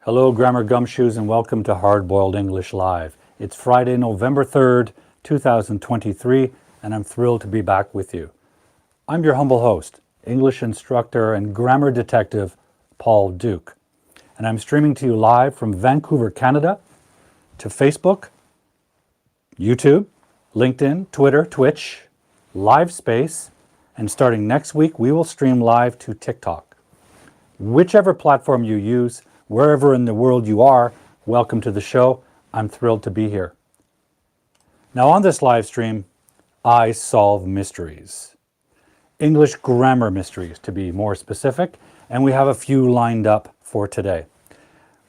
Hello, Grammar Gumshoes, and welcome to Hard Boiled English Live. It's Friday, November 3rd, 2023, and I'm thrilled to be back with you. I'm your humble host, English instructor and grammar detective Paul Duke, and I'm streaming to you live from Vancouver, Canada, to Facebook, YouTube, LinkedIn, Twitter, Twitch, LiveSpace, and starting next week, we will stream live to TikTok. Whichever platform you use, wherever in the world you are, welcome to the show. I'm thrilled to be here. Now on this live stream, I solve mysteries. English grammar mysteries, to be more specific, and we have a few lined up for today.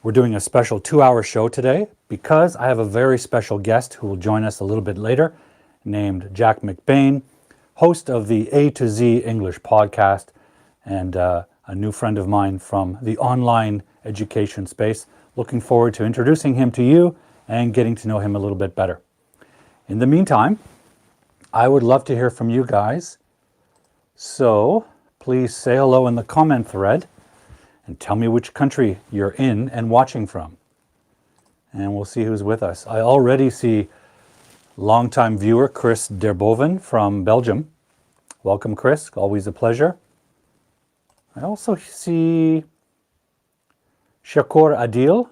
We're doing a special 2-hour show today because I have a very special guest who will join us a little bit later, named Jack McBain, host of the A to Z English podcast, and a new friend of mine from the online education space. Looking forward to introducing him to you and getting to know him a little bit better. In the meantime, I would love to hear from you guys. So please say hello in the comment thread and tell me which country you're in and watching from. And we'll see who's with us. I already see longtime viewer Chris Derboven from Belgium. Welcome, Chris. Always a pleasure. I also see Shakur Adil.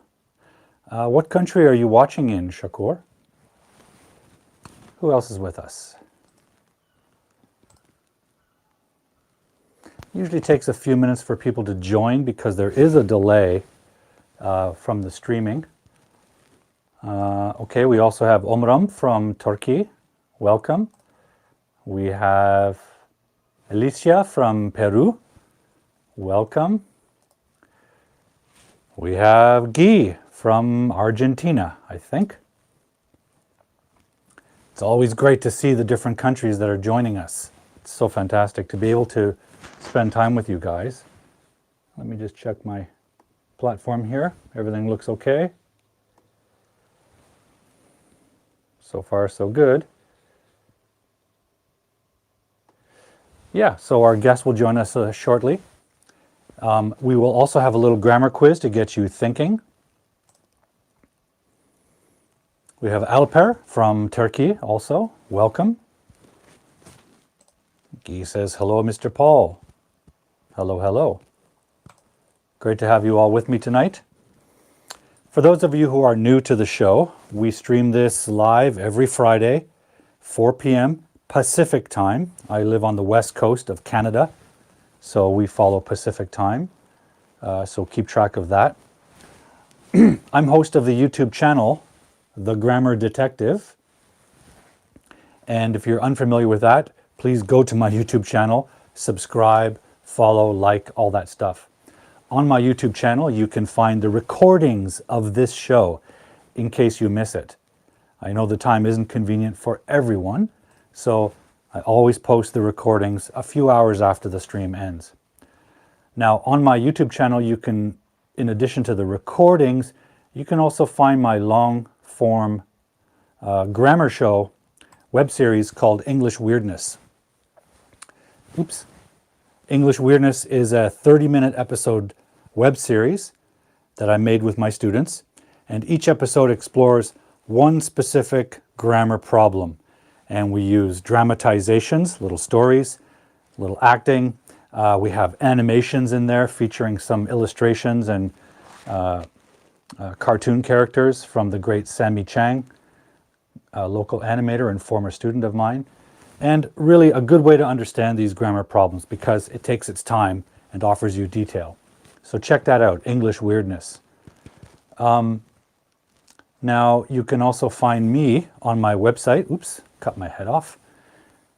What country are you watching in, Shakur? Who else is with us? Usually takes a few minutes for people to join because there is a delay from the streaming. Okay, we also have Omram from Turkey. Welcome. We have Alicia from Peru. Welcome. We have Guy from Argentina, I think. It's always great to see the different countries that are joining us. It's so fantastic to be able to spend time with you guys. Let me just check my platform here. Everything looks okay. So far, so good. Yeah, so our guest will join us shortly. We will also have a little grammar quiz to get you thinking. We have Alper from Turkey also. Welcome. Guy says, hello, Mr. Paul. Hello, hello. Great to have you all with me tonight. For those of you who are new to the show, we stream this live every Friday, 4 p.m. Pacific time. I live on the west coast of Canada, so we follow Pacific time. So keep track of that. I'm host of the YouTube channel, The Grammar Detective. And if you're unfamiliar with that, please go to my YouTube channel, subscribe, follow, like, all that stuff. On my YouTube channel, you can find the recordings of this show in case you miss it. I know the time isn't convenient for everyone, so I always post the recordings a few hours after the stream ends. Now, on my YouTube channel, you can, in addition to the recordings, you can also find my long-form grammar show web series called English Weirdness. Oops. English Weirdness is a 30-minute episode web series that I made with my students, and each episode explores one specific grammar problem. And we use dramatizations, little stories, little acting. We have animations in there featuring some illustrations and cartoon characters from the great Sammy Chang, a local animator and former student of mine. And really a good way to understand these grammar problems because it takes its time and offers you detail. So check that out, English Weirdness. Now you can also find me on my website. Oops, cut my head off.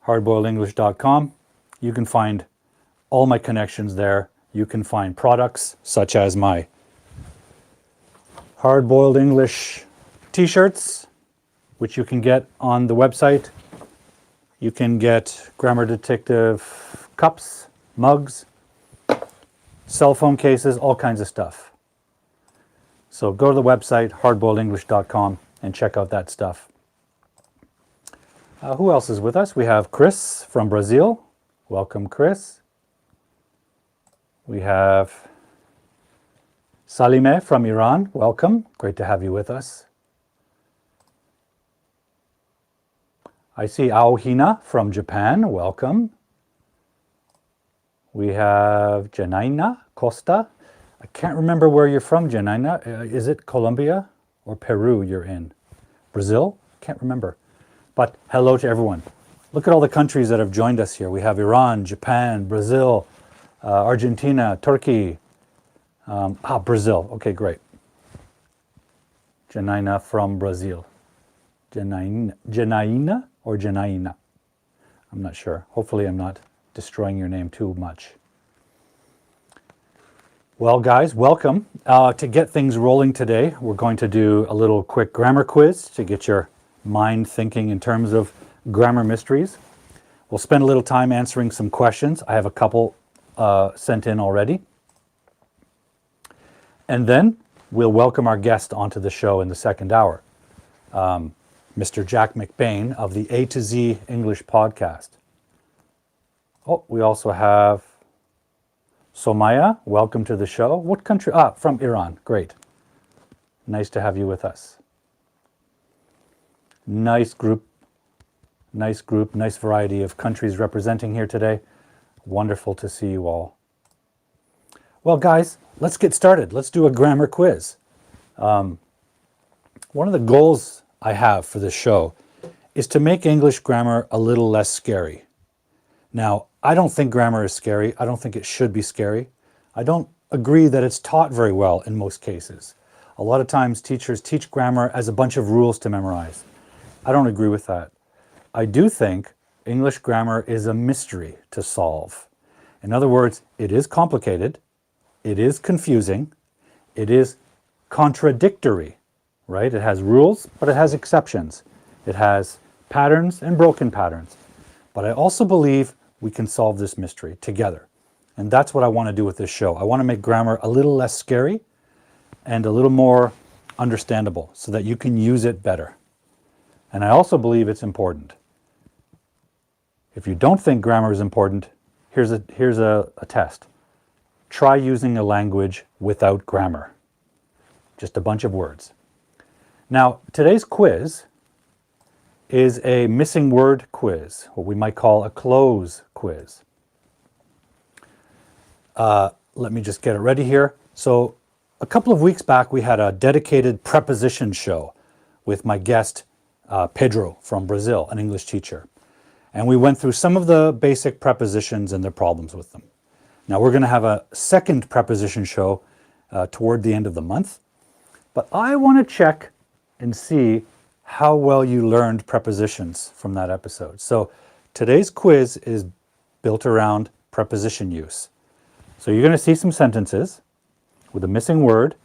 hardboiledenglish.com. You can find all my connections there. You can find products such as my Hard Boiled English t-shirts, which you can get on the website. You can get Grammar Detective cups, mugs, cell phone cases, all kinds of stuff. So go to the website, hardboiledenglish.com, and check out that stuff. Who else is with us? We have Chris from Brazil. Welcome, Chris. We have Salime from Iran, welcome. Great to have you with us. I see Aohina from Japan, welcome. We have Janaina Costa. I can't remember where you're from, Janaina. Is it Colombia or Peru you're in? Brazil? Can't remember. But hello to everyone. Look at all the countries that have joined us here. We have Iran, Japan, Brazil, Argentina, Turkey. Brazil. Okay, great. Janaina from Brazil. Janaina or Janaina? I'm not sure. Hopefully I'm not destroying your name too much. Well, guys, welcome. To get things rolling today, we're going to do a little quick grammar quiz to get your mind thinking in terms of grammar mysteries. We'll spend a little time answering some questions. I have a couple sent in already. And then we'll welcome our guest onto the show in the second hour, Mr. Jack McBain of the A to Z English podcast. Oh, we also have Somaya. Welcome to the show. What country? From Iran. Great. Nice to have you with us. Nice group, nice variety of countries representing here today. Wonderful to see you all. Well, guys, let's get started. Let's do a grammar quiz. One of the goals I have for this show is to make English grammar a little less scary. Now, I don't think grammar is scary. I don't think it should be scary. I don't agree that it's taught very well in most cases. A lot of times teachers teach grammar as a bunch of rules to memorize. I don't agree with that. I do think English grammar is a mystery to solve. In other words, it is complicated, it is confusing, it is contradictory, right? It has rules, but it has exceptions. It has patterns and broken patterns. But I also believe we can solve this mystery together. And that's what I want to do with this show. I want to make grammar a little less scary and a little more understandable so that you can use it better. And I also believe it's important. If you don't think grammar is important, here's a test. Try using a language without grammar. Just a bunch of words. Now, today's quiz is a missing word quiz, what we might call a close quiz. Let me just get it ready here. So a couple of weeks back, we had a dedicated preposition show with my guest, Pedro from Brazil, an English teacher. And we went through some of the basic prepositions and their problems with them. Now we're going to have a second preposition show toward the end of the month. But I want to check and see how well you learned prepositions from that episode. So today's quiz is built around preposition use. So you're going to see some sentences with a missing word.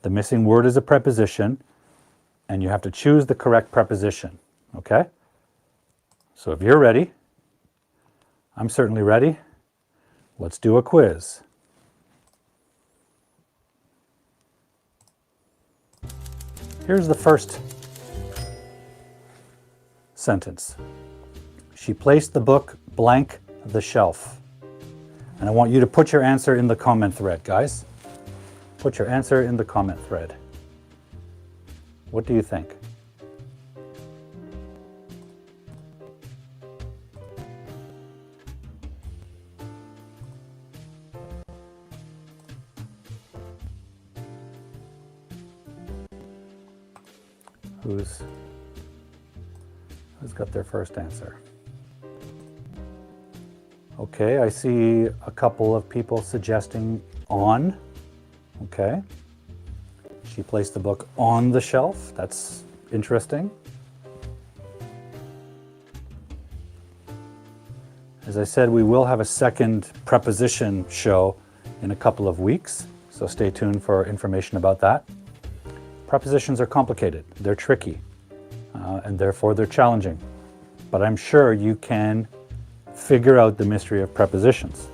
The missing word is a preposition, and you have to choose the correct preposition, okay? So if you're ready, I'm certainly ready. Let's do a quiz. Here's the first sentence. She placed the book blank the shelf. And I want you to put your answer in the comment thread, guys. Put your answer in the comment thread. What do you think? Who's got their first answer? Okay, I see a couple of people suggesting on. Okay. She placed the book on the shelf. That's interesting. As I said, we will have a second preposition show in a couple of weeks, so stay tuned for information about that. Prepositions are complicated, they're tricky, and therefore they're challenging. But I'm sure you can figure out the mystery of prepositions.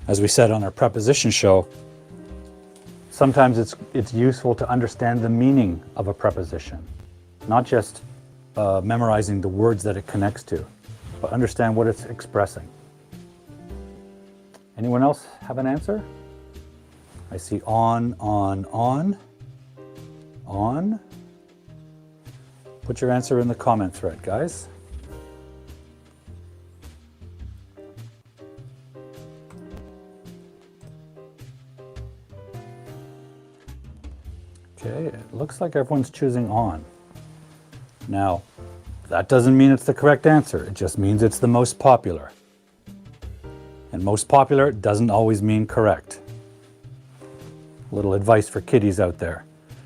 As we said on our preposition show, sometimes it's useful to understand the meaning of a preposition, not just memorizing the words that it connects to, but understand what it's expressing. Anyone else have an answer? I see on, on. Put your answer in the comment thread, guys. Okay, it looks like everyone's choosing on. Now, that doesn't mean it's the correct answer. It just means it's the most popular. And most popular doesn't always mean correct. A little advice for kiddies out there.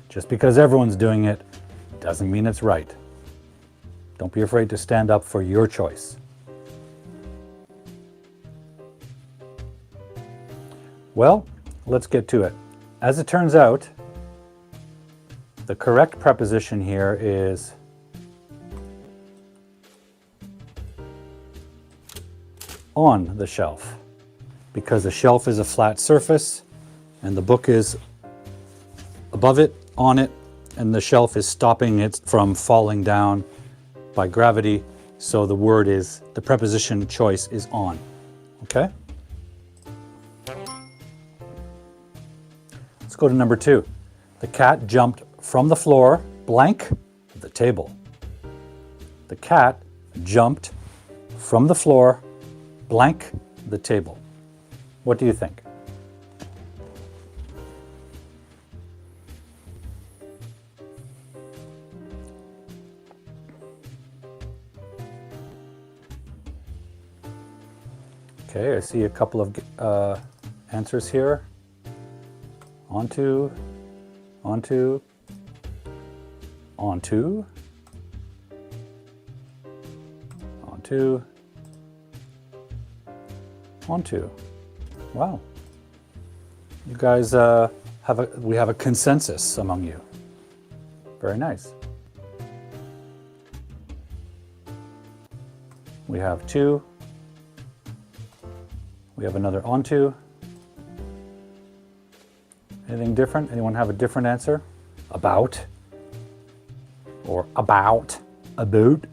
Just because everyone's doing it doesn't mean it's right. Don't be afraid to stand up for your choice. Well, let's get to it. As it turns out, the correct preposition here is on the shelf, because the shelf is a flat surface and the book is above it, on it, and the shelf is stopping it from falling down by gravity. So the preposition choice is on. Okay? Let's go to number 2. The cat jumped from the floor, blank, the table. The cat jumped from the floor, blank, the table. What do you think? Okay, I see a couple of answers here. Onto, onto, onto, onto, onto. Wow. You guys we have a consensus among you. Very nice. We have to. We have another onto. Anything different? Anyone have a different answer? About. Or about. About.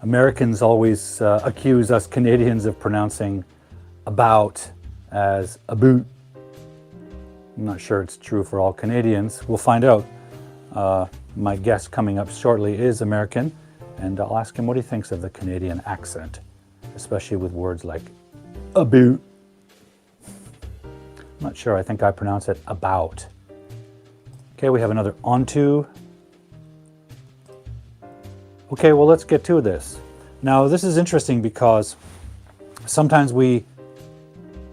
Americans always accuse us Canadians of pronouncing about as about. I'm not sure it's true for all Canadians. We'll find out. My guest coming up shortly is American, and I'll ask him what he thinks of the Canadian accent, especially with words like about. I'm not sure, I think I pronounce it about. Okay, we have another onto. Okay, well, let's get to this. Now, this is interesting because sometimes we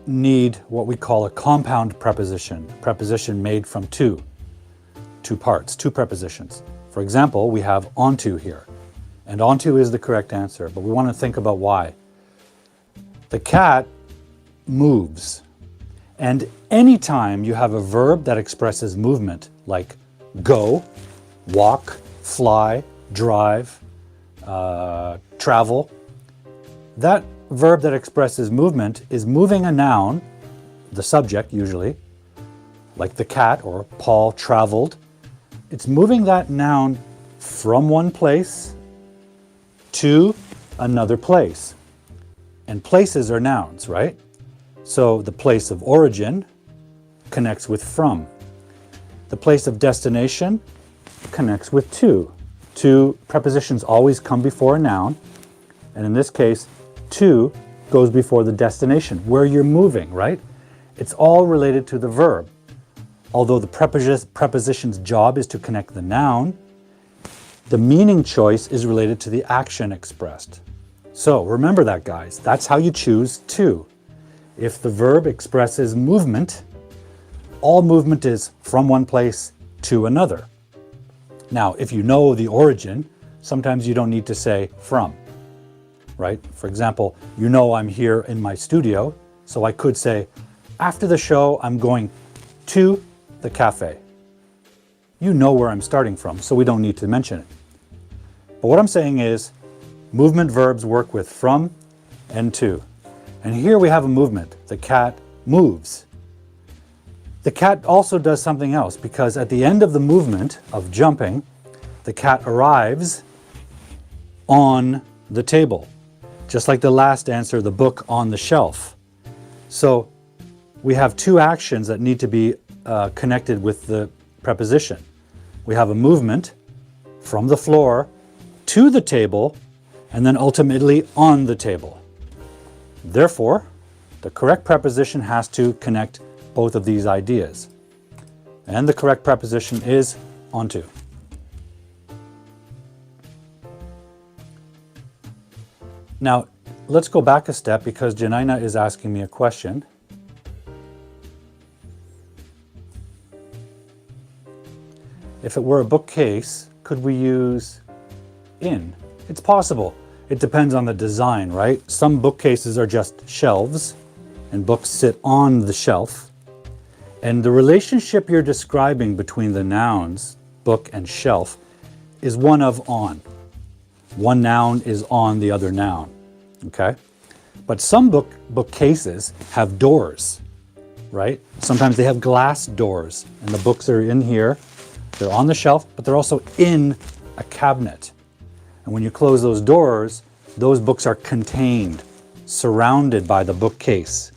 need what we call a compound preposition made from two parts, two prepositions. For example, we have onto here, and onto is the correct answer, but we want to think about why. The cat moves, and anytime you have a verb that expresses movement, like go, walk, fly, drive, travel, that verb that expresses movement is moving a noun, the subject usually, like the cat or Paul traveled. It's moving that noun from one place to another place. And places are nouns, right? So the place of origin connects with from. The place of destination connects with to. Two prepositions always come before a noun, and in this case, to goes before the destination, where you're moving, right? It's all related to the verb. Although the preposition's job is to connect the noun, the meaning choice is related to the action expressed. So remember that, guys. That's how you choose to. If the verb expresses movement, all movement is from one place to another. Now, if you know the origin, sometimes you don't need to say from, right? For example, you know I'm here in my studio, so I could say, after the show, I'm going to the cafe. You know where I'm starting from, so we don't need to mention it. But what I'm saying is, movement verbs work with from and to. And here we have a movement. The cat moves. The cat also does something else, because at the end of the movement of jumping, the cat arrives on the table. Just like the last answer, the book on the shelf. So we have two actions that need to be connected with the preposition. We have a movement from the floor to the table and then ultimately on the table. Therefore, the correct preposition has to connect both of these ideas. And the correct preposition is onto. Now, let's go back a step because Janina is asking me a question. If it were a bookcase, could we use in? It's possible. It depends on the design, right? Some bookcases are just shelves and books sit on the shelf. And the relationship you're describing between the nouns, book and shelf, is one of on. One noun is on the other noun, okay? But some bookcases have doors, right? Sometimes they have glass doors and the books are in here. They're on the shelf, but they're also in a cabinet. And when you close those doors, those books are contained, surrounded by the bookcase.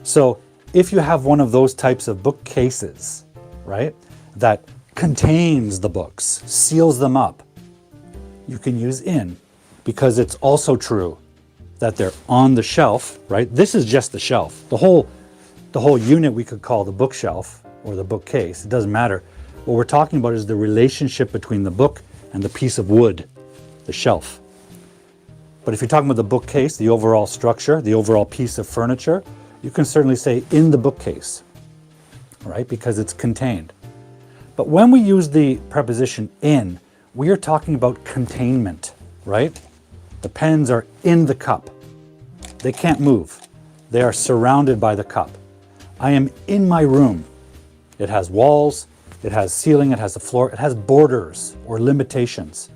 So if you have one of those types of bookcases, right, that contains the books, seals them up, you can use in, because it's also true that they're on the shelf, right? This is just the shelf. The whole unit we could call the bookshelf or the bookcase. It doesn't matter. What we're talking about is the relationship between the book and the piece of wood, the shelf. But if you're talking about the bookcase, the overall structure, the overall piece of furniture, you can certainly say in the bookcase, right? Because it's contained. But when we use the preposition in, we are talking about containment, right? The pens are in the cup. They can't move. They are surrounded by the cup. I am in my room. It has walls, it has ceiling, it has a floor, it has borders or limitations,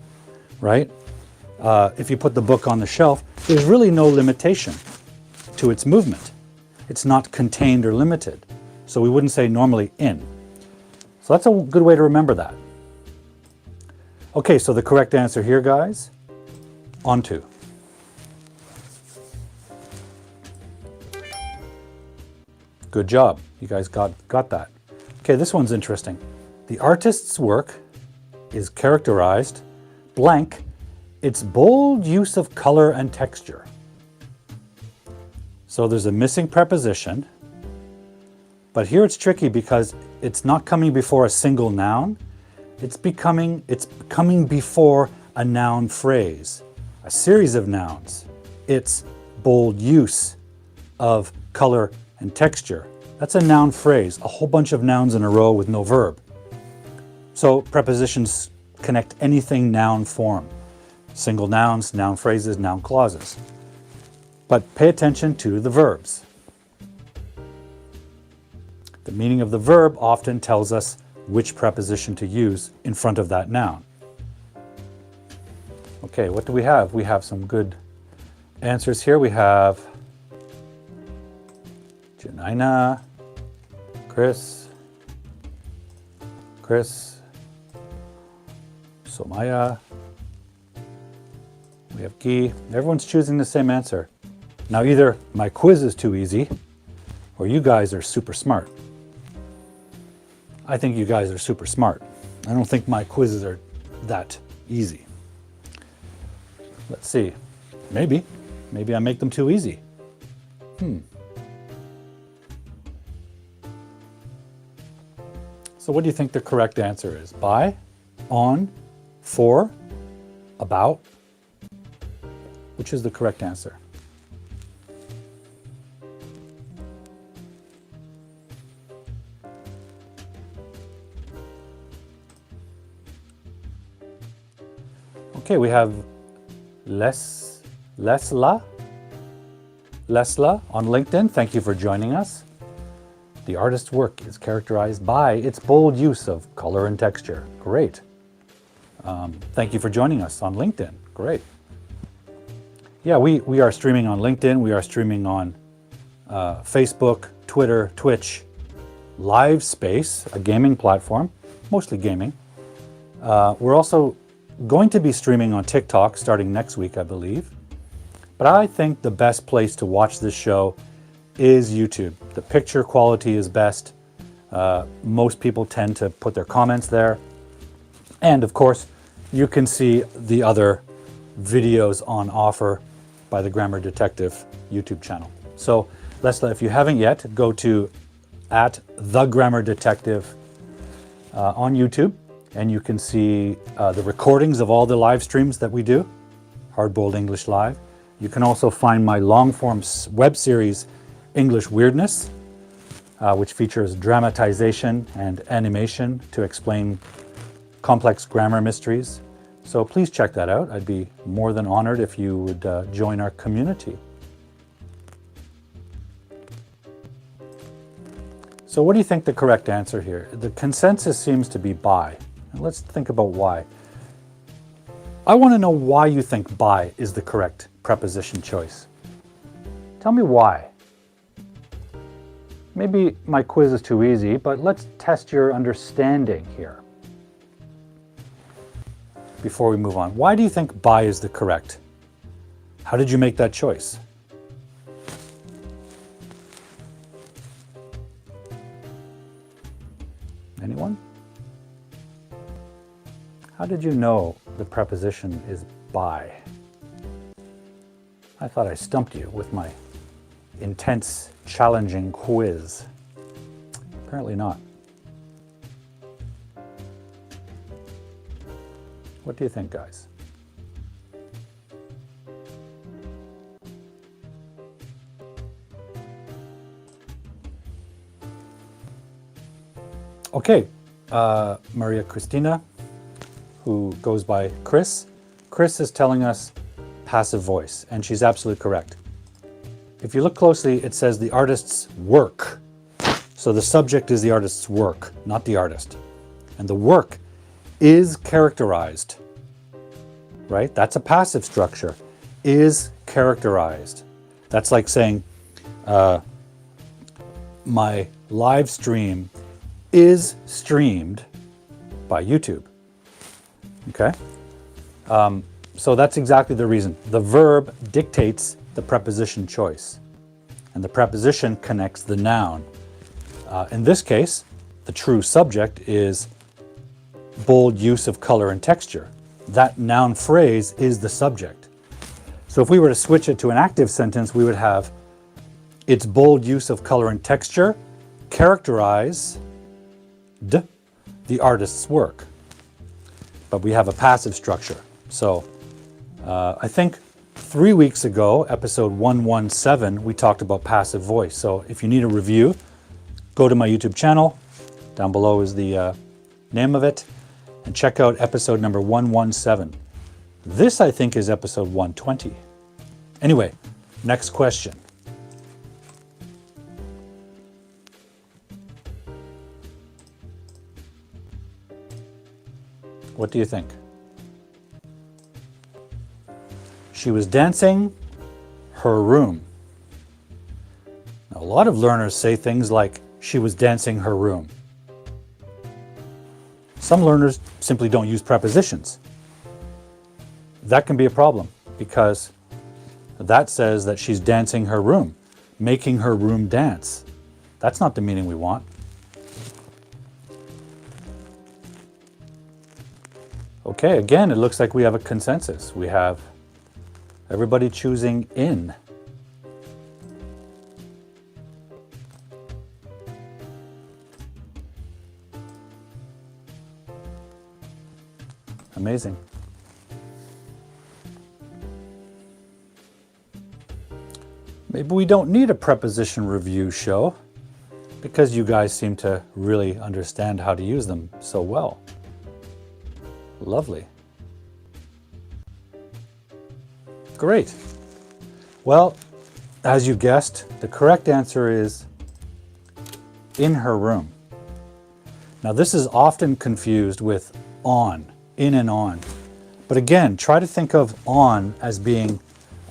right? If you put the book on the shelf, there's really no limitation to its movement. It's not contained or limited. So we wouldn't say normally in. So that's a good way to remember that. Okay, so the correct answer here, guys, onto. Good job. You guys got that. Okay, this one's interesting. The artist's work is characterized blank its bold use of color and texture. So there's a missing preposition, but here it's tricky because it's not coming before a single noun. It's coming before a noun phrase, a series of nouns. It's bold use of color and texture. That's a noun phrase, a whole bunch of nouns in a row with no verb. So prepositions connect anything noun form. Single nouns, noun phrases, noun clauses. But pay attention to the verbs. The meaning of the verb often tells us which preposition to use in front of that noun. Okay, what do we have? We have some good answers here. We have Janina, Chris, Somaya, we have Guy. Everyone's choosing the same answer. Now either my quiz is too easy or you guys are super smart. I think you guys are super smart. I don't think my quizzes are that easy. Let's see. Maybe I make them too easy. So what do you think the correct answer is? By, on, for, about? Which is the correct answer? Okay, we have Lesla on LinkedIn. Thank you for joining us. The artist's work is characterized by its bold use of color and texture. Great. Thank you for joining us on LinkedIn. Great. Yeah, we are streaming on LinkedIn. We are streaming on Facebook, Twitter, Twitch, LiveSpace, a gaming platform, mostly gaming. We're also going to be streaming on TikTok starting next week, I believe. But I think the best place to watch this show is YouTube. The picture quality is best. Most people tend to put their comments there. And of course, you can see the other videos on offer by the Grammar Detective YouTube channel. So if you haven't yet, go to @TheGrammarDetective on YouTube, and you can see the recordings of all the live streams that we do, Hard-Boiled English Live. You can also find my long-form web series, English Weirdness, which features dramatization and animation to explain complex grammar mysteries. So please check that out. I'd be more than honored if you would join our community. So what do you think the correct answer here? The consensus seems to be by. And let's think about why. I want to know why you think by is the correct preposition choice. Tell me why. Maybe my quiz is too easy, but let's test your understanding here before we move on. Why do you think by is the correct? How did you make that choice? Anyone? How did you know the preposition is by? I thought I stumped you with my intense, challenging quiz. Apparently not. What do you think, guys? Okay, Maria Cristina, who goes by Chris. Chris is telling us passive voice, and she's absolutely correct. If you look closely, it says the artist's work. So the subject is the artist's work, not the artist. And the work is characterized, right? That's a passive structure. Is characterized. That's like saying, my live stream is streamed by YouTube. Okay? So that's exactly the reason. The verb dictates the preposition choice, and the preposition connects the noun. In this case, the true subject is bold use of color and texture. That noun phrase is the subject. So if we were to switch it to an active sentence, we would have its bold use of color and texture characterize the artist's work. But we have a passive structure. So I think 3 weeks ago, episode 117, we talked about passive voice. So if you need a review, go to my YouTube channel. Down below is the name of it. And check out episode number 117. This, I think, is episode 120. Anyway, next question. What do you think? She was dancing her room. Now, a lot of learners say things like, she was dancing her room. Some learners simply don't use prepositions. That can be a problem because that says that she's dancing her room, making her room dance. That's not the meaning we want. Okay, again, it looks like we have a consensus. We have everybody choosing in. Amazing. Maybe we don't need a preposition review show because you guys seem to really understand how to use them so well. Lovely. Great. Well, as you guessed, the correct answer is in her room. Now, this is often confused with on, in and on. But again, try to think of on as being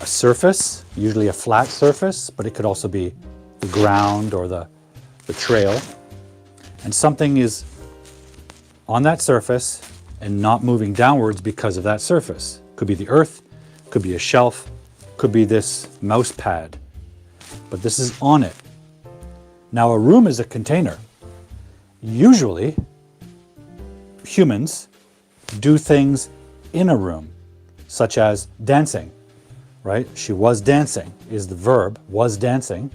a surface, usually a flat surface, but it could also be the ground or the trail. And something is on that surface and not moving downwards because of that surface. Could be the earth, could be a shelf, could be this mouse pad, but this is on it. Now, a room is a container. Usually, humans do things in a room, such as dancing, right? She was dancing is the verb, was dancing,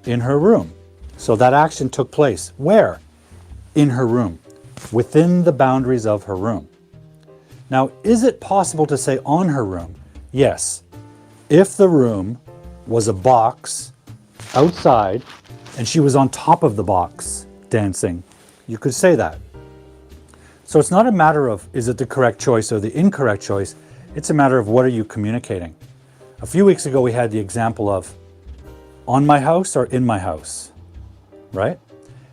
in her room. So that action took place. Where? In her room, within the boundaries of her room. Now, is it possible to say on her room? Yes. If the room was a box outside and she was on top of the box dancing, you could say that. So it's not a matter of is it the correct choice or the incorrect choice, it's a matter of what are you communicating. A few weeks ago we had the example of on my house or in my house, right?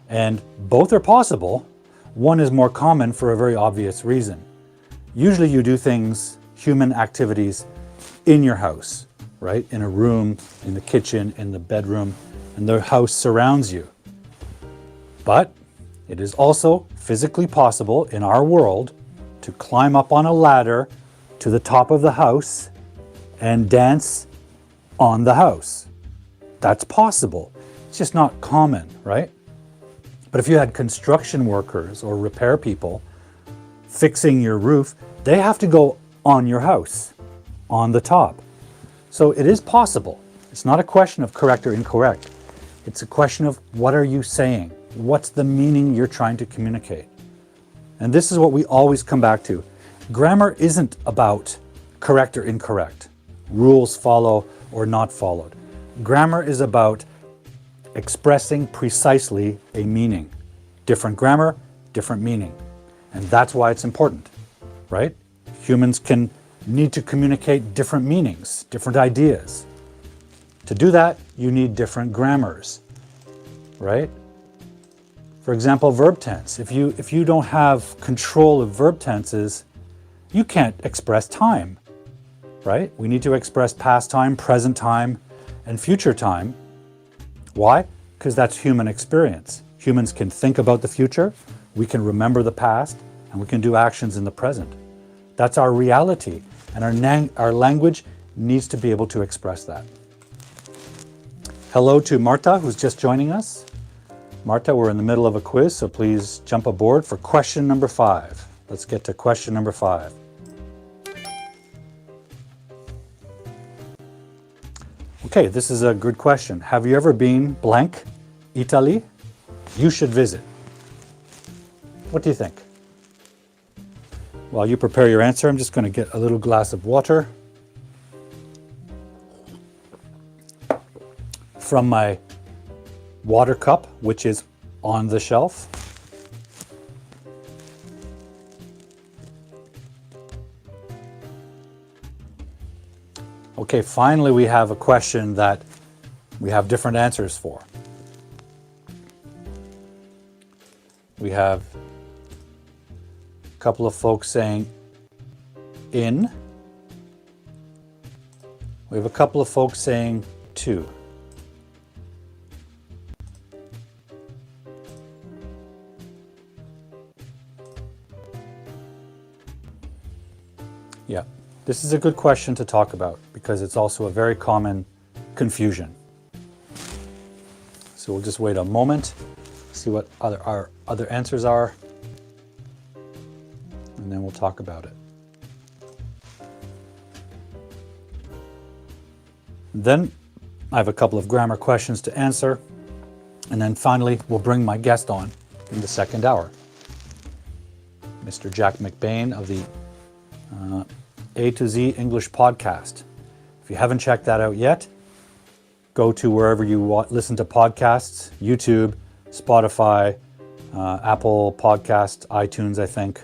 And both are possible. One is more common for a very obvious reason. Usually you do things, human activities, in your house, right? In a room, in the kitchen, in the bedroom, and the house surrounds you. But it is also physically possible in our world to climb up on a ladder to the top of the house and dance on the house. That's possible. It's just not common, right? But if you had construction workers or repair people fixing your roof, they have to go on your house, on the top. So it is possible. It's not a question of correct or incorrect. It's a question of what are you saying? What's the meaning you're trying to communicate? And this is what we always come back to. Grammar isn't about correct or incorrect, rules follow or not followed. Grammar is about expressing precisely a meaning. Different grammar, different meaning. And that's why it's important, right? Humans can need to communicate different meanings, different ideas. To do that, you need different grammars, right? For example, verb tense. If you don't have control of verb tenses, you can't express time, right? We need to express past time, present time, and future time. Why? Because that's human experience. Humans can think about the future, we can remember the past, and we can do actions in the present. That's our reality, and our language needs to be able to express that. Hello to Marta, who's just joining us. Marta, we're in the middle of a quiz, so please jump aboard for question number 5. Let's get to question number 5. Okay, this is a good question. Have you ever been blank, Italy? You should visit. What do you think? While you prepare your answer, I'm just going to get a little glass of water from my water cup, which is on the shelf. Okay, finally we have a question that we have different answers for. We have a couple of folks saying in. We have a couple of folks saying to. Yeah, this is a good question to talk about because it's also a very common confusion. So we'll just wait a moment, see what our other answers are, and then we'll talk about it. Then I have a couple of grammar questions to answer, and then finally we'll bring my guest on in the second hour, Mr. Jack McBain of the A to Z English podcast. If you haven't checked that out yet, go to wherever you listen to podcasts, YouTube, Spotify, Apple Podcast, iTunes, I think,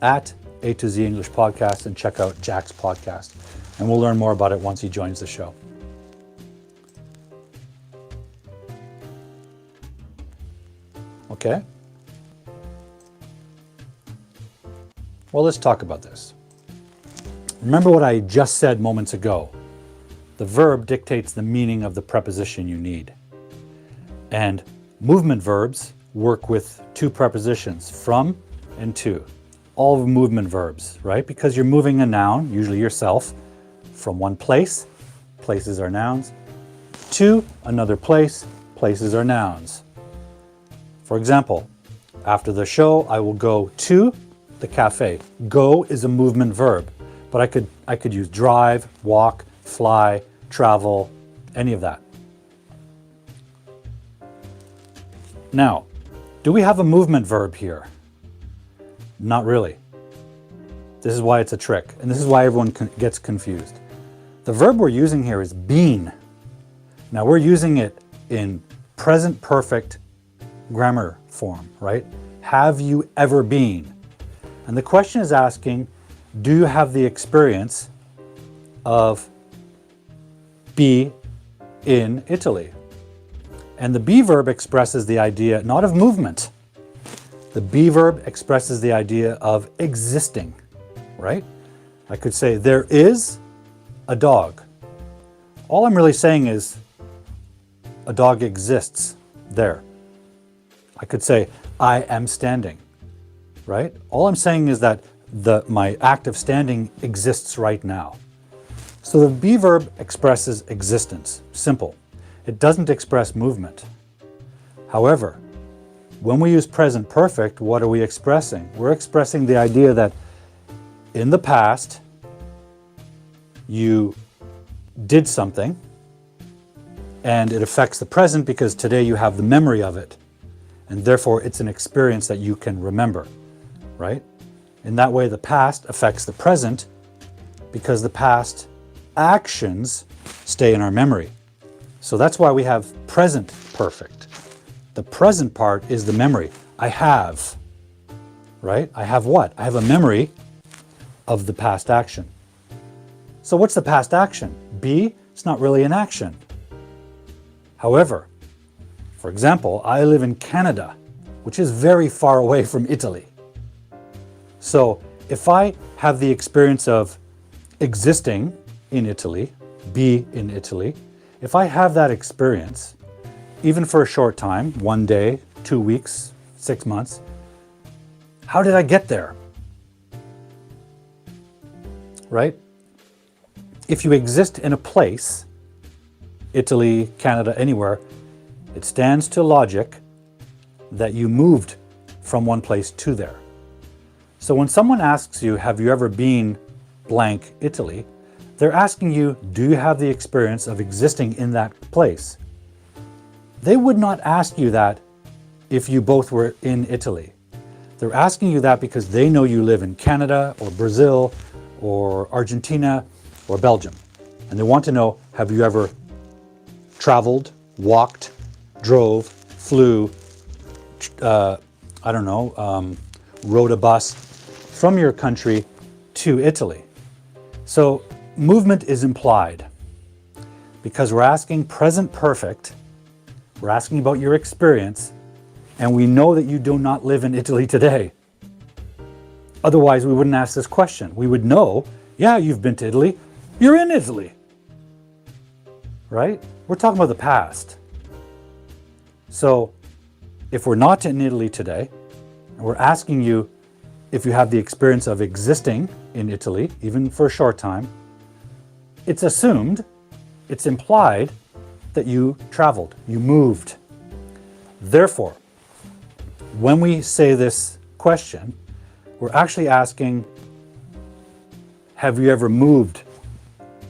at A to Z English podcast, and check out Jack's podcast. And we'll learn more about it once he joins the show. Okay? Well, let's talk about this. Remember what I just said moments ago. The verb dictates the meaning of the preposition you need. And movement verbs work with two prepositions, from and to. All movement verbs, right? Because you're moving a noun, usually yourself, from one place, places are nouns, to another place, places are nouns. For example, after the show, I will go to the cafe. Go is a movement verb, but I could use drive, walk, fly, travel, any of that. Now, do we have a movement verb here? Not really. This is why it's a trick, and this is why everyone gets confused. The verb we're using here is been. Now we're using it in present perfect grammar form, right? Have you ever been? And the question is asking, do you have the experience of be in Italy? And the be verb expresses the idea not of movement. The be verb expresses the idea of existing, right? I could say, there is a dog. All I'm really saying is, a dog exists there. I could say, I am standing, right? All I'm saying is that my act of standing exists right now. So the be verb expresses existence, simple. It doesn't express movement. However, when we use present perfect, what are we expressing? We're expressing the idea that in the past, you did something, and it affects the present because today you have the memory of it. And therefore, it's an experience that you can remember, right? In that way, the past affects the present because the past actions stay in our memory. So that's why we have present perfect. The present part is the memory. I have, right? I have what? I have a memory of the past action. So what's the past action? Be, it's not really an action. However, for example, I live in Canada, which is very far away from Italy. So if I have the experience of existing in Italy, be in Italy, if I have that experience, even for a short time, 1 day, 2 weeks, 6 months, how did I get there? Right? If you exist in a place, Italy, Canada, anywhere, it stands to logic that you moved from one place to there. So when someone asks you, have you ever been blank Italy? They're asking you, do you have the experience of existing in that place? They would not ask you that if you both were in Italy. They're asking you that because they know you live in Canada or Brazil or Argentina or Belgium. And they want to know, have you ever traveled, walked, drove, flew, rode a bus from your country to Italy? So movement is implied because we're asking present perfect, we're asking about your experience, and we know that you do not live in Italy today. Otherwise, we wouldn't ask this question. We would know, yeah, you've been to Italy, you're in Italy, right? We're talking about the past. So if we're not in Italy today, and we're asking you if you have the experience of existing in Italy, even for a short time, it's assumed, it's implied that you traveled, you moved. Therefore, when we say this question, we're actually asking, have you ever moved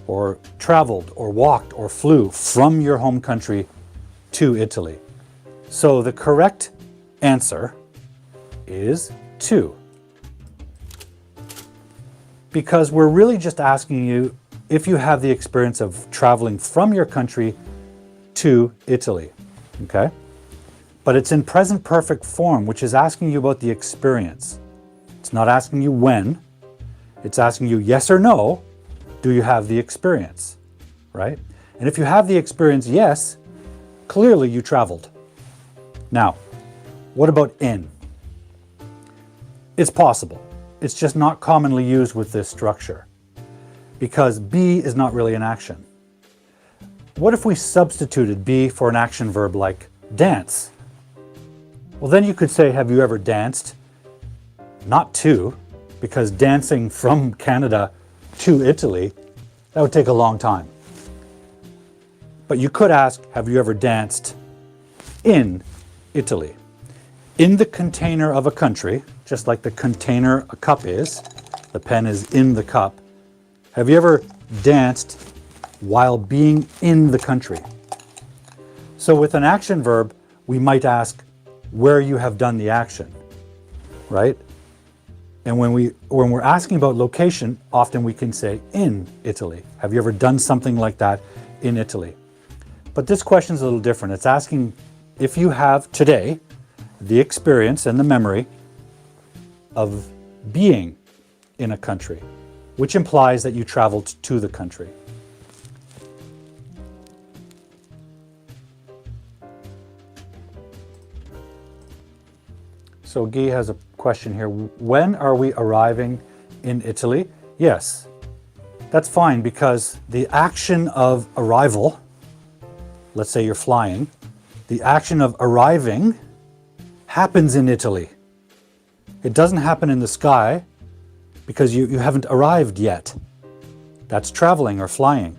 or traveled or walked or flew from your home country to Italy? So the correct answer is 2. Because we're really just asking you if you have the experience of traveling from your country to Italy, okay? But it's in present perfect form, which is asking you about the experience. It's not asking you when, it's asking you yes or no, do you have the experience, right? And if you have the experience, yes, clearly you traveled. Now, what about in? It's possible. It's just not commonly used with this structure because be is not really an action. What if we substituted be for an action verb like dance? Well, then you could say, have you ever danced? Not to, because dancing from Canada to Italy, that would take a long time. But you could ask, have you ever danced in Italy? in the container of a country, just like the container a cup is, the pen is in the cup. Have you ever danced while being in the country? So with an action verb, we might ask where you have done the action, right? And when we're asking about location, often we can say in Italy. Have you ever done something like that in Italy? But this question is a little different. It's asking if you have today the experience and the memory of being in a country, which implies that you traveled to the country. So Guy has a question here. When are we arriving in Italy? Yes, that's fine, because the action of arrival, let's say you're flying, the action of arriving happens in Italy. It doesn't happen in the sky because you haven't arrived yet. That's traveling or flying.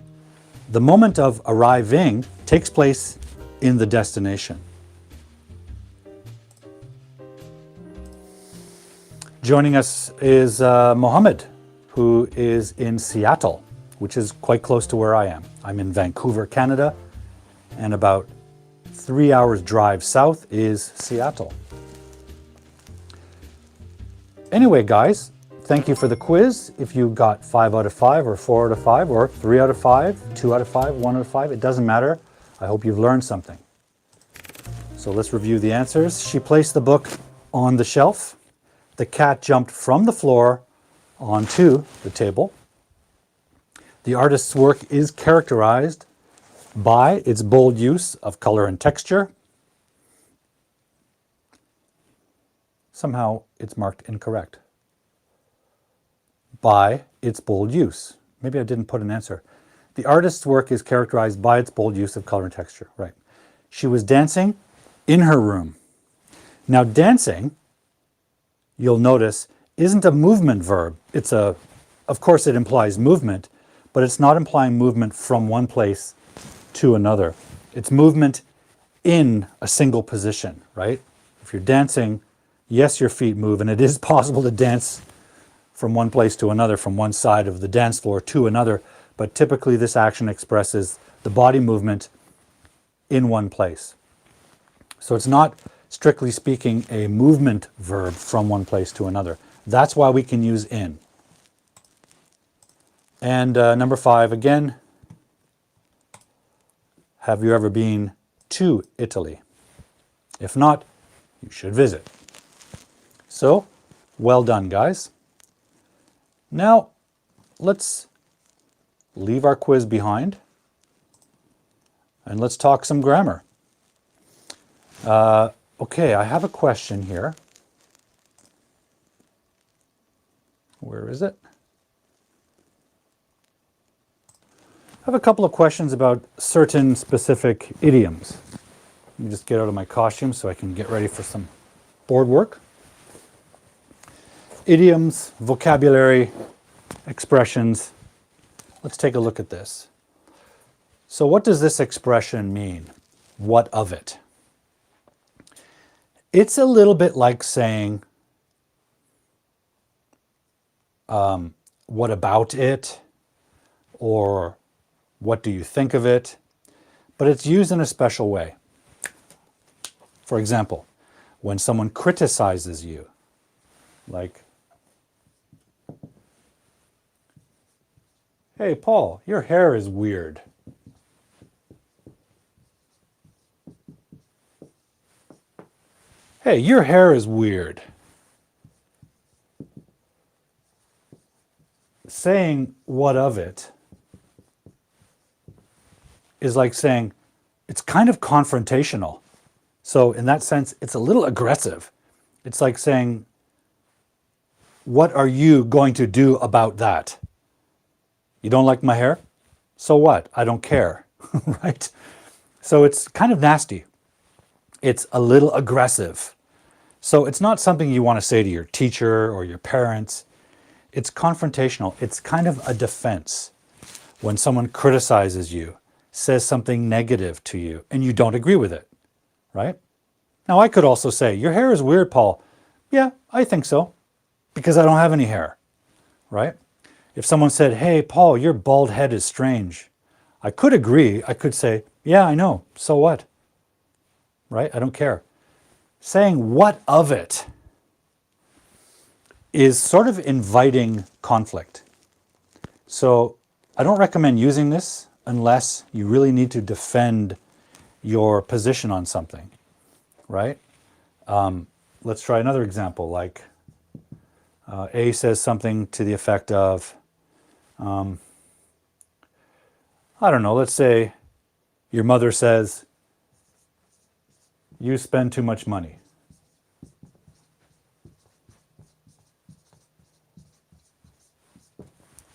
The moment of arriving takes place in the destination. Joining us is Mohammed, who is in Seattle, which is quite close to where I am. I'm in Vancouver, Canada, and about 3 hours drive south is Seattle. Anyway, guys, thank you for the quiz. If you got 5 out of 5 or 4 out of 5 or 3 out of 5, 2 out of 5, 1 out of 5, it doesn't matter. I hope you've learned something. So let's review the answers. She placed the book on the shelf. The cat jumped from the floor onto the table. The artist's work is characterized by its bold use of color and texture. Somehow it's marked incorrect. By its bold use. Maybe I didn't put an answer. The artist's work is characterized by its bold use of color and texture. Right. She was dancing in her room. Now dancing, you'll notice, isn't a movement verb. Of course it implies movement, but it's not implying movement from one place to another. It's movement in a single position, right? If you're dancing, yes, your feet move, and it is possible to dance from one place to another, from one side of the dance floor to another, but typically this action expresses the body movement in one place. So it's not, strictly speaking, a movement verb from one place to another. That's why we can use in. And number 5, again, have you ever been to Italy? If not, you should visit. So, well done, guys. Now, let's leave our quiz behind and let's talk some grammar. Okay, I have a question here. Where is it? I have a couple of questions about certain specific idioms. Let me just get out of my costume so I can get ready for some board work. Idioms, vocabulary, expressions. Let's take a look at this. So what does this expression mean? What of it? It's a little bit like saying, what about it? Or what do you think of it? But it's used in a special way. For example, when someone criticizes you, like, hey, Paul, your hair is weird. Hey, your hair is weird. Saying what of it is like saying it's kind of confrontational. So in that sense, it's a little aggressive. It's like saying, what are you going to do about that? You don't like my hair? So what? I don't care, right? So it's kind of nasty. It's a little aggressive. So it's not something you want to say to your teacher or your parents. It's confrontational. It's kind of a defense. When someone criticizes you, says something negative to you, and you don't agree with it, right? Now, I could also say, your hair is weird, Paul. Yeah, I think so, because I don't have any hair, right? If someone said, hey, Paul, your bald head is strange, I could agree. I could say, yeah, I know. So what? Right? I don't care. Saying what of it is sort of inviting conflict. So I don't recommend using this unless you really need to defend your position on something, right? Let's try another example. Like A says something to the effect of, I don't know, let's say your mother says, you spend too much money.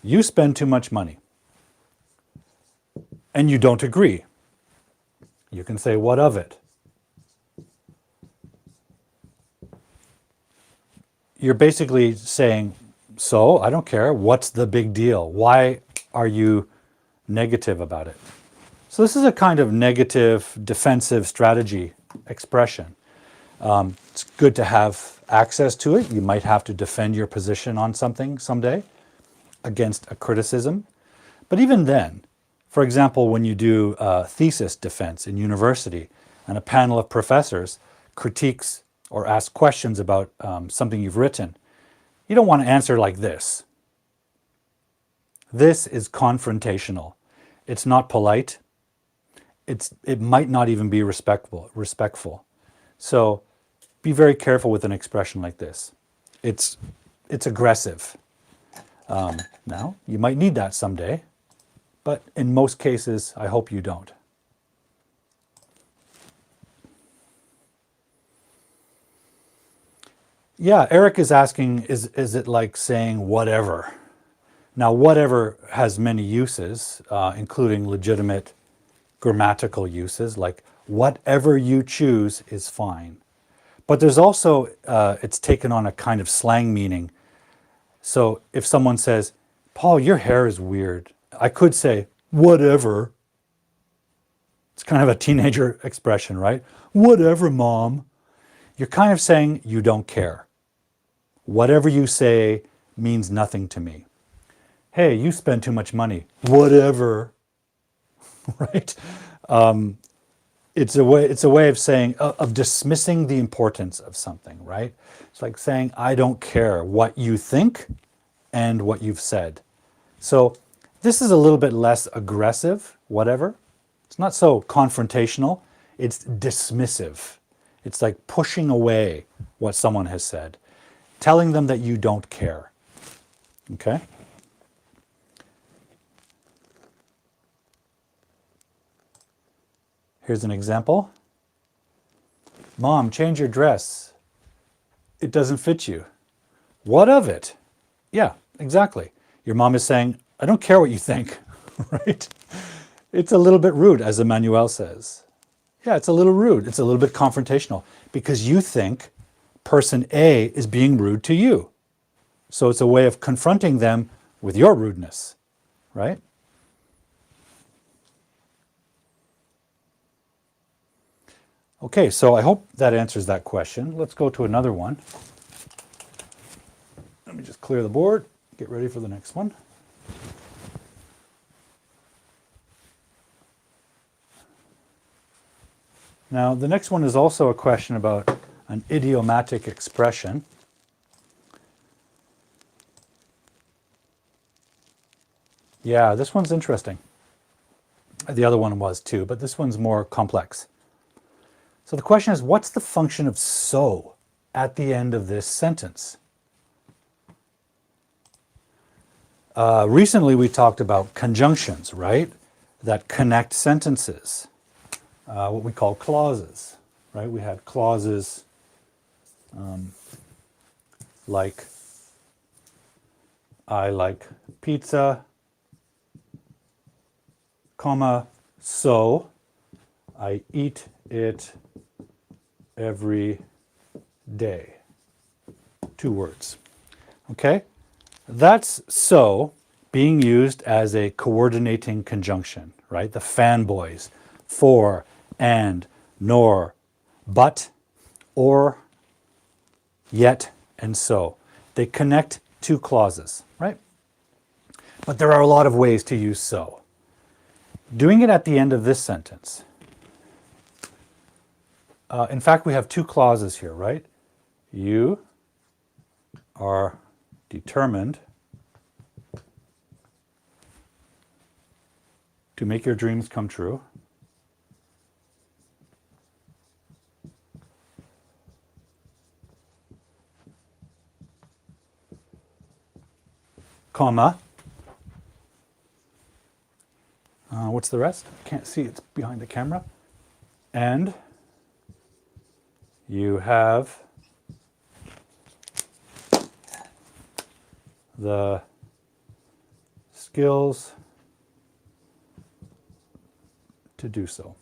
You spend too much money. And you don't agree. You can say, what of it? You're basically saying, so, I don't care. What's the big deal? Why are you negative about it? So this is a kind of negative, defensive strategy expression. It's good to have access to it. You might have to defend your position on something someday against a criticism. But even then, for example, when you do thesis defense in university and a panel of professors critiques or asks questions about something you've written, you don't want to answer like this. This is confrontational. It's not polite. It might not even be respectful. So be very careful with an expression like this. It's aggressive. Now, you might need that someday, but in most cases, I hope you don't. Yeah, Eric is asking, is it like saying whatever? Now, whatever has many uses, including legitimate grammatical uses, like whatever you choose is fine. But there's also, it's taken on a kind of slang meaning. So if someone says, Paul, your hair is weird, I could say, whatever. It's kind of a teenager expression, right? Whatever, Mom. You're kind of saying you don't care. Whatever you say means nothing to me. Hey, you spend too much money. Whatever. Right? It's a way of saying, of dismissing the importance of something, right? It's like saying, I don't care what you think and what you've said. So this is a little bit less aggressive, whatever. It's not so confrontational. It's dismissive. It's like pushing away what someone has said, telling them that you don't care. Okay? Here's an example. Mom, change your dress. It doesn't fit you. What of it? Yeah, exactly. Your mom is saying, I don't care what you think, right? It's a little bit rude, as Emmanuel says. Yeah, it's a little rude. It's a little bit confrontational because you think person A is being rude to you. So it's a way of confronting them with your rudeness, right? Okay, so I hope that answers that question. Let's go to another one. Let me just clear the board, get ready for the next one. Now, the next one is also a question about an idiomatic expression. Yeah, this one's interesting. The other one was too, but this one's more complex. So the question is, what's the function of so at the end of this sentence? Recently we talked about conjunctions, right? That connect sentences, what we call clauses, right? We had clauses like, I like pizza, comma, so I eat it every day. 2 words. Okay? That's so being used as a coordinating conjunction, right? The fanboys, for, and, nor, but, or, yet, and so. They connect two clauses, right? But there are a lot of ways to use so. Doing it at the end of this sentence. In fact, we have two clauses here, right? You are determined to make your dreams come true. Comma. What's the rest? Can't see, it's behind the camera. And you have the skills to do so.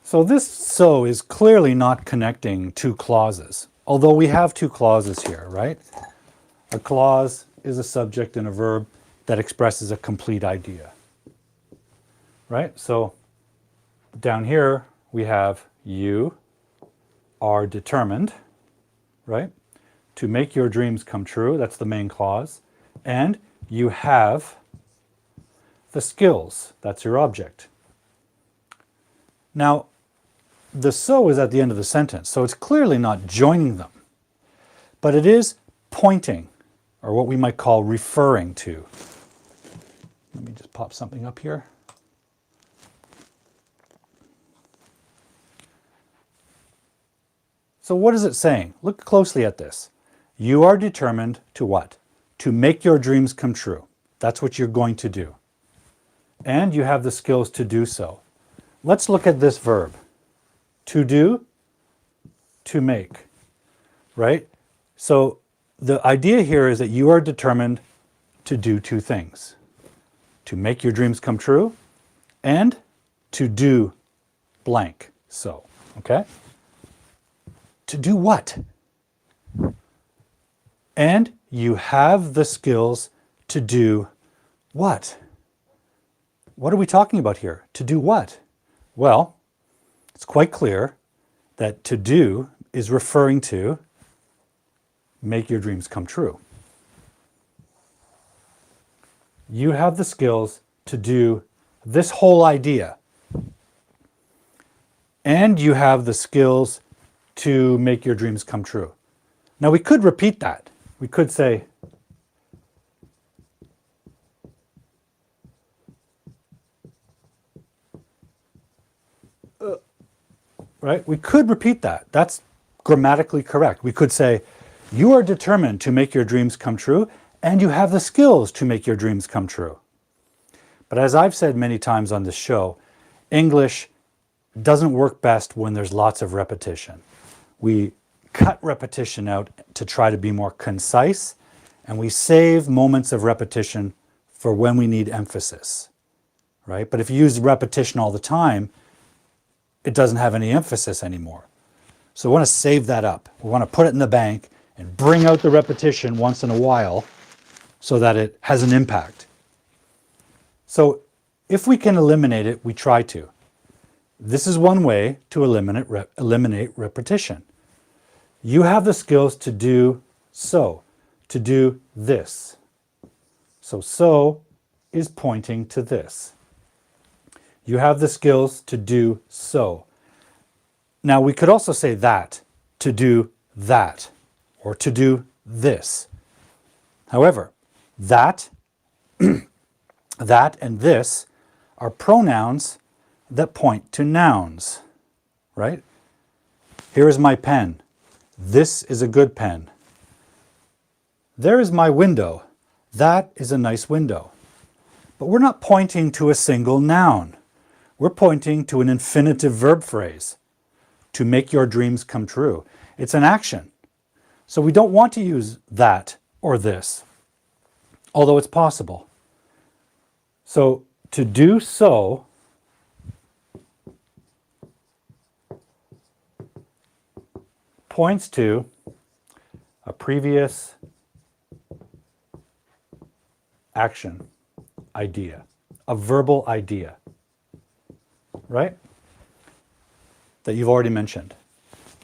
So this so is clearly not connecting two clauses, although we have two clauses here, right? A clause is a subject and a verb that expresses a complete idea, right? So down here we have you are determined, right, to make your dreams come true. That's the main clause. And you have the skills. That's your object. Now, the so is at the end of the sentence, so it's clearly not joining them, but it is pointing, or what we might call referring to. Let me just pop something up here. So what is it saying? Look closely at this. You are determined to what? To make your dreams come true. That's what you're going to do. And you have the skills to do so. Let's look at this verb. To do, to make, right? So the idea here is that you are determined to do two things. To make your dreams come true and to do blank. So, okay? To do what? And you have the skills to do what? What are we talking about here? To do what? Well, it's quite clear that to do is referring to make your dreams come true. You have the skills to do this whole idea. And you have the skills to make your dreams come true. Now we could repeat that. We could say, right? We could repeat that. That's grammatically correct. We could say, you are determined to make your dreams come true, and you have the skills to make your dreams come true. But as I've said many times on this show, English doesn't work best when there's lots of repetition. We cut repetition out to try to be more concise, and we save moments of repetition for when we need emphasis, right? But if you use repetition all the time, it doesn't have any emphasis anymore. So we want to save that up. We want to put it in the bank and bring out the repetition once in a while so that it has an impact. So if we can eliminate it, we try to. This is one way to eliminate repetition. You have the skills to do so, to do this. So is pointing to this. You have the skills to do so. Now we could also say that, to do that, or to do this. However, that, that and this are pronouns that point to nouns, right? Here is my pen. This is a good pen. There is my window. That is a nice window. But we're not pointing to a single noun. We're pointing to an infinitive verb phrase, to make your dreams come true. It's an action. So we don't want to use that or this, although it's possible. So to do so points to a previous action, idea, a verbal idea, right? That you've already mentioned.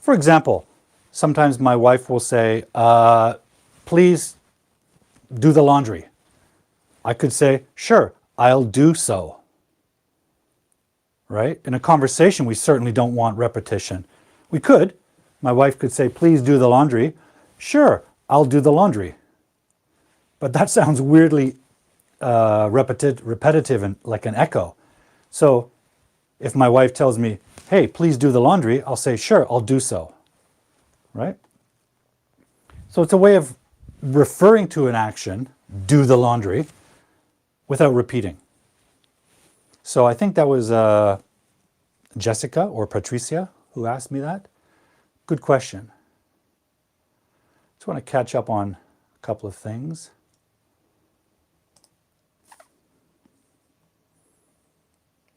For example, sometimes my wife will say, please do the laundry. I could say, sure, I'll do so. Right? In a conversation, we certainly don't want repetition. We could. My wife could say, please do the laundry. Sure, I'll do the laundry. But that sounds weirdly repetitive and like an echo. So if my wife tells me, hey, please do the laundry, I'll say, sure, I'll do so. Right? So it's a way of referring to an action, do the laundry, without repeating. So I think that was Jessica or Patricia who asked me that. Good question. Just want to catch up on a couple of things.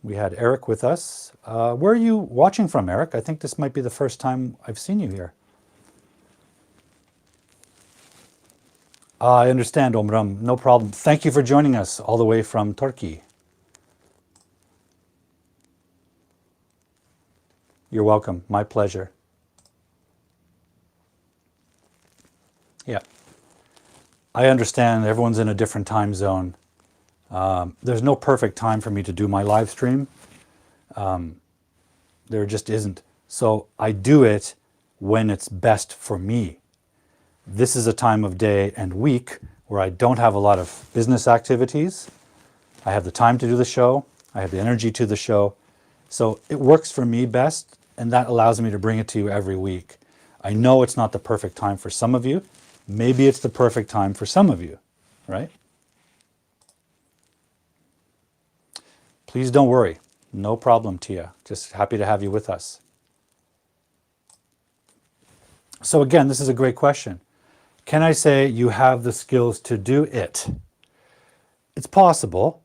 We had Eric with us. Where are you watching from, Eric? I think this might be the first time I've seen you here. I understand, Omram. No problem. Thank you for joining us all the way from Turkey. You're welcome. My pleasure. Yeah. I understand everyone's in a different time zone. There's no perfect time for me to do my live stream. There just isn't. So I do it when it's best for me. This is a time of day and week where I don't have a lot of business activities. I have the time to do the show. I have the energy to the show. So it works for me best, and that allows me to bring it to you every week. I know it's not the perfect time for some of you. Maybe it's the perfect time for some of you, right? Please don't worry. No problem, Tia. Just happy to have you with us. So again, this is a great question. Can I say you have the skills to do it? It's possible,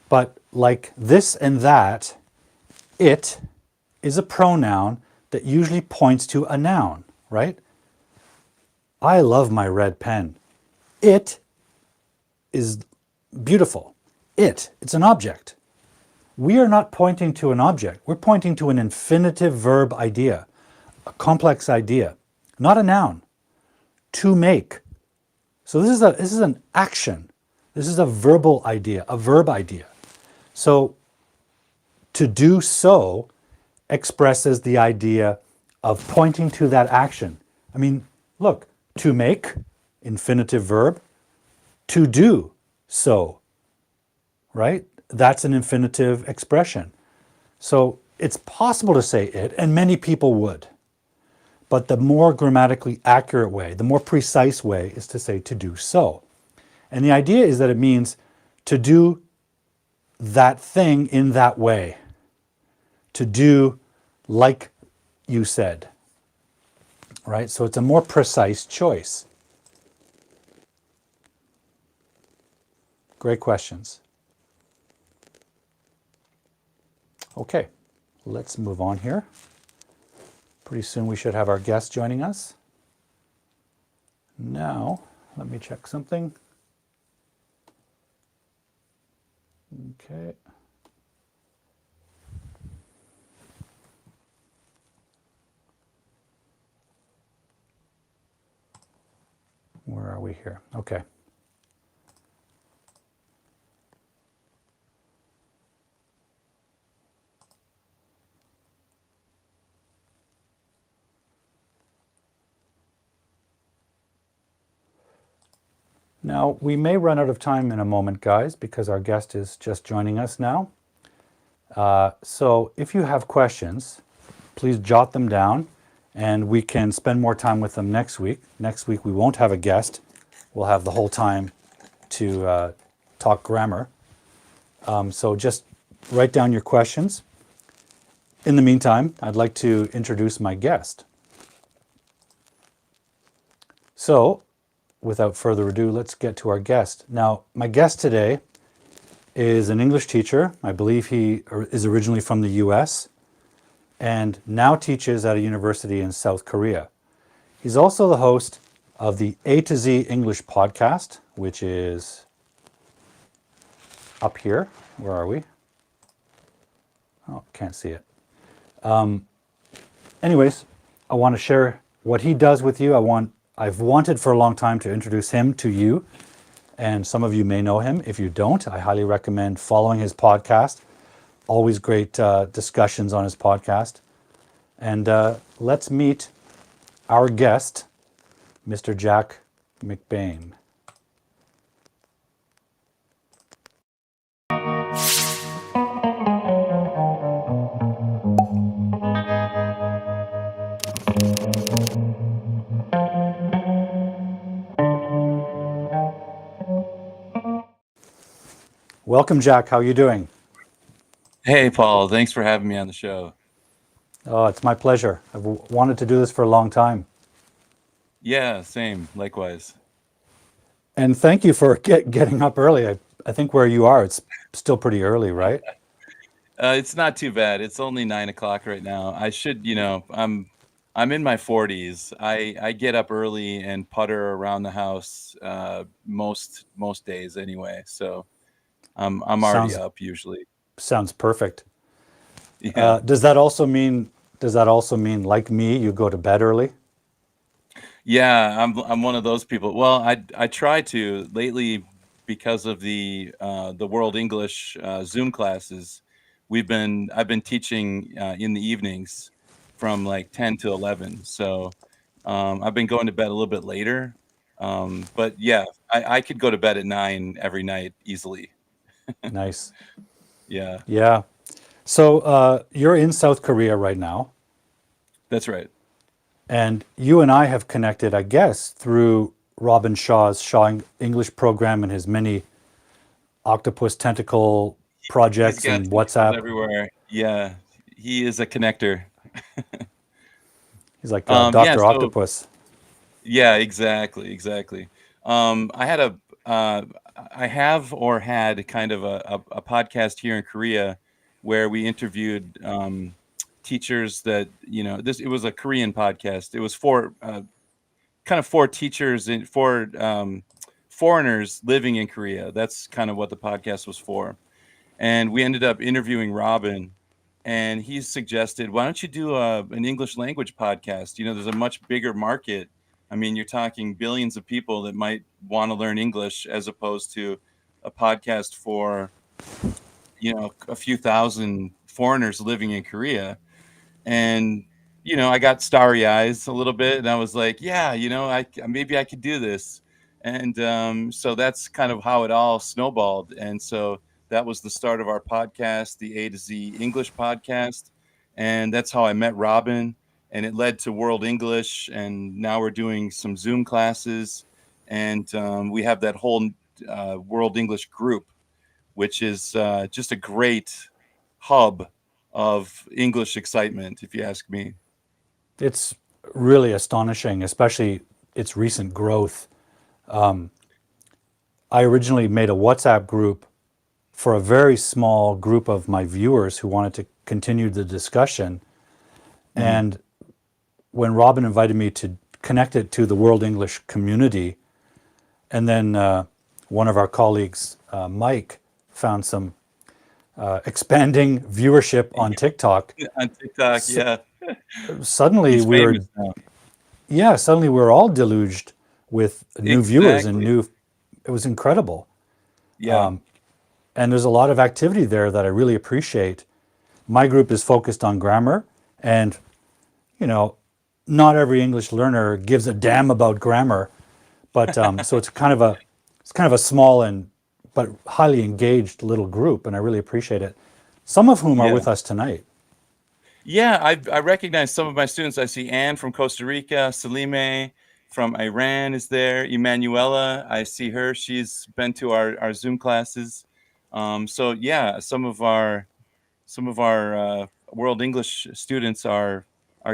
but like this and that, it is a pronoun that usually points to a noun, right? I love my red pen. It is beautiful. It's an object. We are not pointing to an object. We're pointing to an infinitive verb idea, a complex idea, not a noun. To make. So this is an action. This is a verbal idea, a verb idea. So to do so expresses the idea of pointing to that action. I mean, look, to make, infinitive verb, to do so, right? That's an infinitive expression. So it's possible to say it, and many people would. But the more grammatically accurate way, the more precise way is to say to do so. And the idea is that it means to do that thing in that way. To do like you said. Right? So it's a more precise choice. Great questions. Okay, let's move on here. Pretty soon we should have our guest joining us. Now, let me check something. Okay. Where are we here? Okay. Now, we may run out of time in a moment, guys, because our guest is just joining us now. So if you have questions, please jot them down, and we can spend more time with them next week. Next week, we won't have a guest. We'll have the whole time to talk grammar. So just write down your questions. In the meantime, I'd like to introduce my guest. So, without further ado, let's get to our guest. Now, my guest today is an English teacher. I believe he is originally from the US and now teaches at a university in South Korea. He's also the host of the A to Z English podcast, which is up here. Where are we? Oh, can't see it. Anyways, I want to share what he does with you. I've wanted for a long time to introduce him to you, and some of you may know him. If you don't, I highly recommend following his podcast. Always great discussions on his podcast. And let's meet our guest, Mr. Jack McBain. Welcome, Jack. How are you doing? Hey, Paul. Thanks for having me on the show. Oh, it's my pleasure. I've wanted to do this for a long time. Yeah, same. Likewise. And thank you for getting up early. I think where you are, it's still pretty early, right? It's not too bad. It's only 9 o'clock right now. I should, I'm in my 40s. I get up early and putter around the house most days anyway. So I'm already Sounds up usually. sounds perfect. Yeah. Does that also mean like me, you go to bed early? Yeah, I'm one of those people. Well, I try to lately because of the World English Zoom classes. I've been teaching in the evenings from like 10 to 11. So I've been going to bed a little bit later. But yeah, I could go to bed at 9 every night easily. Nice. Yeah, Yeah. So you're in South Korea right now, that's right. and you and I have connected, I guess, through Robin Shaw's Shaw English program and his many octopus tentacle He's projects got and tentacles WhatsApp. everywhere. Yeah, he is a connector. He's like Yeah, Dr. so Octopus. yeah, exactly, exactly. I had uh, I have or had kind of a podcast here in Korea where we interviewed teachers that it was a Korean podcast. It was for kind of for teachers and for foreigners living in Korea. That's kind of what the podcast was for. And we ended up interviewing Robin, and he suggested, why don't you do an English language podcast? There's a much bigger market. I mean, you're talking billions of people that might want to learn English as opposed to a podcast for a few thousand foreigners living in Korea. And I got starry eyes a little bit, and I was like, yeah, I maybe I could do this. And so that's kind of how it all snowballed. And so that was the start of our podcast, the A to Z English podcast. And that's how I met Robin, and it led to World English. And now we're doing some Zoom classes, and we have that whole World English group, which is just a great hub of English excitement, if you ask me. It's really astonishing, especially its recent growth. I originally made a WhatsApp group for a very small group of my viewers who wanted to continue the discussion. Mhm. And when Robin invited me to connect it to the World English community, and then one of our colleagues, Mike, found some expanding viewership on TikTok. On TikTok, S yeah, suddenly he's we were, famous now. yeah, suddenly we were all deluged with new viewers and Exactly. new. It was incredible, Yeah. and there's a lot of activity there that I really appreciate. My group is focused on grammar, and you know, not every English learner gives a damn about grammar, but so it's kind of a small and but highly engaged little group, and I really appreciate it. Some of whom are Yeah. with us tonight. Yeah, I recognize some of my students. I see Anne from Costa Rica, Salime from Iran is there, Emanuela. I see her. She's been to our Zoom classes. So yeah, some of our World English students are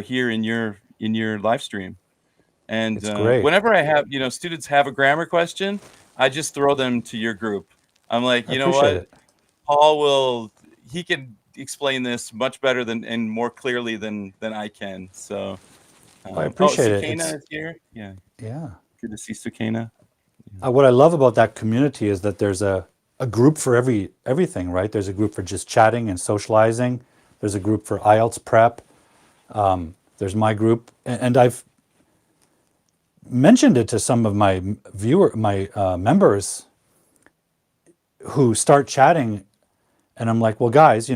here in your live stream. And It's great. whenever I have students have a grammar question, I just throw them to your group. I'm like, I you know appreciate what? it. He can explain this much better than and more clearly than I can. So, I oh, appreciate it. Sukaina It's is here. Yeah, yeah. good to see Sukaina. What I love about that community is that there's a group for everything, right? There's a group for just chatting and socializing. There's a group for IELTS prep. There's my group, and I've mentioned it to some of my members who start chatting, and I'm like, well, guys,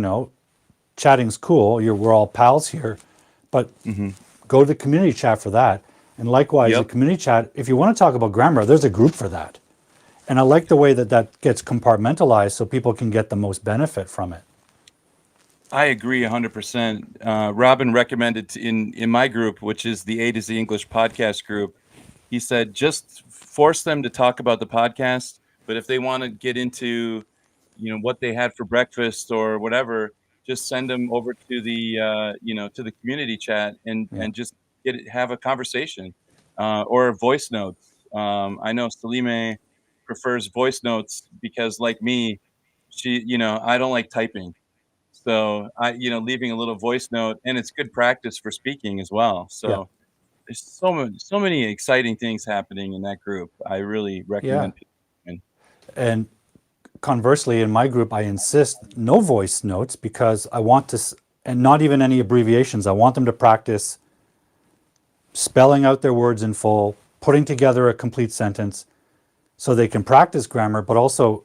chatting's cool. We're all pals here, but Hmm. go to the community chat for that. And likewise, the Yep. community chat, if you want to talk about grammar, there's a group for that. And I like the way that gets compartmentalized so people can get the most benefit from it. I agree 100%. Robin recommended in my group, which is the A to Z English podcast group. He said just force them to talk about the podcast, but if they want to get into, what they had for breakfast or whatever, just send them over to the to the community chat and Yeah. just have a conversation or voice notes. I know Salime prefers voice notes because, like me, she I don't like typing. So leaving a little voice note, and it's good practice for speaking as well. Yeah. So there's so many exciting things happening in that group. I really Yeah. recommend people join. And conversely, in my group, I insist no voice notes because I want to, and not even any abbreviations. I want them to practice spelling out their words in full, putting together a complete sentence so they can practice grammar, but also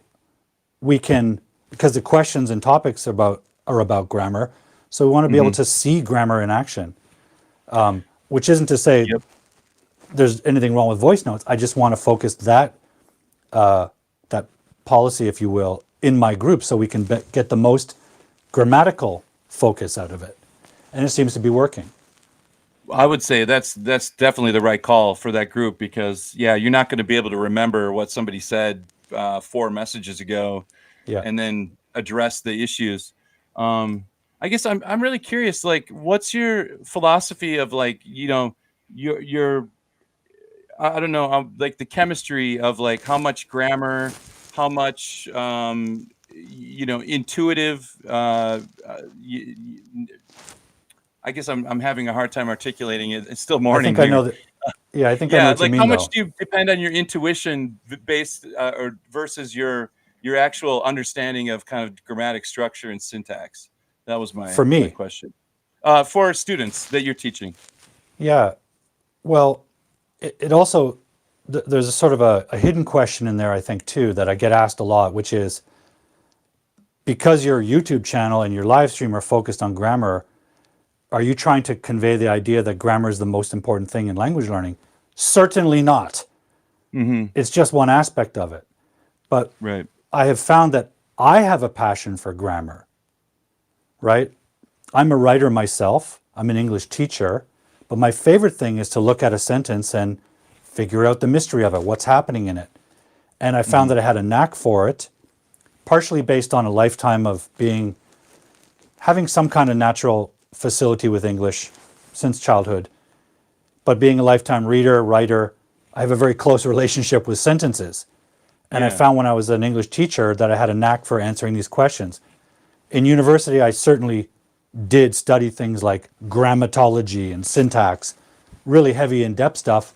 we can, because the questions and topics are about grammar, so we want to be able Hmm. to see grammar in action, which isn't to say Yep. there's anything wrong with voice notes. I just want to focus that policy, if you will, in my group so we can get the most grammatical focus out of it. And it seems to be working. I would say that's definitely the right call for that group because you're not going to be able to remember what somebody said 4 messages ago Yeah. and then address the issues. I guess I'm really curious. Like, what's your philosophy of like your I don't know, like the chemistry of like how much grammar, how much intuitive. I guess I'm having a hard time articulating it. It's still I morning think I know here. that. Yeah, I think I know Yeah, what you like how mean, much though. do you depend on your intuition based or versus your actual understanding of kind of grammatic structure and syntax? That was For my me, question. For students that you're teaching. yeah. Well, it also, there's a sort of a hidden question in there, I think, too, that I get asked a lot, which is because your YouTube channel and your live stream are focused on grammar, are you trying to convey the idea that grammar is the most important thing in language learning? Certainly not. Hmm. It's just one aspect of it. But Right. I have found that I have a passion for grammar, right? I'm a writer myself, I'm an English teacher, but my favorite thing is to look at a sentence and figure out the mystery of it, what's happening in it. And I found Hmm. that I had a knack for it, partially based on a lifetime of having some kind of natural facility with English since childhood, but being a lifetime reader, writer, I have a very close relationship with sentences. And I Yeah. found when I was an English teacher that I had a knack for answering these questions. In university, I certainly did study things like grammatology and syntax, really heavy in-depth stuff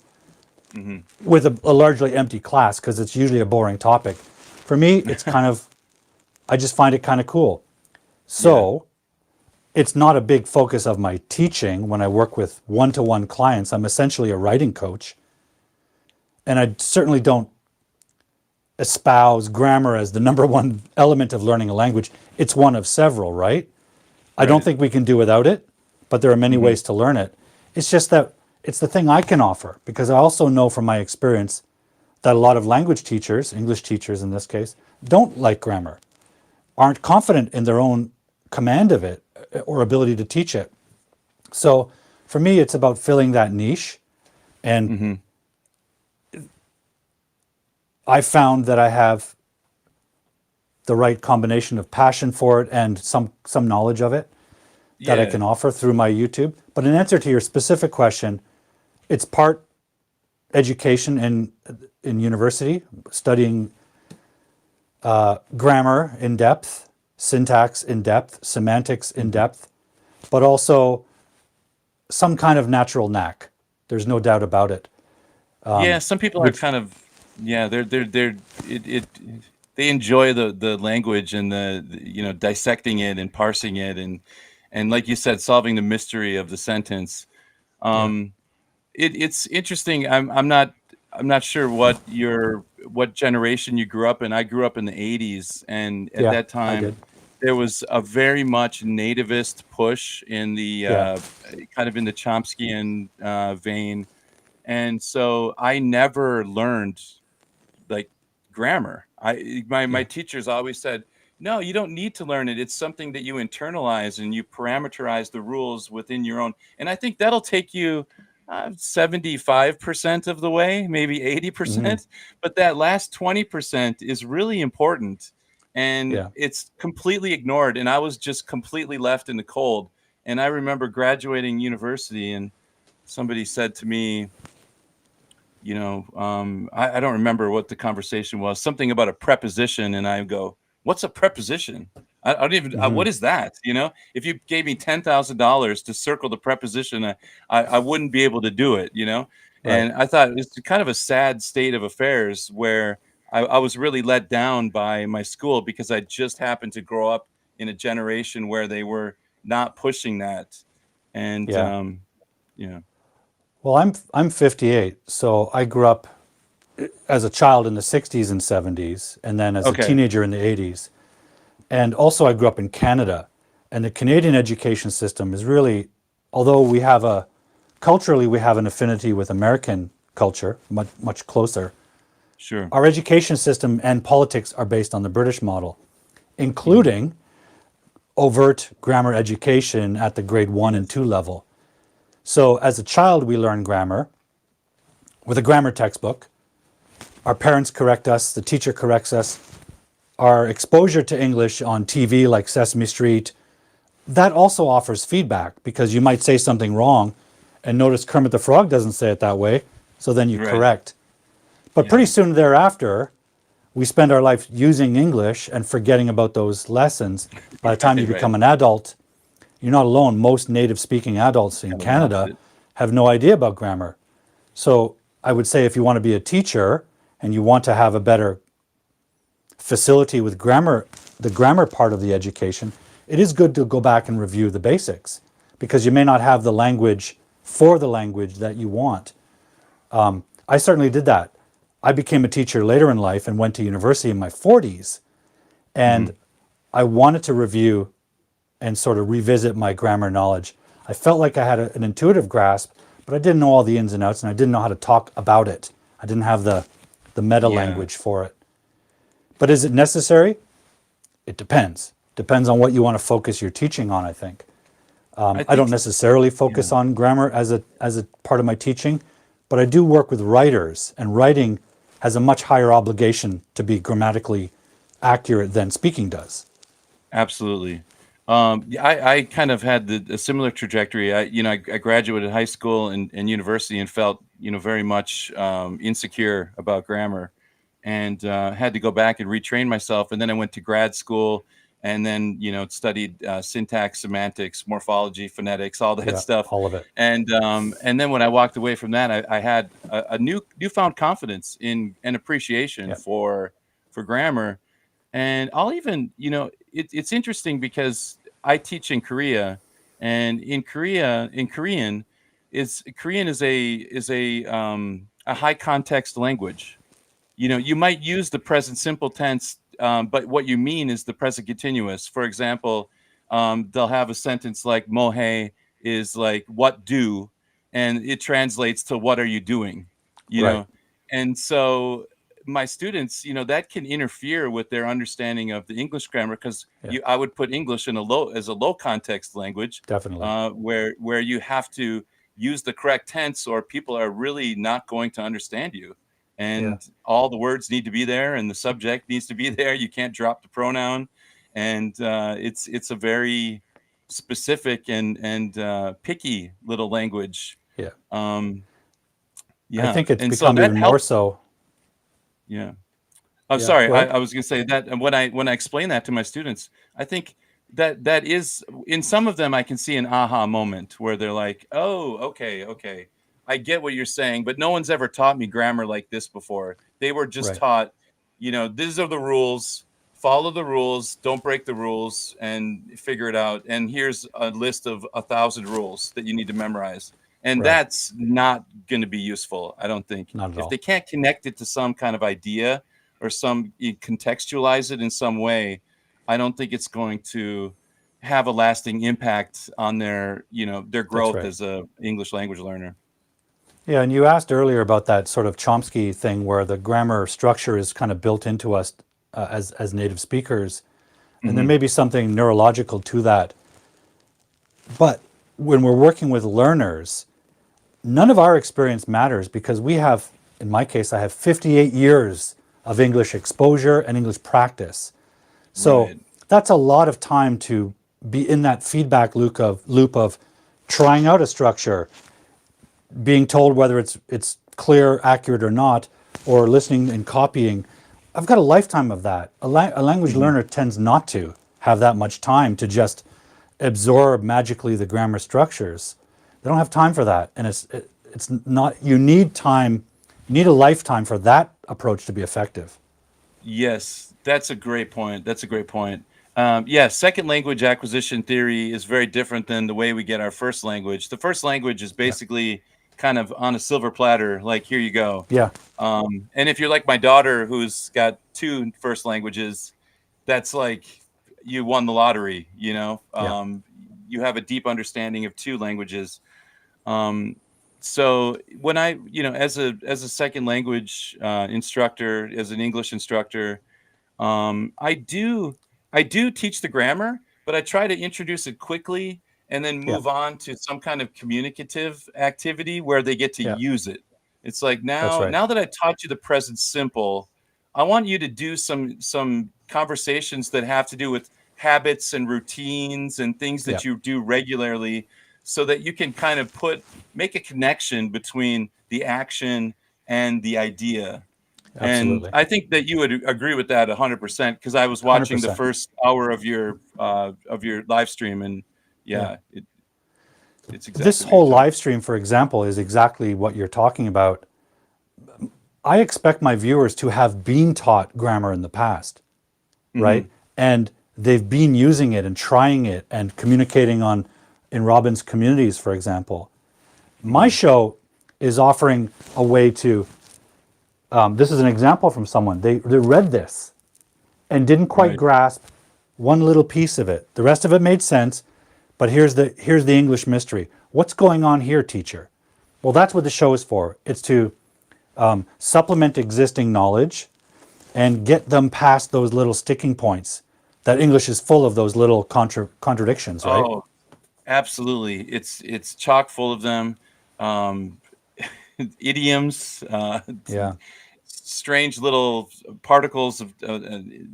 Hmm. with a largely empty class because it's usually a boring topic. For me, it's kind of, I just find it kind of cool. Yeah. So it's not a big focus of my teaching when I work with one-to-one clients. I'm essentially a writing coach. And I certainly don't espouse grammar as the number one element of learning a language. It's one of several, right? I don't Right. think we can do without it, but there are many Hmm. ways to learn it. It's just that it's the thing I can offer because I also know from my experience that a lot of language teachers, English teachers in this case, don't like grammar, aren't confident in their own command of it or ability to teach it. So for me, it's about filling that niche. And Hmm. I found that I have the right combination of passion for it and some knowledge of it that I Yeah. can offer through my YouTube. But in answer to your specific question, it's part education in university, studying grammar in depth, syntax in depth, semantics in Hmm. depth, but also some kind of natural knack. There's no doubt about it. Yeah. Some people are Which, kind of they're it they enjoy the language and the dissecting it and parsing it and like you said, solving the mystery of the sentence. Yeah. It's interesting. I'm not sure what generation you grew up in. I grew up in the 80s, and at Yeah, that I time did. there was a very much nativist push in the Yeah. kind of in the Chomskyan vein, and so I never learned like grammar. My Yeah. teachers always said, "No, you don't need to learn it. It's something that you internalize and you parameterize the rules within your own." And I think that'll take you 75% of the way, maybe Hmm. 80%, but that last 20% is really important, and Yeah. it's completely ignored, and I was just completely left in the cold. And I remember graduating university, and somebody said to me, I don't remember what the conversation was, something about a preposition. And I go, what's a preposition? I don't even, Hmm. what is that? If you gave me $10,000 to circle the preposition, I wouldn't be able to do it, Right. And I thought it's kind of a sad state of affairs where I was really let down by my school because I just happened to grow up in a generation where they were not pushing that. And, Yeah. yeah. Well, I'm 58, so I grew up as a child in the 60s and 70s, and then as a Okay. teenager in the 80s. And also, I grew up in Canada, and the Canadian education system is really, although culturally, we have an affinity with American culture, much closer. Sure. Our education system and politics are based on the British model, Hmm. including overt grammar education at the grade one and Yes. two level. So, as a child, we learn grammar with a grammar textbook. Our parents correct us, the teacher corrects us. Our exposure to English on TV, like Sesame Street, that also offers feedback because you might say something wrong and notice Kermit the Frog doesn't say it that way, so then you Right. correct. But pretty Yeah. soon thereafter, we spend our life using English and forgetting about those lessons. By the time you Right, right. become an adult, you're not alone. Most native speaking adults in Kind of lost Canada it. have no idea about grammar. So I would say if you want to be a teacher and you want to have a better facility with grammar, the grammar part of the education, it is good to go back and review the basics because you may not have the language for the language that you want. I certainly did that. I became a teacher later in life and went to university in my 40s, and Mhm. I wanted to review and sort of revisit my grammar knowledge. I felt like I had an intuitive grasp, but I didn't know all the ins and outs, and I didn't know how to talk about it. I didn't have the meta Yeah. language for it. But is it necessary? It depends. Depends on what you want to focus your teaching on, I think. I I don't think necessarily yeah. focus on grammar as a part of my teaching, but I do work with writers, and writing has a much higher obligation to be grammatically accurate than speaking does. Absolutely. Yeah, I kind of had a similar trajectory. I graduated high school and university and felt, very much insecure about grammar, and had to go back and retrain myself. And then I went to grad school, and then studied syntax, semantics, morphology, phonetics, all that Yeah, stuff. all of it. And then when I walked away from that, I had a newfound confidence in and appreciation Yeah, for grammar. And I'll even, it's interesting because I teach in Korea, and in Korean is a high context language. You might use the present simple tense, but what you mean is the present continuous. For example, they'll have a sentence like "mohe" is like "what do," and it translates to "what are you doing?" You right. know, and so my students, that can interfere with their understanding of the English grammar because Yeah, I would put English in a low context language, definitely. where you have to use the correct tense, or people are really not going to understand you, Yeah, and all the words need to be there and the subject needs to be there. You can't drop the pronoun, and it's a very specific and picky little language. yeah. um I yeah, think it's and so become that even more helped. so. Yeah. Oh, Yeah, sorry. go I, ahead. I was going to say that, and when I explain that to my students, I think that is, in some of them I can see an aha moment where they're like, "Oh, okay, okay, I get what you're saying," but no one's ever taught me grammar like this before. They were just Right. taught, these are the rules. Follow the rules. Don't break the rules, and figure it out. And here's a list of 1,000 rules that you need to memorize. And Right. that's not going to be useful, I don't think. Not at If they all. can't connect it to some kind of idea or you contextualize it in some way, I don't think it's going to have a lasting impact on their That's growth right. as a English language learner. Yeah, and you asked earlier about that sort of Chomsky thing where the grammar structure is kind of built into us as native speakers, and there Hmm. may be something neurological to that. But when we're working with learners, none of our experience matters because we have, in my case, I have 58 years of English exposure and English practice. So Right. that's a lot of time to be in that feedback loop of trying out a structure, being told whether it's clear, accurate or not, or listening and copying. I've got a lifetime of that. A language Hmm. learner tends not to have that much time to just absorb magically the grammar structures. They don't have time for that, and it's not. You need time. You need a lifetime for that approach to be effective. Yes, that's a great point. That's a great point. Yeah, second language acquisition theory is very different than the way we get our first language. The first language is Yeah. basically kind of on a silver platter, like, here you go. Yeah. And if you're like my daughter, who's got two first languages, that's like you won the lottery, you know? Yeah. You have a deep understanding of two languages. Um, so when as a second language instructor, as an English instructor, I do teach the grammar, but I try to introduce it quickly and then Yeah. move on to some kind of communicative activity where they get to Yeah. use it. It's like, That's right. now that I taught you the present simple, I want you to do some conversations that have to do with habits and routines and things Yeah. that you do regularly, so that you can kind of make a connection between the action and the idea. And Absolutely. I think that you would agree with that 100%, because I was watching the 100%. first hour of your live stream, and Yeah. yeah, it's This exactly what you're whole talking. live stream, for example, is exactly what you're talking about. I expect my viewers to have been taught grammar in the past, right? Hmm. And they've been using it and trying it and communicating in Robin's communities, for example. My Hmm. show is offering a way to. This is an example from someone. They read this and didn't quite Right. grasp one little piece of it. The rest of it made sense, but here's the English mystery. What's going on here, teacher? Well, that's what the show is for. It's to supplement existing knowledge and get them past those little sticking points. That English is full of those little contradictions, right? Oh, absolutely. It's chock full of them. Um, Idioms, Yeah, strange little particles of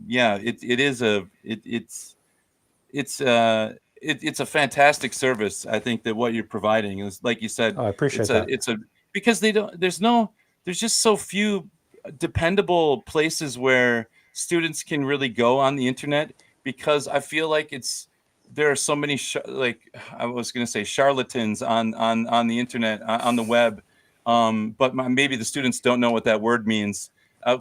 yeah. It is a it, it's a fantastic service. I think that what you're providing is, like you said, oh, I appreciate that. it's a because they don't there's just so few dependable places where students can really go on the internet, because I feel like there are so many like I was going to say charlatans on the internet, on the web, but maybe the students don't know what that word means.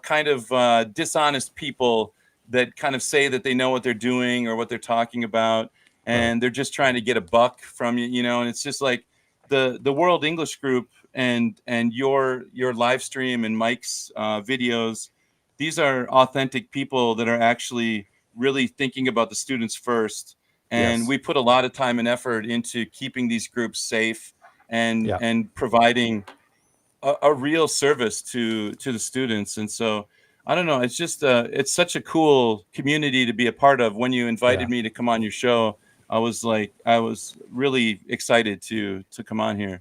Kind of dishonest people that kind of say that they know what they're doing or what they're talking about, Right. and they're just trying to get a buck from you, and it's just like the World English Group and your live stream and Mike's videos. These are authentic people that are actually really thinking about the students first, and Yes. we put a lot of time and effort into keeping these groups safe and Yeah. providing a real service to the students. And so I don't know, it's just it's such a cool community to be a part of. When you Yeah. invited me to come on your show, I was really excited to come on here, I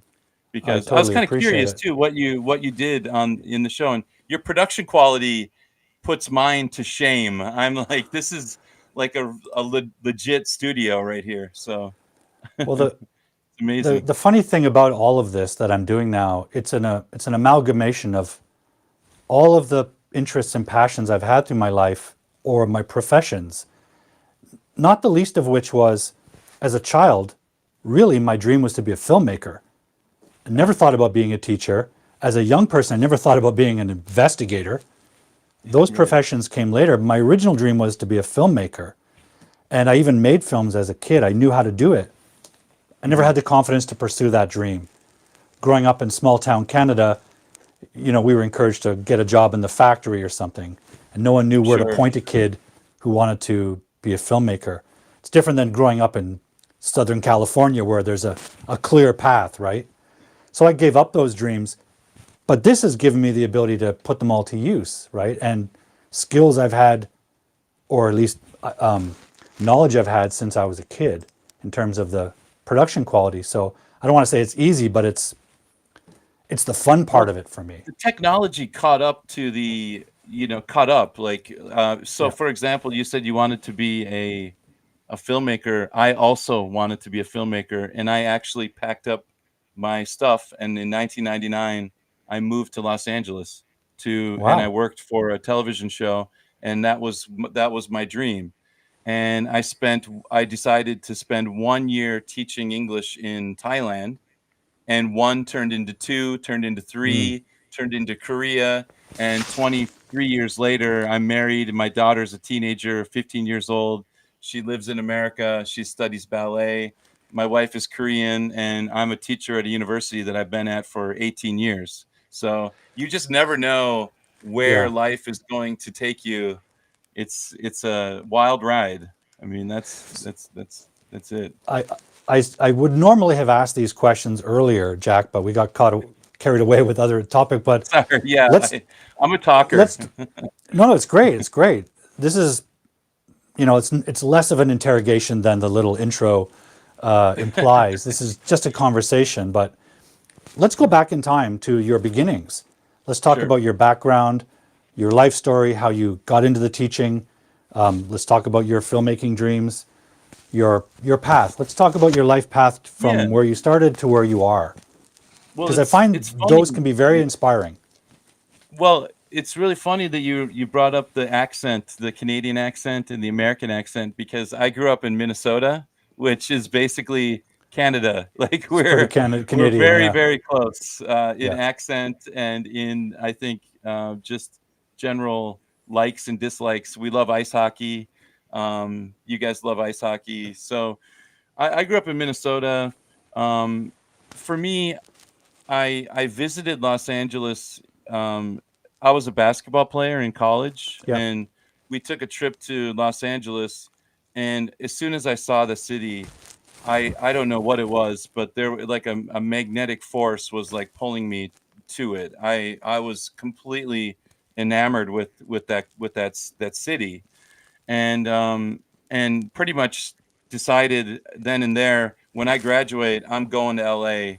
because I was totally kind of appreciate curious it. too what you did in the show, and your production quality puts mine to shame. I'm like, this is like a legit studio right here, so Well, it's the amazing. the funny thing about all of this that I'm doing now, it's an amalgamation of all of the interests and passions I've had through my life or my professions. Not the least of which was, as a child, really my dream was to be a filmmaker. I never thought about being a teacher. As a young person, I never thought about being an investigator. Those Right. professions came later. My original dream was to be a filmmaker. And I even made films as a kid. I knew how to do it. I never Hmm. had the confidence to pursue that dream. growing up in small town Canada, we were encouraged to get a job in the factory or something, and no one knew where to Sure. point a kid who wanted to be a filmmaker. It's different than growing up in Southern California where there's a clear path, right? So I gave up those dreams, but this has given me the ability to put them all to use, right? And skills I've had, or at least knowledge I've had since I was a kid in terms of the production quality. So I don't want to say it's easy, but it's the fun part Well, of it for me. the technology caught up to caught up. Like, so Yeah. for example, you said you wanted to be a filmmaker. I also wanted to be a filmmaker, and I actually packed up my stuff. And in 1999, I moved to Los Angeles and I Wow. worked for a television show, and that was my dream. And I decided to spend 1 year teaching English in Thailand, and one turned into two, turned into Mm. three, turned into Korea. And 23 years later, I'm married, and my daughter's a teenager, 15 years old. She lives in America. She studies ballet. My wife is Korean, and I'm a teacher at a university that I've been at for 18 years. So you just never know where Yeah. life is going to take you. It's a wild ride. I mean, that's it. I, I would normally have asked these questions earlier, Jack, but we got carried away with other topic. But Sorry, yeah, let's I'm a talker. let's no, it's great. It's great. This is it's less of an interrogation than the little intro implies. This is just a conversation. But let's go back in time to your beginnings. Let's talk Sure. about your background, your life story, how you got into the teaching. Let's talk about your filmmaking dreams, your path. Let's talk about your life path Yeah. from where you started to where you are, Well, because I it's find funny. those can be very inspiring. Well, it's really funny that you brought up the accent, the Canadian accent and the American accent, because I grew up in Minnesota, which is basically Canada. Like It's pretty we're Canadian, very, yeah, very close in yeah, accent and in, I think, just general likes and dislikes. We love ice hockey. You guys love ice hockey. So I grew up in Minnesota. Um, for me, I visited Los Angeles. Um, I was a basketball player in college, yeah, and we took a trip to Los Angeles. And as soon as I saw the city, I don't know what it was, but like a magnetic force was like pulling me to it. I was completely enamored with that city, and pretty much decided then and there, when I graduate, I'm going to LA,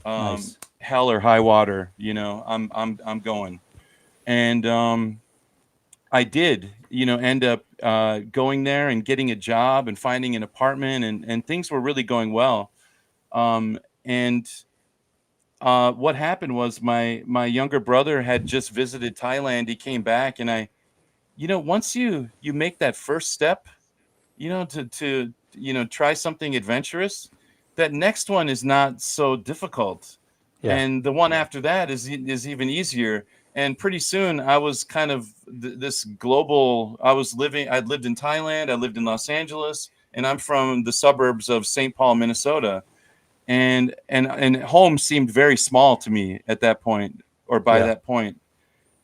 nice. hell or high water. I'm going. And I did, end up going there and getting a job and finding an apartment, and things were really going well. And what happened was my younger brother had just visited Thailand. He came back, and once you make that first step, to try something adventurous, that next one is not so difficult, Yeah. and the one after that is even easier. And pretty soon I was kind of this global. I'd lived in Thailand, I lived in Los Angeles, and I'm from the suburbs of St. Paul, Minnesota. And home seemed very small to me at that point, or by Yeah. that point.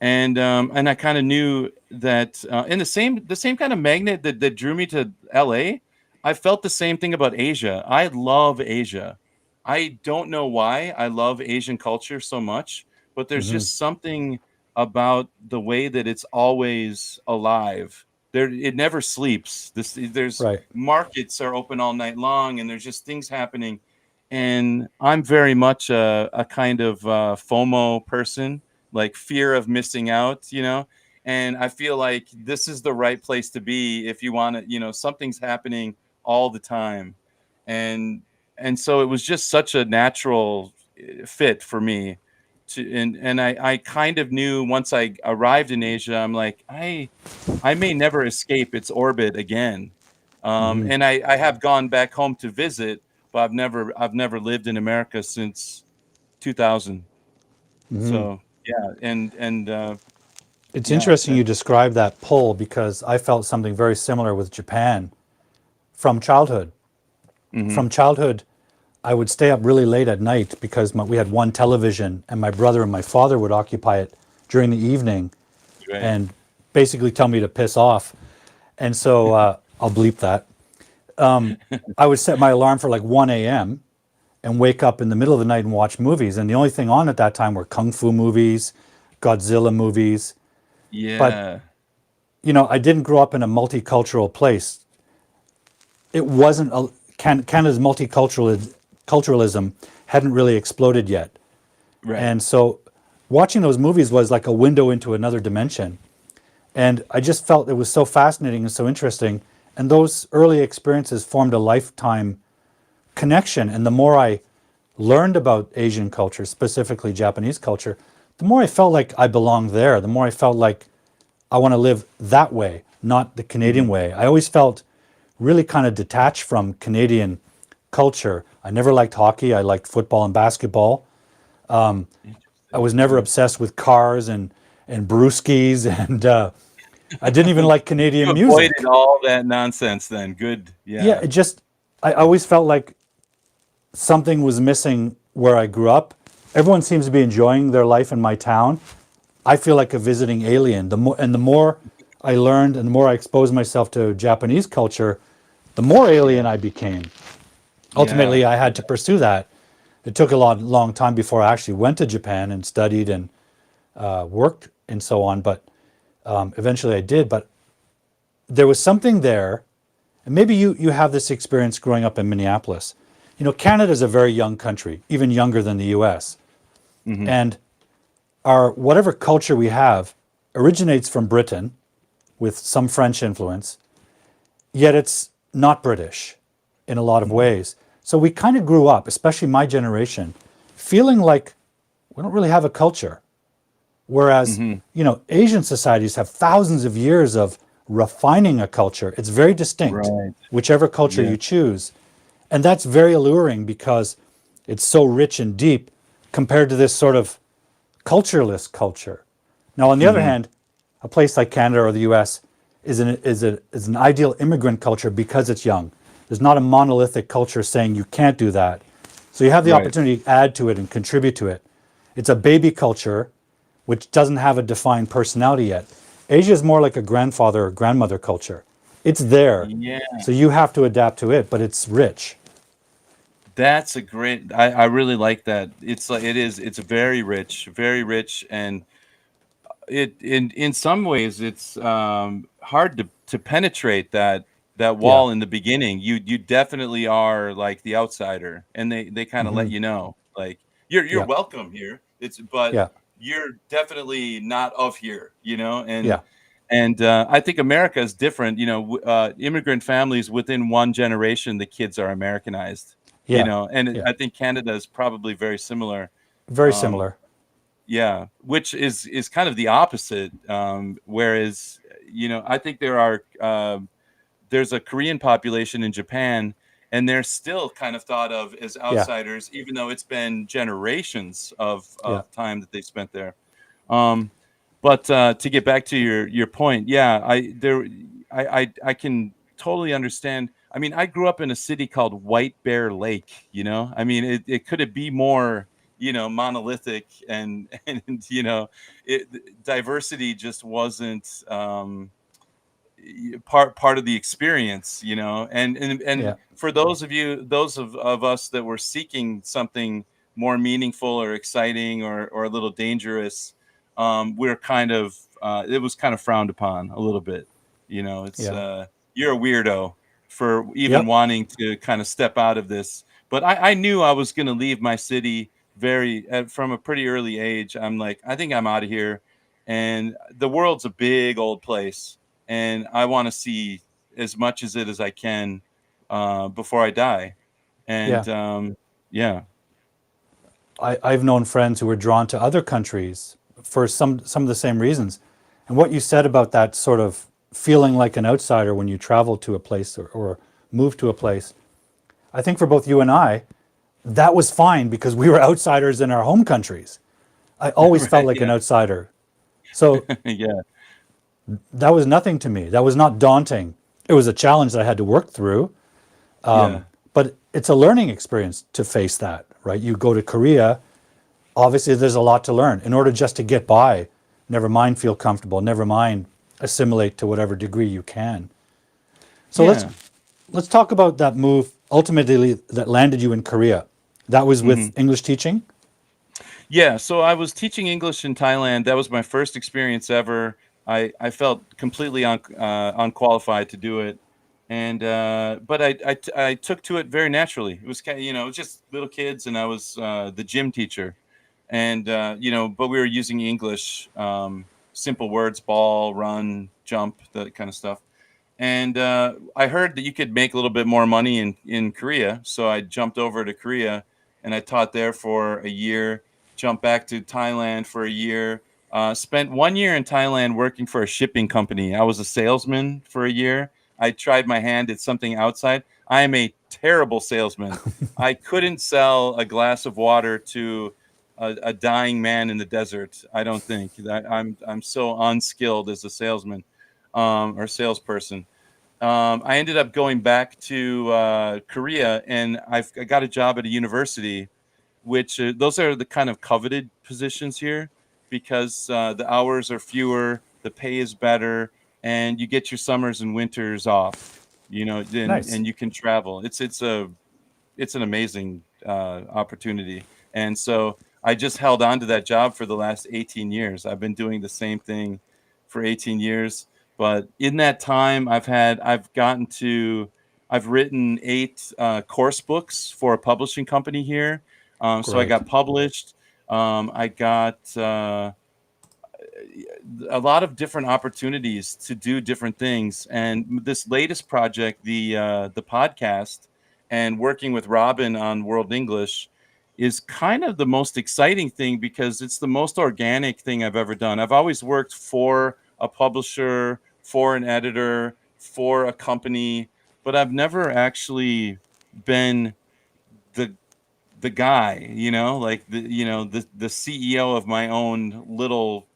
And I kind of knew that, in the same kind of magnet that drew me to LA, I felt the same thing about Asia. I love Asia. I don't know why I love Asian culture so much, but there's Hmm. just something about the way that it's always alive. It never sleeps. There's Right. markets are open all night long, and there's just things happening. And I'm very much a kind of FOMO person, like fear of missing out. And I feel like this is the right place to be if you want to, something's happening all the time. And and so it was just such a natural fit for me and I kind of knew once I arrived in Asia. I'm like, I may never escape its orbit again. Hmm. And I have gone back home to visit, but I've never lived in America since 2000. Hmm. So yeah, and It's yeah, interesting you describe that pull because I felt something very similar with Japan from childhood. hmm From childhood, I would stay up really late at night because we had one television, and my brother and my father would occupy it during the evening Right. and basically tell me to piss off. And so I'll bleep that. I would set my alarm for like 1 a.m. and wake up in the middle of the night and watch movies. And the only thing on at that time were kung fu movies, Godzilla movies. But, Yeah. I didn't grow up in a multicultural place. It wasn't, Canada's multiculturalism hadn't really exploded yet. Right. And so watching those movies was like a window into another dimension. And I just felt it was so fascinating and so interesting. And those early experiences formed a lifetime connection. And the more I learned about Asian culture, specifically Japanese culture, the more I felt like I belonged there. The more I felt like I want to live that way, not the Canadian Mhm. way. I always felt really kind of detached from Canadian culture. I never liked hockey. I liked football and basketball. I Interesting. was never Yeah. obsessed with cars and brewskis, and I didn't even like You Canadian avoided music. all that nonsense then. Good. Yeah, Yeah. I always felt like something was missing where I grew up. Everyone seems to be enjoying their life in my town. I feel like a visiting alien. The more I learned and the more I exposed myself to Japanese culture, the more Yeah. alien I became. Yeah. Ultimately, I had to pursue that. It took a long time before I actually went to Japan and studied and worked and so on. But eventually, I did. But there was something there, and maybe you have this experience growing up in Minneapolis. Canada is a very young country, even younger than the U.S. Hmm. And our whatever culture we have originates from Britain with some French influence, yet it's not British in a lot of Hmm. ways. So we kind of grew up, especially my generation, feeling like we don't really have a culture. Whereas, Hmm. Asian societies have thousands of years of refining a culture. It's very distinct, Right. whichever culture Yeah. you choose. And that's very alluring because it's so rich and deep compared to this sort of cultureless culture. Now, on the other Hmm. hand, a place like Canada or the US is an ideal immigrant culture because it's young. There's not a monolithic culture saying you can't do that. So you have the Right. opportunity to add to it and contribute to it. It's a baby culture which doesn't have a defined personality yet. Asia is more like a grandfather or grandmother culture. It's there. Yeah. So you have to adapt to it, but it's rich. That's a great. I really like that. It's like it is. It's very rich, and it in some ways it's hard to penetrate that Yeah. wall in the beginning. You definitely are like the outsider, and they kind of let Hmm. you know like you're Yeah. welcome here. It's but Yeah. you're definitely not of here, Yeah. and I think America is different. Immigrant families within one generation, the kids are Americanized. Yeah. And Yeah. I think Canada is probably very similar. Very Um, similar. yeah, which is kind of the opposite. Whereas, I think there's a Korean population in Japan, and they're still kind of thought of as Yeah. outsiders, even though it's been generations of Yeah. time that they spent there. Um, but to get back to your point, yeah, I can totally understand. I mean, I grew up in a city called White Bear Lake. I mean, it could it be more monolithic and diversity just wasn't part of the experience, and Yeah. for those of us that were seeking something more meaningful or exciting or a little dangerous, we're kind of it was kind of frowned upon a little bit. It's Yeah. you're a weirdo for even Yep. wanting to kind of step out of this. But I knew I was going to leave my city from a pretty early age. I'm like, I think I'm out of here, and the world's a big old place, and I want to see as much as it as I can before I die. Yeah. And yeah, I've known friends who were drawn to other countries for some of the same reasons. And what you said about that sort of feeling like an outsider when you travel to a place or move to a place, I think for both you and I, that was fine because we were outsiders in our home countries. I always felt right, like an yeah, outsider. So yeah, that was nothing to me. That was not daunting. It was a challenge that I had to work through. yeah, but it's a learning experience to face that, right? You go to Korea, obviously there's a lot to learn in order just to get by. Never mind feel comfortable, never mind assimilate to whatever degree you can. So Yeah. let's talk about that move ultimately that landed you in Korea. That was Hmm. with English teaching? Yeah, so I was teaching English in Thailand. That was my first experience ever. I felt completely unqualified to do it, and but I took to it very naturally. It was kind of, it was just little kids, and I was the gym teacher, and but we were using English, simple words: ball, run, jump, that kind of stuff. And I heard that you could make a little bit more money in Korea, so I jumped over to Korea and I taught there for a year. Jumped back to Thailand for a year. Spent 1 year in Thailand working for a shipping company. I was a salesman for a year. I tried my hand at something outside. I am a terrible salesman. I couldn't sell a glass of water to a dying man in the desert. I don't think that I'm so unskilled as a salesman, or salesperson. I ended up going back to Korea, and I got a job at a university, which those are the kind of coveted positions here because the hours are fewer, the pay is better, and you get your summers and winters off. Nice. And you can travel. It's an amazing opportunity. And so I just held on to that job for the last 18 years. I've been doing the same thing for 18 years. But in that time, I've written 8 course books for a publishing company here. So I Great. got published. I got a lot of different opportunities to do different things. And this latest project, the podcast, and working with Robin on World English, is kind of the most exciting thing because it's the most organic thing I've ever done. I've always worked for a publisher, for an editor, for a company, but I've never actually been the the guy, like the CEO of my own little,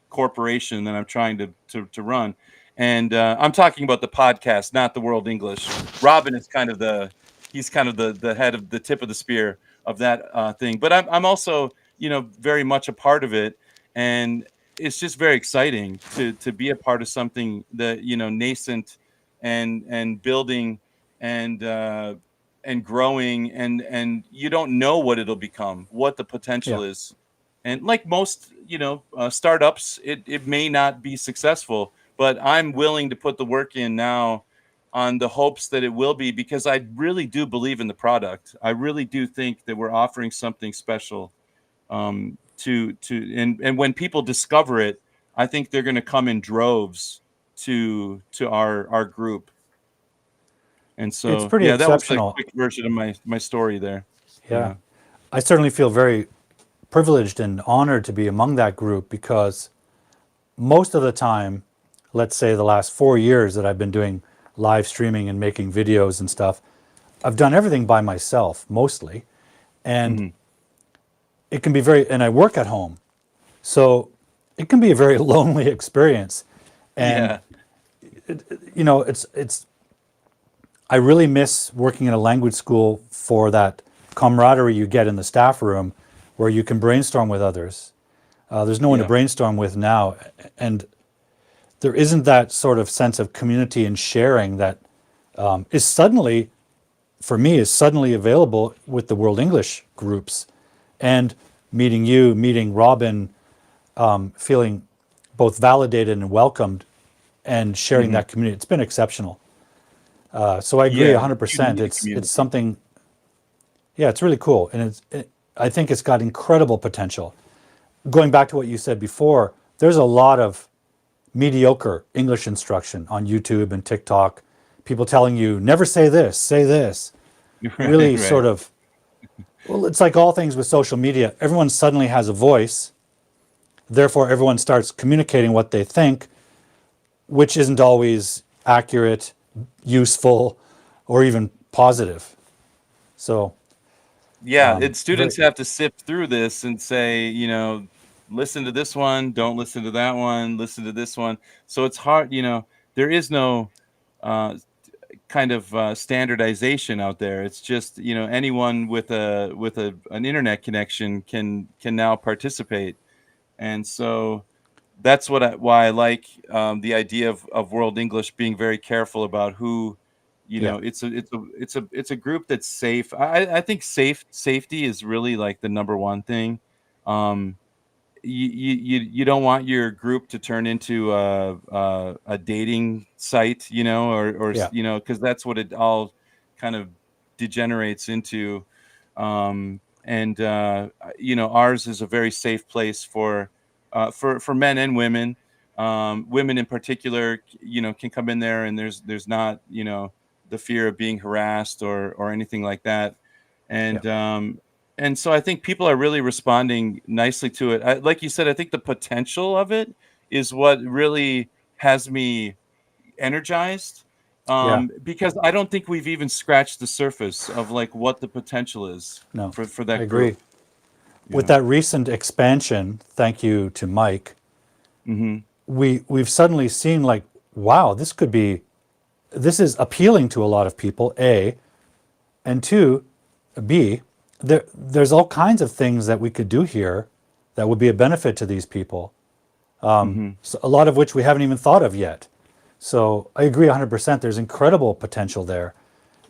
corporation that I'm trying to run. And I'm talking about the podcast, not the World English. Robin is he's kind of the head of the tip of the spear of that thing. But I'm also, very much a part of it, and it's just very exciting to be a part of something that, nascent and building, and growing, and you don't know what it'll become, what the Yeah. potential is. And like most, startups, it may not be successful, but I'm willing to put the work in now on the hopes that it will be, because I really do believe in the product. I really do think that we're offering something special, and when people discover it, I think they're going to come in droves to our group. And It's so, pretty yeah, that was a exceptional. quick version of my story there. Yeah. Yeah. I certainly feel very privileged and honored to be among that group because most of the time, let's say the last 4 years that I've been doing live streaming and making videos and stuff, I've done everything by myself mostly. And Mhm. it can be and I work at home. So it can be a very lonely experience. And, Yeah. I really miss working in a language school for that camaraderie you get in the staff room where you can brainstorm with others. There's no one to Yeah. brainstorm with now. And there isn't that sort of sense of community and sharing that is suddenly, for me, is suddenly available with the World English groups and meeting you, meeting Robin, feeling both validated and welcomed and sharing Mhm. that community. It's been exceptional. So I agree Yeah. You 100%. need a It's community. something, yeah, it's really cool. And I think it's got incredible potential. Going back to what you said before, there's a lot of mediocre English instruction on YouTube and TikTok. People telling you, never say this, say this. Right, Really right. sort of, well, it's like all things with social media. Everyone suddenly has a voice. Therefore, everyone starts communicating what they think, which isn't always accurate, useful, or even positive. So, Yeah, very, students have to sift through this and say, listen to this one, don't listen to that one, listen to this one. So it's hard, there is no uh kind of standardization out there. It's just, anyone with an internet connection can now participate. And so that's why I like the idea of World English being very careful about who, Yeah. it's a group that's safe. I think safety is really like the number one thing. Um, you don't want your group to turn into a dating site, Yeah. because that's what it all kind of degenerates into. And ours is a very safe place for men and women. Women in particular, can come in there, and there's not, the fear of being harassed or anything like that. Yeah. And so I think people are really responding nicely to it. Like you said, I think the potential of it is what really has me energized, Yeah. because I don't think we've even scratched the surface of like what the potential is No, for I that group. agree. With that recent expansion, thank you to Mike, Hmm. we've suddenly seen like, wow, this is appealing to a lot of people, A, and two, B, there's all kinds of things that we could do here that would be a benefit to these people. Hmm. So a lot of which we haven't even thought of yet. So I agree 100%. There's incredible potential there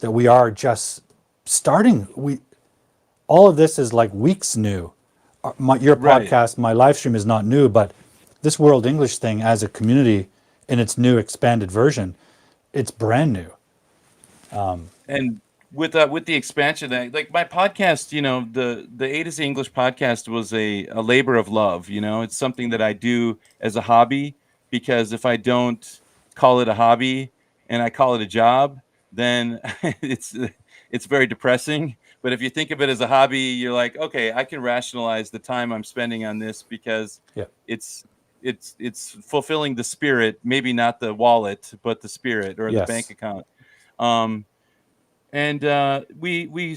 that we are just starting. All of this is like weeks new. Your Right. podcast, my live stream is not new, but this World English thing as a community in its new expanded version, it's brand new. And with the expansion, that like my podcast, the A to Z English podcast was a labor of love. It's something that I do as a hobby, because if I don't call it a hobby and I call it a job, then it's very depressing. But if you think of it as a hobby, you're like, okay, I can rationalize the time I'm spending on this, because Yeah. it's it's fulfilling the spirit, maybe not the wallet, but the spirit or the bank Yes. account. Um, and we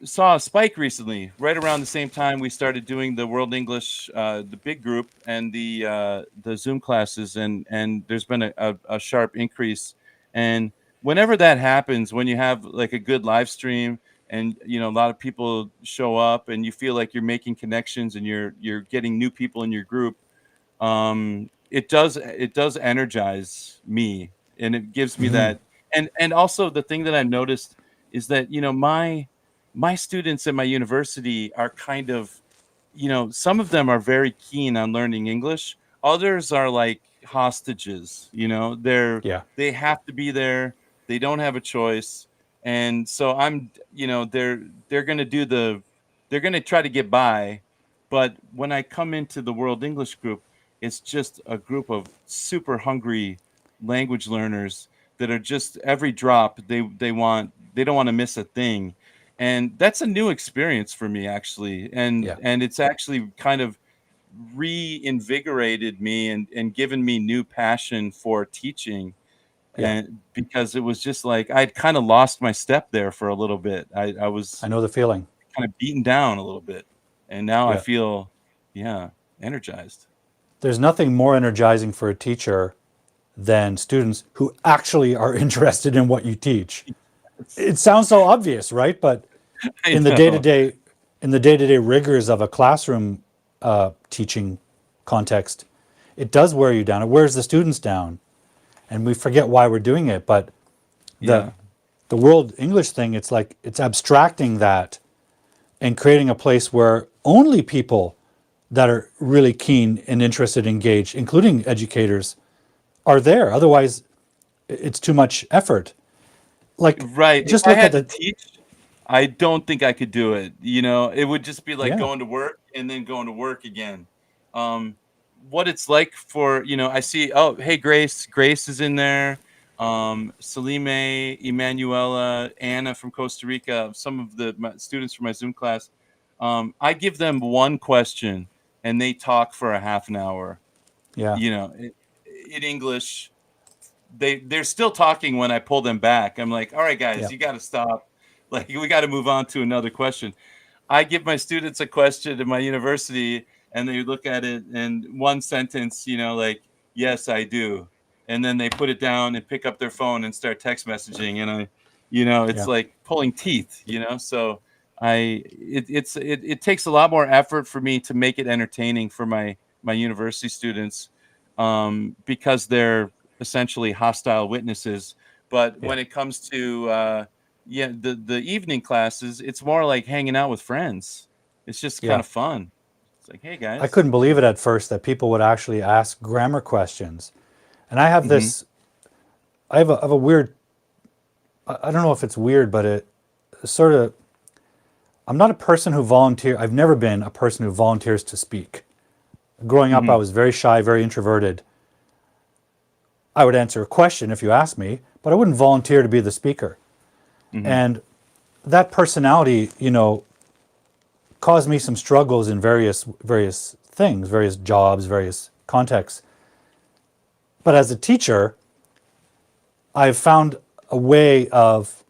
saw a spike recently, right around the same time we started doing the World English, the big group, and the Zoom classes, and there's been a sharp increase. And whenever that happens, when you have like a good live stream, and a lot of people show up, and you feel like you're making connections, and you're getting new people in your group, it does energize me, and it gives me Hmm. that. And also the thing that I noticed is that my students at my university are kind of, some of them are very keen on learning English. Others are like hostages. Yeah. They have to be there. They don't have a choice. And so they're going to they're going to try to get by. But when I come into the World English group, it's just a group of super hungry language learners that are just every drop they don't want to miss a thing. And that's a new experience for me, actually. and Yeah. and it's actually kind of reinvigorated me, and given me new passion for teaching. Yeah. And because it was just like I'd kind of lost my step there for a little bit. I I was know the feeling. kind of beaten down a little bit, and now I Yeah. feel, yeah, energized. There's nothing more energizing for a teacher than students who actually are interested in what you teach. It sounds so obvious, right? But I in the day to know. day, in the day to day rigors of a classroom teaching context, it does wear you down. It wears the students down, and we forget why we're doing it. But the Yeah. the world English thing, it's like it's abstracting that and creating a place where only people that are really keen and interested, engaged, including educators, are there. Otherwise, it's too much effort. Like, Right. If just I look at had to the teach, I don't think I could do it. It would just be like yeah, going to work and then going to work again. Um, what it's like for, I see, oh, hey, Grace. Grace is in there. Salime, Emanuela, Anna from Costa Rica, some of my students from my Zoom class. I give them one question and they talk for a half an hour, yeah, you know, in, in English. They're still talking when I pull them back. I'm like, all right, guys, yeah, you got to stop. Like, we got to move on to another question. I give my students a question at my university, and they look at it in one sentence, like, yes, I do. and then they put it down and pick up their phone and start text messaging, and it's Yeah. like pulling teeth, so it takes a lot more effort for me to make it entertaining for my university students, because they're essentially hostile witnesses. But Yeah. when it comes to the evening classes, it's more like hanging out with friends. It's just kind Yeah. of fun. It's like, hey I guys. couldn't believe it at first that people would actually ask grammar questions. And I have Hmm. this, I have a weird, I don't know if it's weird, but it sort of, I'm not a person who I've never been a person who volunteers to speak. Growing up, I Hmm. was very shy, very introverted. I would answer a question if you asked me, but I wouldn't volunteer to be the speaker. Hmm. And that personality, caused me some struggles in various things, various jobs, various contexts. But as a teacher, I've found a way of,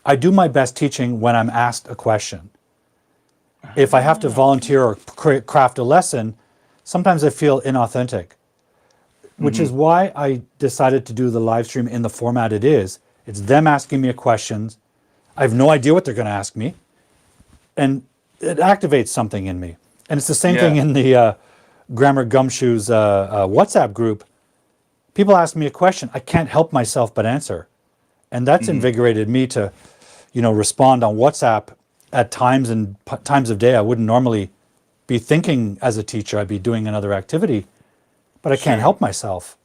I do my best teaching when I'm asked a question. If I have to Okay. volunteer or craft a lesson, sometimes I feel inauthentic, which Hmm. is why I decided to do the live stream in the format it is. It's them asking me a question. I have no idea what they're going to ask me, and it activates something in me. And it's the same thing Yeah. in the Grammar Gumshoes WhatsApp group. People ask me a question, I can't help myself but answer. And that's Hmm. invigorated me to, respond on WhatsApp at times and times of day I wouldn't normally be thinking as a teacher. I'd be doing another activity, but I can't Sure. help myself.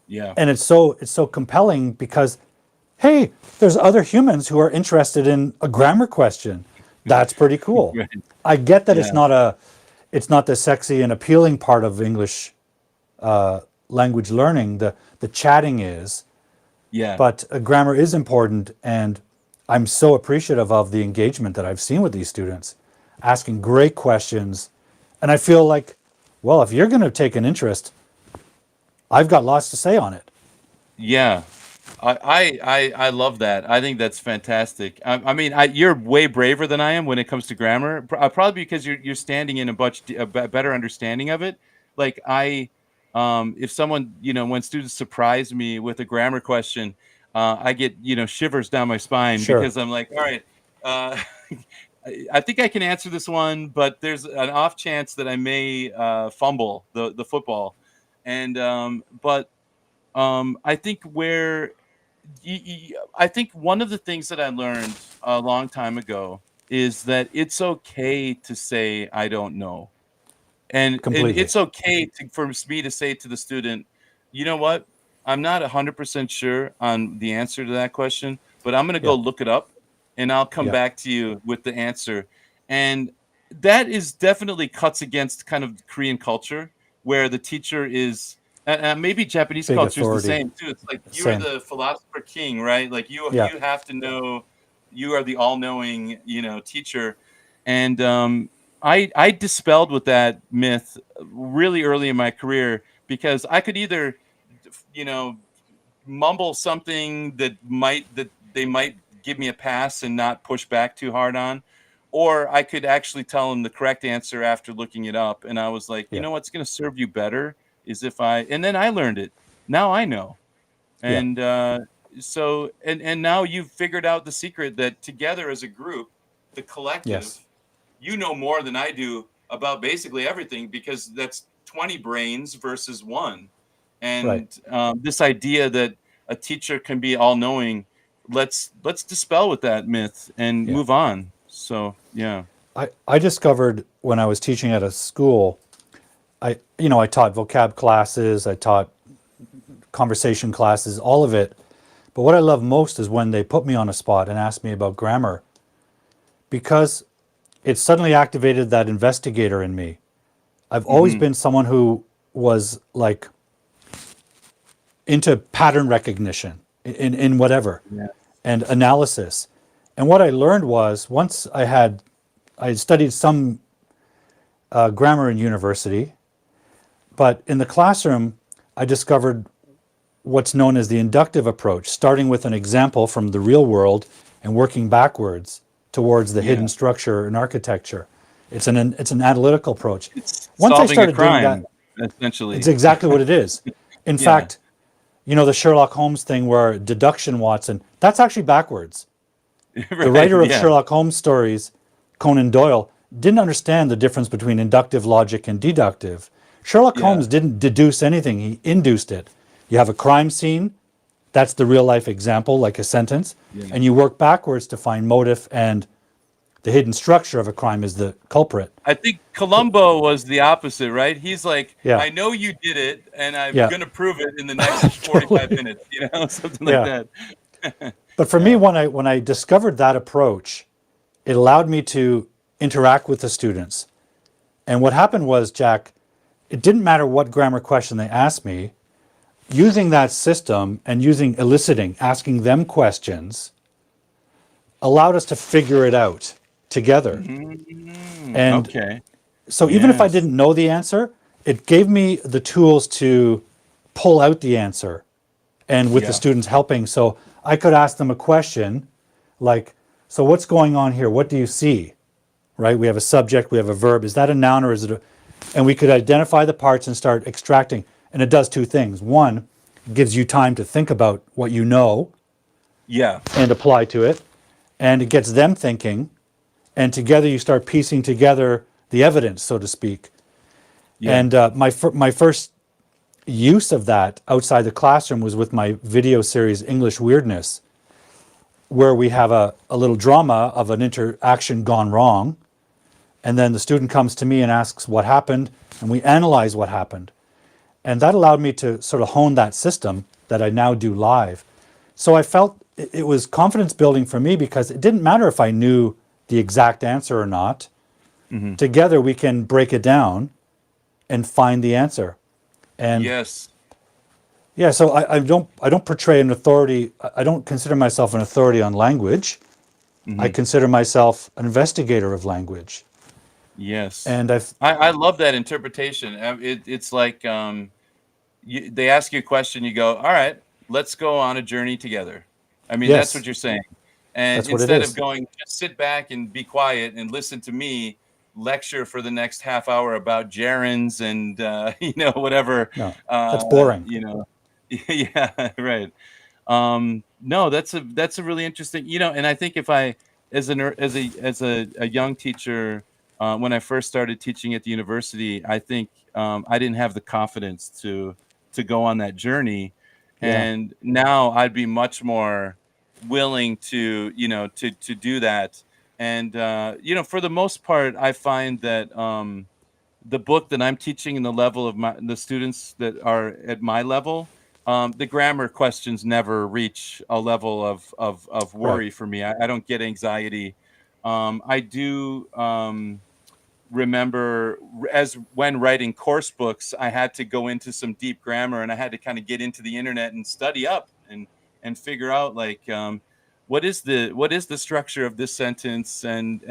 Yeah. And it's so compelling because, hey, there's other humans who are interested in a grammar question. That's pretty cool. Right. I get that Yeah. it's not the sexy and appealing part of English language learning. The chatting is, Yeah. but grammar is important, and I'm so appreciative of the engagement that I've seen with these students, asking great questions. And I feel like, well, if you're going to take an interest, I've got lots to say on it. Yeah. I love that. I think that's fantastic. I mean, you're way braver than I am when it comes to grammar. Probably because you're standing in a better understanding of it. Like if someone, when students surprise me with a grammar question, I get, shivers down my spine Sure. because I'm like, all right, uh, I think I can answer this one, but there's an off chance that I may fumble the football, and but I think I think one of the things that I learned a long time ago is that it's okay to say I don't know, and Completely. it's okay for me to say to the student, you know what, I'm not 100% sure on the answer to that question, but I'm going to go Yeah. look it up, and I'll come Yeah. back to you with the answer. And that is definitely cuts against kind of Korean culture, where the teacher is, and maybe Japanese Big culture is the authority. same too. It's like you are Same. the philosopher king, right? Like Yeah. you have to know, you are the all-knowing, teacher. And I dispelled with that myth really early in my career, because I could either, you know, mumble something that they might give me a pass and not push back too hard on, or I could actually tell them the correct answer after looking it up. And I was like, Yeah. what's going to serve you better is if and then I learned it. Now I know. Yeah. And so, and now you've figured out the secret that together as a group, the collective, Yes. you know more than I do about basically everything, because that's 20 brains versus one. Right. And this idea that a teacher can be all knowing, let's dispel with that myth and Yeah. move on. So yeah. I discovered when I was teaching at a school, I taught vocab classes, I taught conversation classes, all of it. But what I love most is when they put me on a spot and ask me about grammar, because it suddenly activated that investigator in me. I've always Hmm. been someone who was like into pattern recognition in whatever, Yeah. and analysis. And what I learned was, once I had studied some grammar in university, but in the classroom, I discovered what's known as the inductive approach, starting with an example from the real world and working backwards towards the hidden Yeah. structure and architecture. It's an analytical approach. It's Once I solving a started doing that, crime, essentially. it's exactly what it is. In Yeah. fact, You know, the Sherlock Holmes thing where deduction, Watson, that's actually backwards. The Right. writer of Yeah. Sherlock Holmes stories, Conan Doyle, didn't understand the difference between inductive logic and deductive. Sherlock Yeah. Holmes didn't deduce anything, he induced it. You have a crime scene, that's the real life example, like a sentence, Yeah. and you work backwards to find motive, and the hidden structure of a crime is the culprit. I think Columbo was the opposite, right? He's like, Yeah, I know you did it, and I'm yeah, gonna prove it in the next 45 totally. minutes, something like Yeah. that. But for me, Yeah. when I discovered that approach, it allowed me to interact with the students. And what happened was, Jack, it didn't matter what grammar question they asked me, using that system and using eliciting, asking them questions, allowed us to figure it out together. And Okay. so even if I Yes. didn't know the answer, it gave me the tools to pull out the answer and with the Yeah. students helping. So I could ask them a question like, so what's going on here? What do you see? Right? We have a subject, we have a verb. Is that a noun or is it a... And we could identify the parts and start extracting. And it does two things. One, it gives you time to think about what you know Yeah. and apply to it. And it gets them thinking. And together you start piecing together the evidence, so to speak. Yeah. And my first use of that outside the classroom was with my video series English Weirdness, where we have a little drama of an interaction gone wrong. And then the student comes to me and asks what happened, and we analyze what happened. And that allowed me to sort of hone that system that I now do live. So I felt it was confidence building for me because it didn't matter if I knew the exact answer or not. Hmm. Together we can break it down and find the answer. And Yes. yeah, so I don't portray an authority. I don't consider myself an authority on language. I Hmm. consider myself an investigator of language. Yes. And I've I love that interpretation. It's like they ask you a question, you go, all right, let's go on a journey together. I mean, that's what yes, you're saying. And that's what it instead of is. going, just sit back and be quiet and listen to me lecture for the next half hour about gerunds and, whatever, No, that's boring. yeah, right. No, that's a really interesting, and I think if I, as a young teacher, when I first started teaching at the university, I think I didn't have the confidence to go on that journey, Yeah, and now I'd be much more willing to to do that, and for the most part, I find that the book that I'm teaching and the level of the students that are at my level, the grammar questions never reach a level of right. worry for me. I don't get anxiety. I do remember as when writing course books, I had to go into some deep grammar and I had to kind of get into the internet and study up and figure out like what is the structure of this sentence and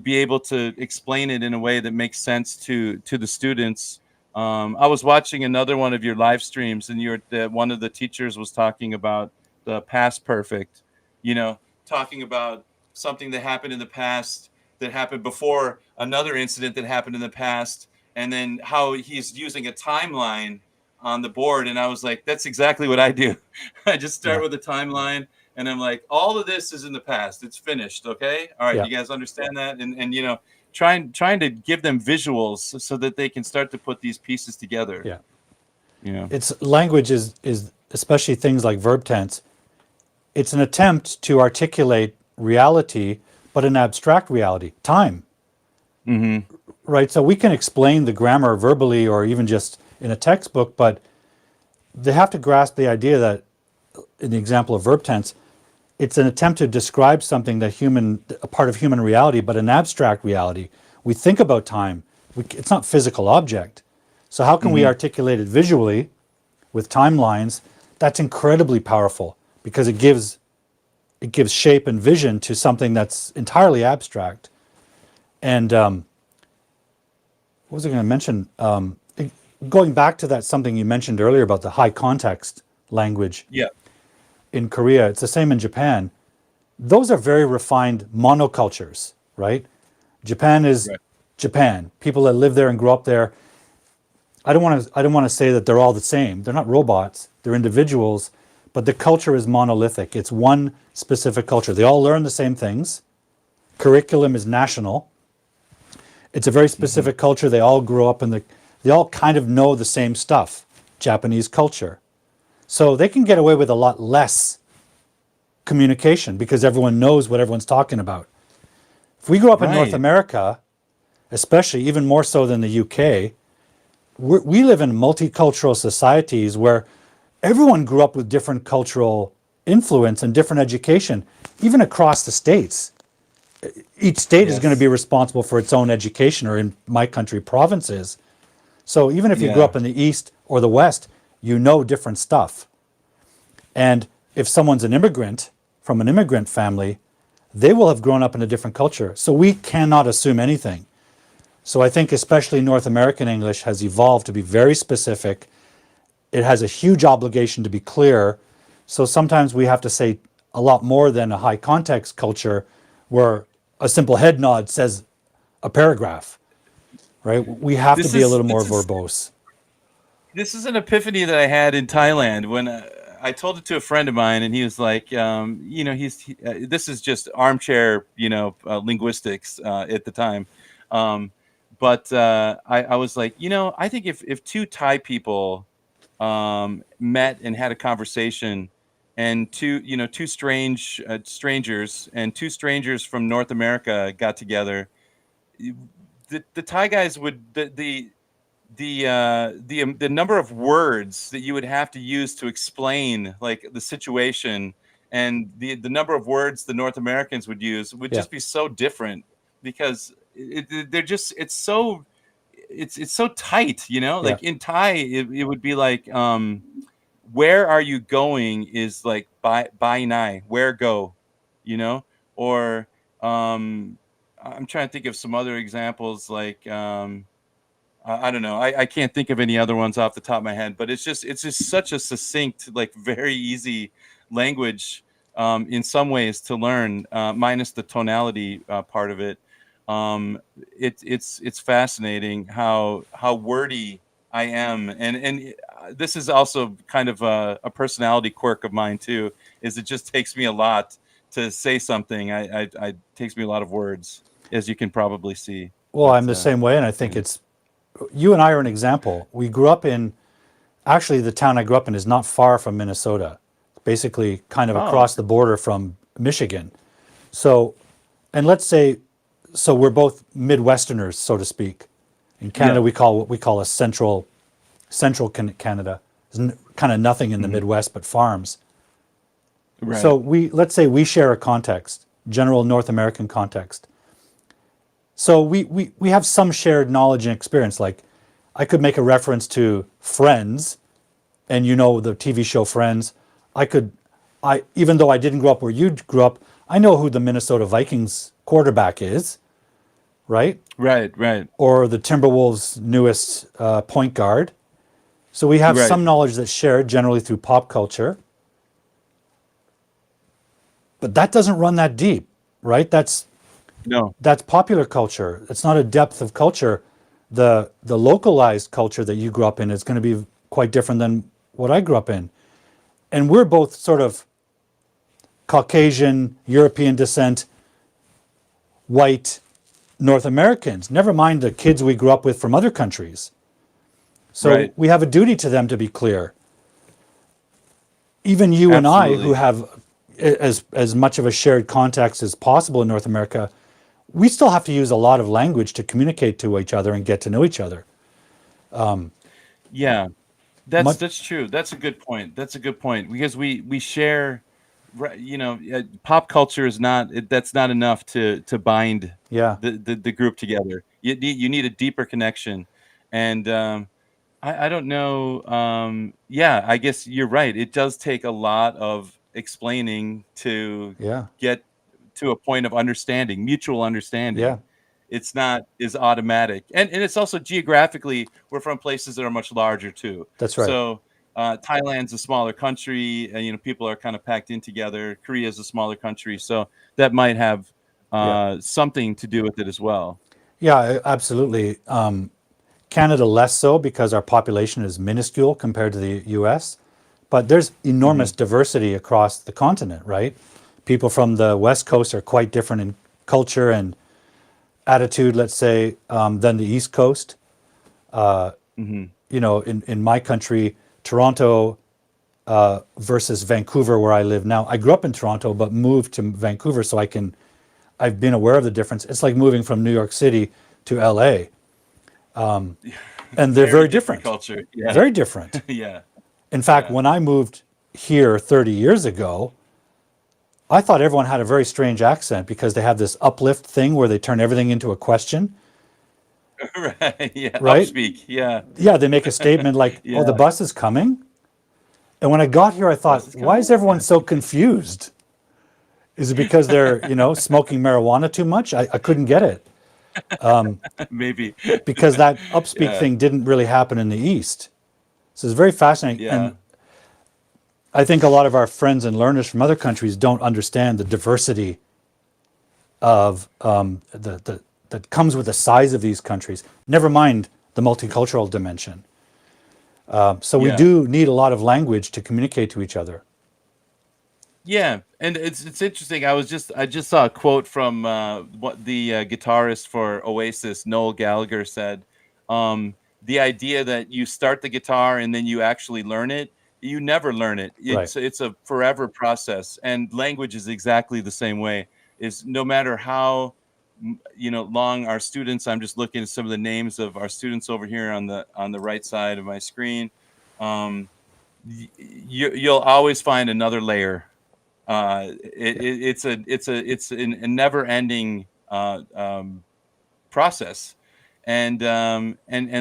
be able to explain it in a way that makes sense to the students. I was watching another one of your live streams, and one of the teachers was talking about the past perfect, talking about something that happened in the past that happened before another incident that happened in the past, and then how he's using a timeline on the board. And I was like, that's exactly what I do. I just start Yeah, with a timeline and I'm like, all of this is in the past. It's finished. Okay. All right. yeah, You guys understand that? And trying to give them visuals so that they can start to put these pieces together. yeah. You know. It's language is especially things like verb tense. It's an attempt to articulate reality, but an abstract reality, time, Mm-hmm. right? So we can explain the grammar verbally or even just in a textbook, but they have to grasp the idea that in the example of verb tense, it's an attempt to describe something a part of human reality, but an abstract reality. We think about time. It's not physical object. So how can we Mm-hmm. articulate it visually with timelines? That's incredibly powerful because it gives shape and vision to something that's entirely abstract. And what was I going to mention? Going back to that something you mentioned earlier about the high context language Yeah. in Korea, it's the same in Japan. Those are very refined monocultures, right? Japan is Right. Japan. People that live there and grow up there. I don't want to say that they're all the same. They're not robots. They're individuals, but the culture is monolithic. It's one specific culture. They all learn the same things. Curriculum is national. It's a very Hmm. specific culture. They all grew up in the they all kind of know the same stuff. Japanese culture. So they can get away with a lot less communication because everyone knows what everyone's talking about. If we grew up in North Right. America, especially even more so than the UK, we live in multicultural societies where everyone grew up with different cultural influence and different education, even across the states. Each state is going to be Yes. responsible for its own education, or in my country, provinces. So even if you grew Yeah. up in the East or the West, you know different stuff. And if someone's an immigrant from an immigrant family, they will have grown up in a different culture. So we cannot assume anything. So I think especially North American English has evolved to be very specific. It has a huge obligation to be clear. So sometimes we have to say a lot more than a high context culture where a simple head nod says a paragraph, right? We have to This be a is little more this is verbose. this is an epiphany that I had in Thailand when I told it to a friend of mine, and he was like, this is just armchair, linguistics at the time. Um, but I was like, I think if two Thai people met and had a conversation, and two strangers and two strangers from North America got together, the Thai guys would the number of words that you would have to use to explain like the situation, and the number of words the North Americans would use would Yeah, just be so different, because they're just it's so tight, yeah, like in Thai it would be like, where are you going is like by nai, where go, you know or I'm trying to think of some other examples, like, I don't know. I can't think of any other ones off the top of my head, but it's just such a succinct, like very easy language, in some ways to learn, minus the tonality part of it. It's fascinating how wordy I am, and this is also kind of a personality quirk of mine too. Is it just takes me a lot to say something. I takes me a lot of words, as you can probably see, well, but I'm the same way, and I think yeah. it's you and I are an example. We grew up in actually the town I grew up in is not far from Minnesota, basically kind of Oh, across the border from Michigan. So, and let's say, so we're both Midwesterners, so to speak. In Canada, yeah. we call what we call a central Canada. There's kind of nothing in the Mhm. Midwest but farms. So Right. we let's say we share a context, general North American context. So we have some shared knowledge and experience. Like I could make a reference to Friends, and you know the TV show Friends. I could, I even though I didn't grow up where you grew up, I know who the Minnesota Vikings quarterback is, right? Right, right, Or the Timberwolves' newest point guard. So we have right. some knowledge that's shared generally through pop culture, but that doesn't run that deep, right? No, That's popular culture. It's not a depth of culture. The localized culture that you grew up in is going to be quite different than what I grew up in. And we're both sort of Caucasian, European descent, white North Americans, never mind the kids we grew up with from other countries. So right. we have a duty to them to be clear. Even you and I, who Absolutely. have as much of a shared context as possible in North America, we still have to use a lot of language to communicate to each other and get to know each other. Yeah, that's Much, that's true. That's a good point. That's a good point, because we share, right, pop culture is not that's not enough to bind yeah, the group together. You need a deeper connection, and I don't know. Yeah, I guess you're right. It does take a lot of explaining to yeah, get to a point of understanding, mutual yeah. understanding. It's not as automatic, and it's also geographically, we're from places that are much larger too. That's right. So Thailand's a smaller country, and people are kind of packed in together. Korea is a smaller country, so that might have Yeah, something to do with it as well. yeah, absolutely. Canada less so because our population is minuscule compared to the US. But there's enormous diversity across the continent, right? People from the West Coast are quite different in culture and attitude, let's say, than the East Coast. You know, in my country, Toronto versus Vancouver, where I live now. I grew up in Toronto, but moved to Vancouver, so I've been aware of the difference. It's like moving from New York City to LA, and they're very different. culture. Yeah. Very different. Yeah. In fact, Yeah. when I moved here 30 years ago, I thought everyone had a very strange accent because they have this uplift thing where they turn everything into a question, Right. Yeah. right? Upspeak. Yeah. Yeah, they make a statement like, "Oh, the Yeah. bus is coming." And when I got here, I Bus thought, is "Why coming. is everyone so confused? Is it because they're, smoking marijuana too much?" I couldn't get it Maybe. because that upspeak Yeah. thing didn't really happen in the East. So it's very fascinating. Yeah. And I think a lot of our friends and learners from other countries don't understand the diversity of that comes with the size of these countries. Never mind the multicultural dimension. So we Yeah. do need a lot of language to communicate to each other. Yeah, and it's interesting. I just saw a quote from what the guitarist for Oasis, Noel Gallagher, said. The idea that you start the guitar and then you actually learn it, you never learn it. Right. It's a forever process, and language is exactly the same way. Is no matter how long our students. I'm just looking at some of the names of our students over here on the right side of my screen. Um, you'll always find another layer. It's a never ending process. And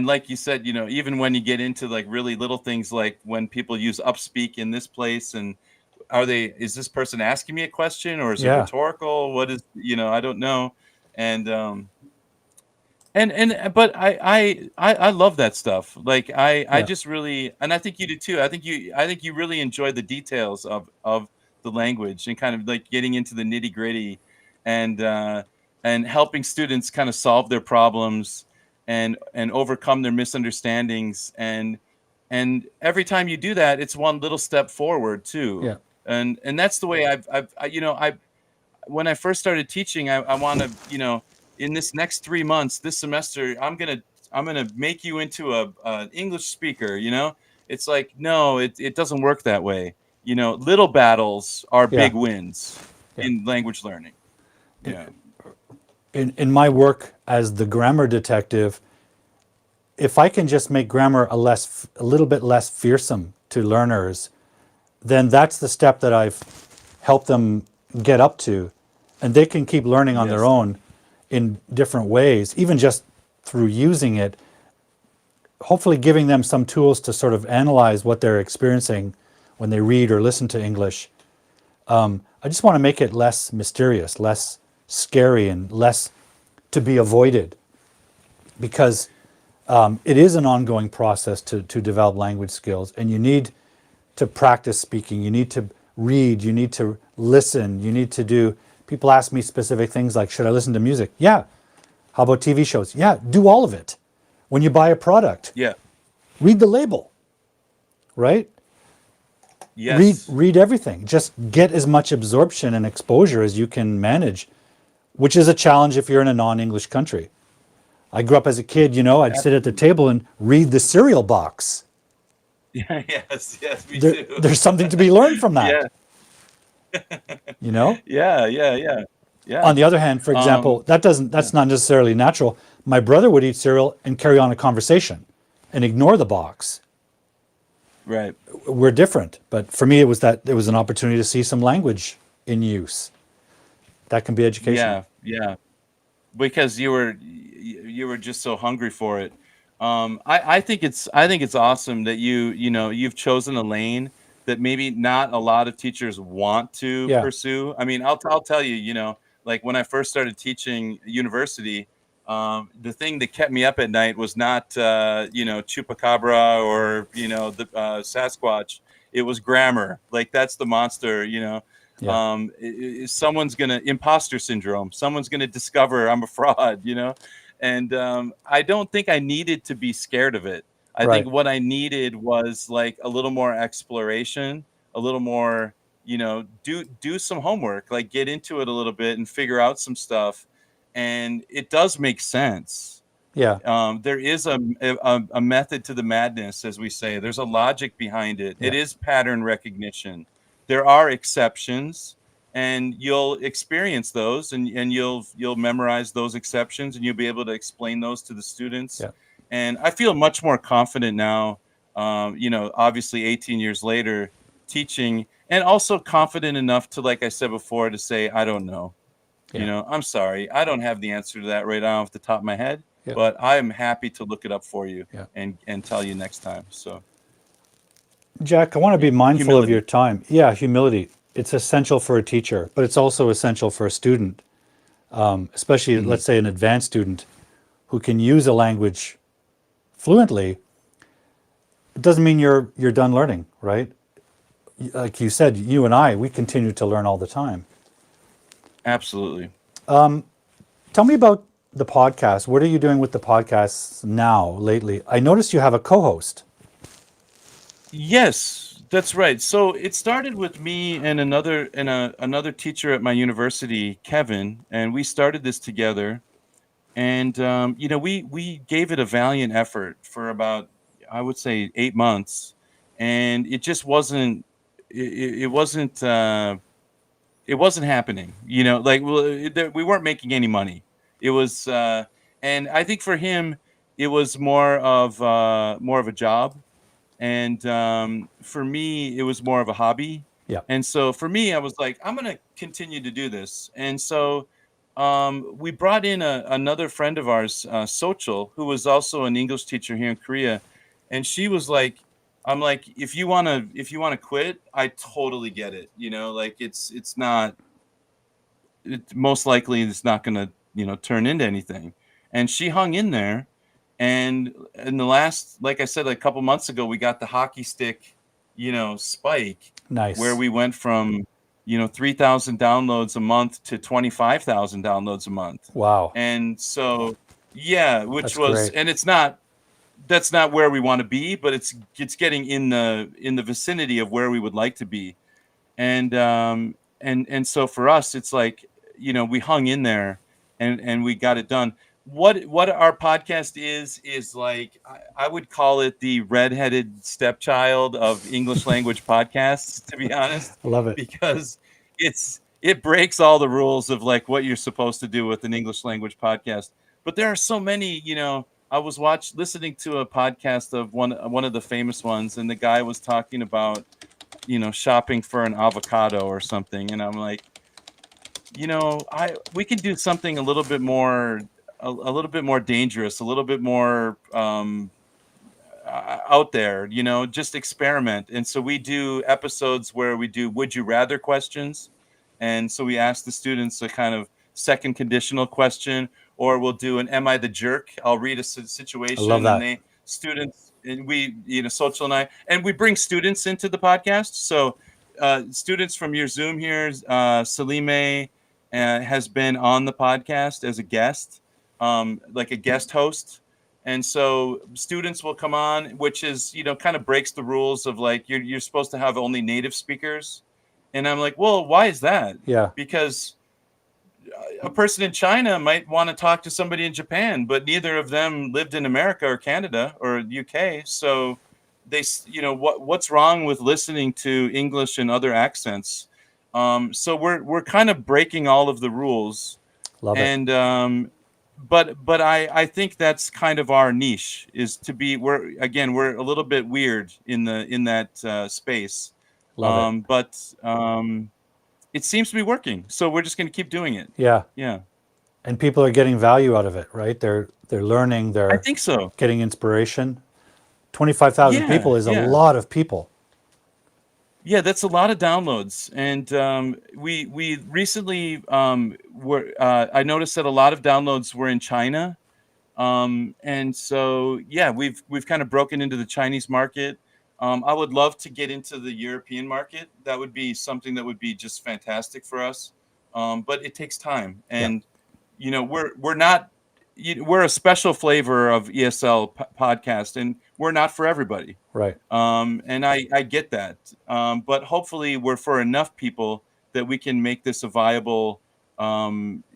like you said, even when you get into like really little things, like when people use upspeak in this place, and is this person asking me a question, or is it Yeah. rhetorical? What is, I don't know. And but I love that stuff. Like I Yeah. just really, and I think you do too. I think you really enjoy the details of the language, and kind of like getting into the nitty gritty, and and helping students kind of solve their problems, and overcome their misunderstandings, and every time you do that, it's one little step forward too. Yeah. And that's the way I when I first started teaching, I want to, in this next 3 months, this semester, I'm gonna make you into an English speaker. It's like, no, it doesn't work that way. Little battles are Yeah. big wins Yeah. in language learning. In, Yeah. in my work as the grammar detective, if I can just make grammar a little bit less fearsome to learners, then that's the step that I've helped them get up to, and they can keep learning on their Yes. own in different ways, even just through using it, hopefully giving them some tools to sort of analyze what they're experiencing when they read or listen to English. I just want to make it less mysterious, less scary, and less to be avoided, because it is an ongoing process to develop language skills, and you need to practice speaking, you need to read, you need to listen, you need to do. People ask me specific things like, should I listen to music? Yeah. How about TV shows? Yeah, do all of it. When you buy a product, Yeah. read the label, right? Yes. Read everything. Just get as much absorption and exposure as you can manage, which is a challenge if you're in a non-English country. I grew up as a kid, I'd sit at the table and read the cereal box. Yeah. Yes. Yes. Me too. There's something to be learned from that, Yeah. you know? Yeah. Yeah. Yeah. On Yeah. the other hand, for example, that's not necessarily natural. My brother would eat cereal and carry on a conversation and ignore the box. Right. We're different, but for me, it was an opportunity to see some language in use. That can be educational. Yeah. Yeah. Because you were just so hungry for it. I think it's awesome that you've chosen a lane that maybe not a lot of teachers want to Yeah, pursue. I mean, I'll tell you, like when I first started teaching university, the thing that kept me up at night was not chupacabra, or the Sasquatch. It was grammar. Like, that's the monster. yeah, Someone's gonna imposter syndrome. Someone's gonna discover I'm a fraud. And I don't think I needed to be scared of it. I think Right. what I needed was like a little more exploration, a little more, do some homework, like get into it a little bit and figure out some stuff. And it does make sense. Yeah. There is a method to the madness, as we say. There's a logic behind it. It Yeah. is pattern recognition. There are exceptions, and you'll experience those, and you'll memorize those exceptions, and you'll be able to explain those to the students. Yeah. And I feel much more confident now. Obviously, 18 years later, teaching, and also confident enough to, like I said before, to say I don't know. Yeah. I'm sorry. I don't have the answer to that right now off the top of my head, Yeah. but I am happy to look it up for you Yeah. and tell you next time. So, Jack, I want to be yeah, mindful of your humility. time. Yeah, humility. It's essential for a teacher, but it's also essential for a student, especially, Hmm. let's say, an advanced student who can use a language fluently. It doesn't mean you're done learning, right? Like you said, you and I, we continue to learn all the time. Absolutely. Tell me about the podcast. What are you doing with the podcasts now, lately? I noticed you have a co-host. Yes, that's right. So it started with me and another teacher at my university, Kevin, and we started this together. And we gave it a valiant effort for about, I would say, 8 months, and it just wasn't it, it wasn't it wasn't happening. Like, well, we weren't making any money. It was and I think for him it was more of a job, and for me it was more of a hobby. Yeah, And so for me, I was like, I'm going to continue to do this. And so we brought in another friend of ours, Sochel, who was also an English teacher here in Korea. And she was like, I'm like, if you want to quit, I totally get it. Like, it's not, most likely it's not going to, turn into anything. And she hung in there. And in the last, like I said, like a couple months ago, we got the hockey stick, spike, where nice. we went from, 3,000 downloads a month to 25,000 downloads a month. Wow, And so, yeah, which that's was, great. and that's not where we want to be, but it's getting in the vicinity of where we would like to be. And so for us, it's like, we hung in there, and we got it done. What our podcast is like, I would call it the redheaded stepchild of English language podcasts, to be honest, I love it. because it breaks all the rules of like what you're supposed to do with an English language podcast. But there are so many. I was listening to a podcast of one of the famous ones, and the guy was talking about, shopping for an avocado or something. And I'm like, we can do something a little bit more dangerous, a little bit more out there, just experiment. And so we do episodes where we do would you rather questions. And so we ask the students a kind of second conditional question, or we'll do an am I the jerk? I'll read a I love situation, and that. students, and we, Social and I, and we bring students into the podcast. So students from your Zoom here, Salime has been on the podcast as a guest, like a guest host. And so students will come on, which is, kind of breaks the rules of like, you're supposed to have only native speakers. And I'm like, well, why is that? Yeah, Because a person in China might want to talk to somebody in Japan, but neither of them lived in America or Canada or UK. So what's wrong with listening to English and other accents? So we're kind of breaking all of the rules. love it. And but I think that's kind of our niche, is to be, we're a little bit weird in that space. Love it. But it seems to be working, so we're just going to keep doing it. Yeah, Yeah, and people are getting value out of it, right? They're learning. I They're think so. getting inspiration. 25,000 Yeah, people is a yeah, lot of people. yeah. That's a lot of downloads. And we recently were I noticed that a lot of downloads were in China. And so, yeah, we've kind of broken into the Chinese market. I would love to get into the European market. That would be something that would be just fantastic for us. But it takes time, Yeah, and we're not we're a special flavor of ESL podcast, and we're not for everybody. Right. And I get that. But hopefully we're for enough people that we can make this a viable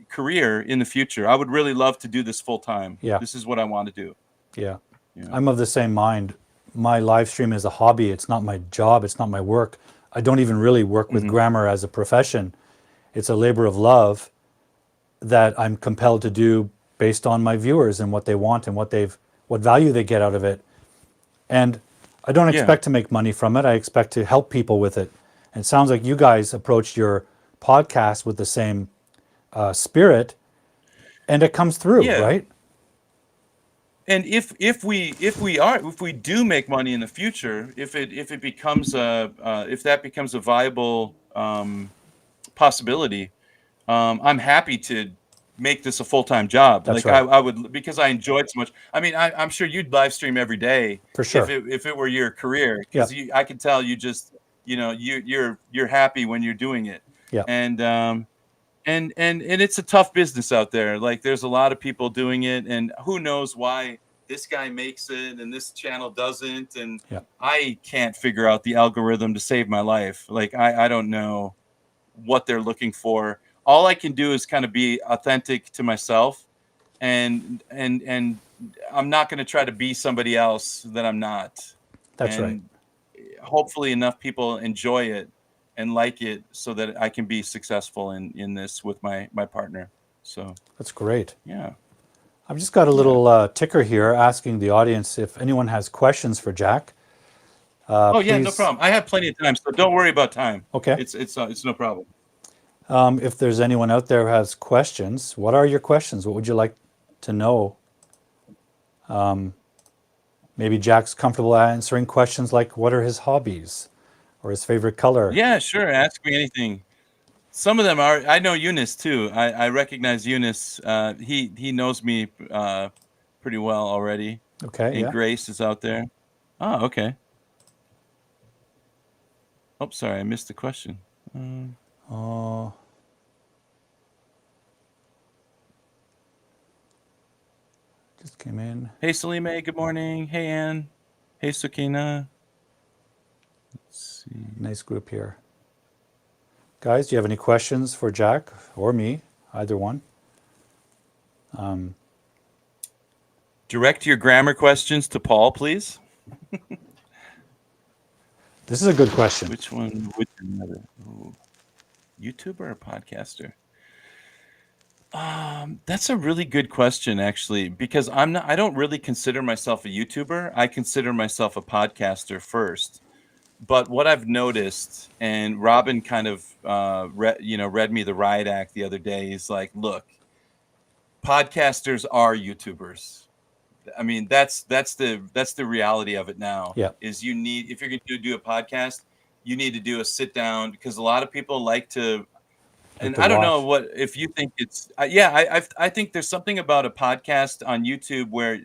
career in the future. I would really love to do this full time. Yeah. This is what I want to do. Yeah. Yeah. I'm of the same mind. My live stream is a hobby. It's not my job. It's not my work. I don't even really work with grammar as a profession. It's a labor of love that I'm compelled to do based on my viewers and what they want and what value they get out of it. And I don't expect to make money from it. I expect to help people with it. And it sounds like you guys approached your podcast with the same spirit, and it comes through, right? And if we do make money in the future, if that becomes a viable possibility, I'm happy to make this a full-time job. That's like right. I would, because I enjoy it so much. I mean, I'm sure you'd live stream every day For sure. if it were your career, because I can tell you just, you're happy when you're doing it. Yeah. And it's a tough business out there. Like, there's a lot of people doing it, and who knows why this guy makes it and this channel doesn't. And I can't figure out the algorithm to save my life. Like, I don't know what they're looking for. All I can do is kind of be authentic to myself, and I'm not going to try to be somebody else that I'm not. That's right. Hopefully enough people enjoy it and like it so that I can be successful in this with my partner. So that's great. Yeah. I've just got a little ticker here asking the audience if anyone has questions for Jack. Yeah, no problem. I have plenty of time, so don't worry about time. Okay. It's no problem. If there's anyone out there who has questions, what are your questions? What would you like to know? Maybe Jack's comfortable answering questions like, what are his hobbies or his favorite color? Yeah, sure. Ask me anything. Some of them are. I know Eunice too. I recognize Eunice. He knows me pretty well already. Okay. And Grace is out there. Oh, okay. Oh, sorry, I missed the question. Just came in. Hey, Salime. Good morning. Hey, Ann. Hey, Sukina. Let's see. Nice group here. Guys, do you have any questions for Jack or me? Either one. Direct your grammar questions to Paul, please. This is a good question. Which one would you rather? YouTuber or podcaster? That's a really good question, actually, because I don't really consider myself a YouTuber. I consider myself a podcaster first. But what I've noticed, and Robin kind of read me the riot act the other day, is like, look, podcasters are YouTubers. I mean, that's the reality of it now. Yeah. Is if you're going to do a podcast, you need to do a sit down, because a lot of people like to. And I don't know if you think it's I think there's something about a podcast on YouTube where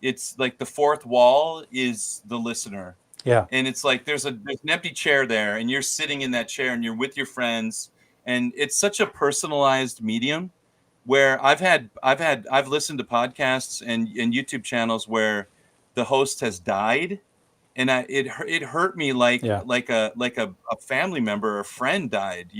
it's like the fourth wall is the listener. Yeah. And it's like there's an empty chair there, and you're sitting in that chair and you're with your friends, and it's such a personalized medium where I've listened to podcasts and YouTube channels where the host has died, and it hurt me like a family member or a friend died,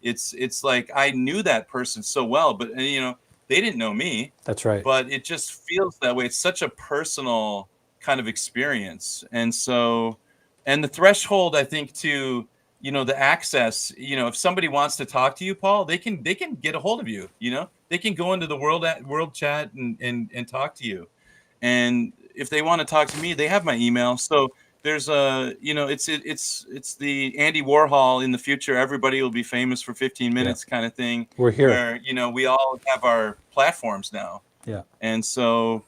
It's like I knew that person so well, but they didn't know me. That's right. But it just feels that way. It's such a personal kind of experience. And so, and the threshold, I think, to, the access, if somebody wants to talk to you, Paul, they can get a hold of you, they can go into the world chat and talk to you. And if they want to talk to me, they have my email. So there's it's the Andy Warhol in the future. Everybody will be famous for 15 minutes kind of thing. We're here. Where, we all have our platforms now. Yeah. And so,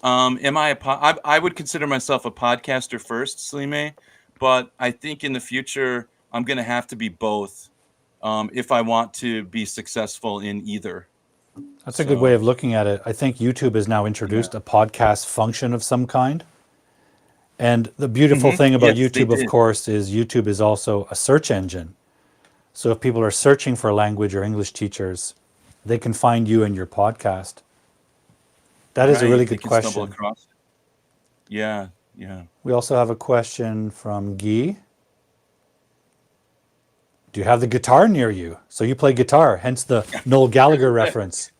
I would consider myself a podcaster first, Salime, but I think in the future I'm going to have to be both if I want to be successful in either. That's a good way of looking at it. I think YouTube has now introduced a podcast function of some kind. And the beautiful thing about YouTube, of course, is YouTube is also a search engine. So if people are searching for language or English teachers, they can find you and your podcast. That is a really right? They good can stumble question. across it. Yeah, yeah. We also have a question from Guy. Do you have the guitar near you? So you play guitar, hence the Noel Gallagher reference.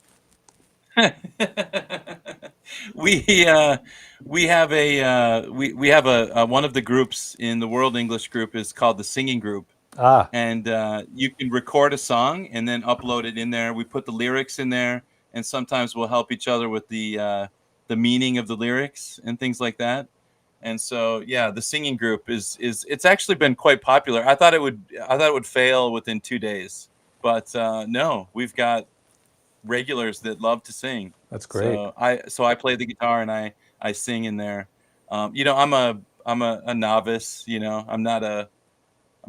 we uh, we have we have a one of the groups in the World English group is called the Singing Group, Ah, and you can record a song and then upload it in there. We put the lyrics in there, and sometimes we'll help each other with the meaning of the lyrics and things like that. And so, yeah, the singing group is it's actually been quite popular. I thought it would fail within 2 days, but no, we've got regulars that love to sing. that's great. So I play the guitar and I sing in there. I'm a novice. I'm not a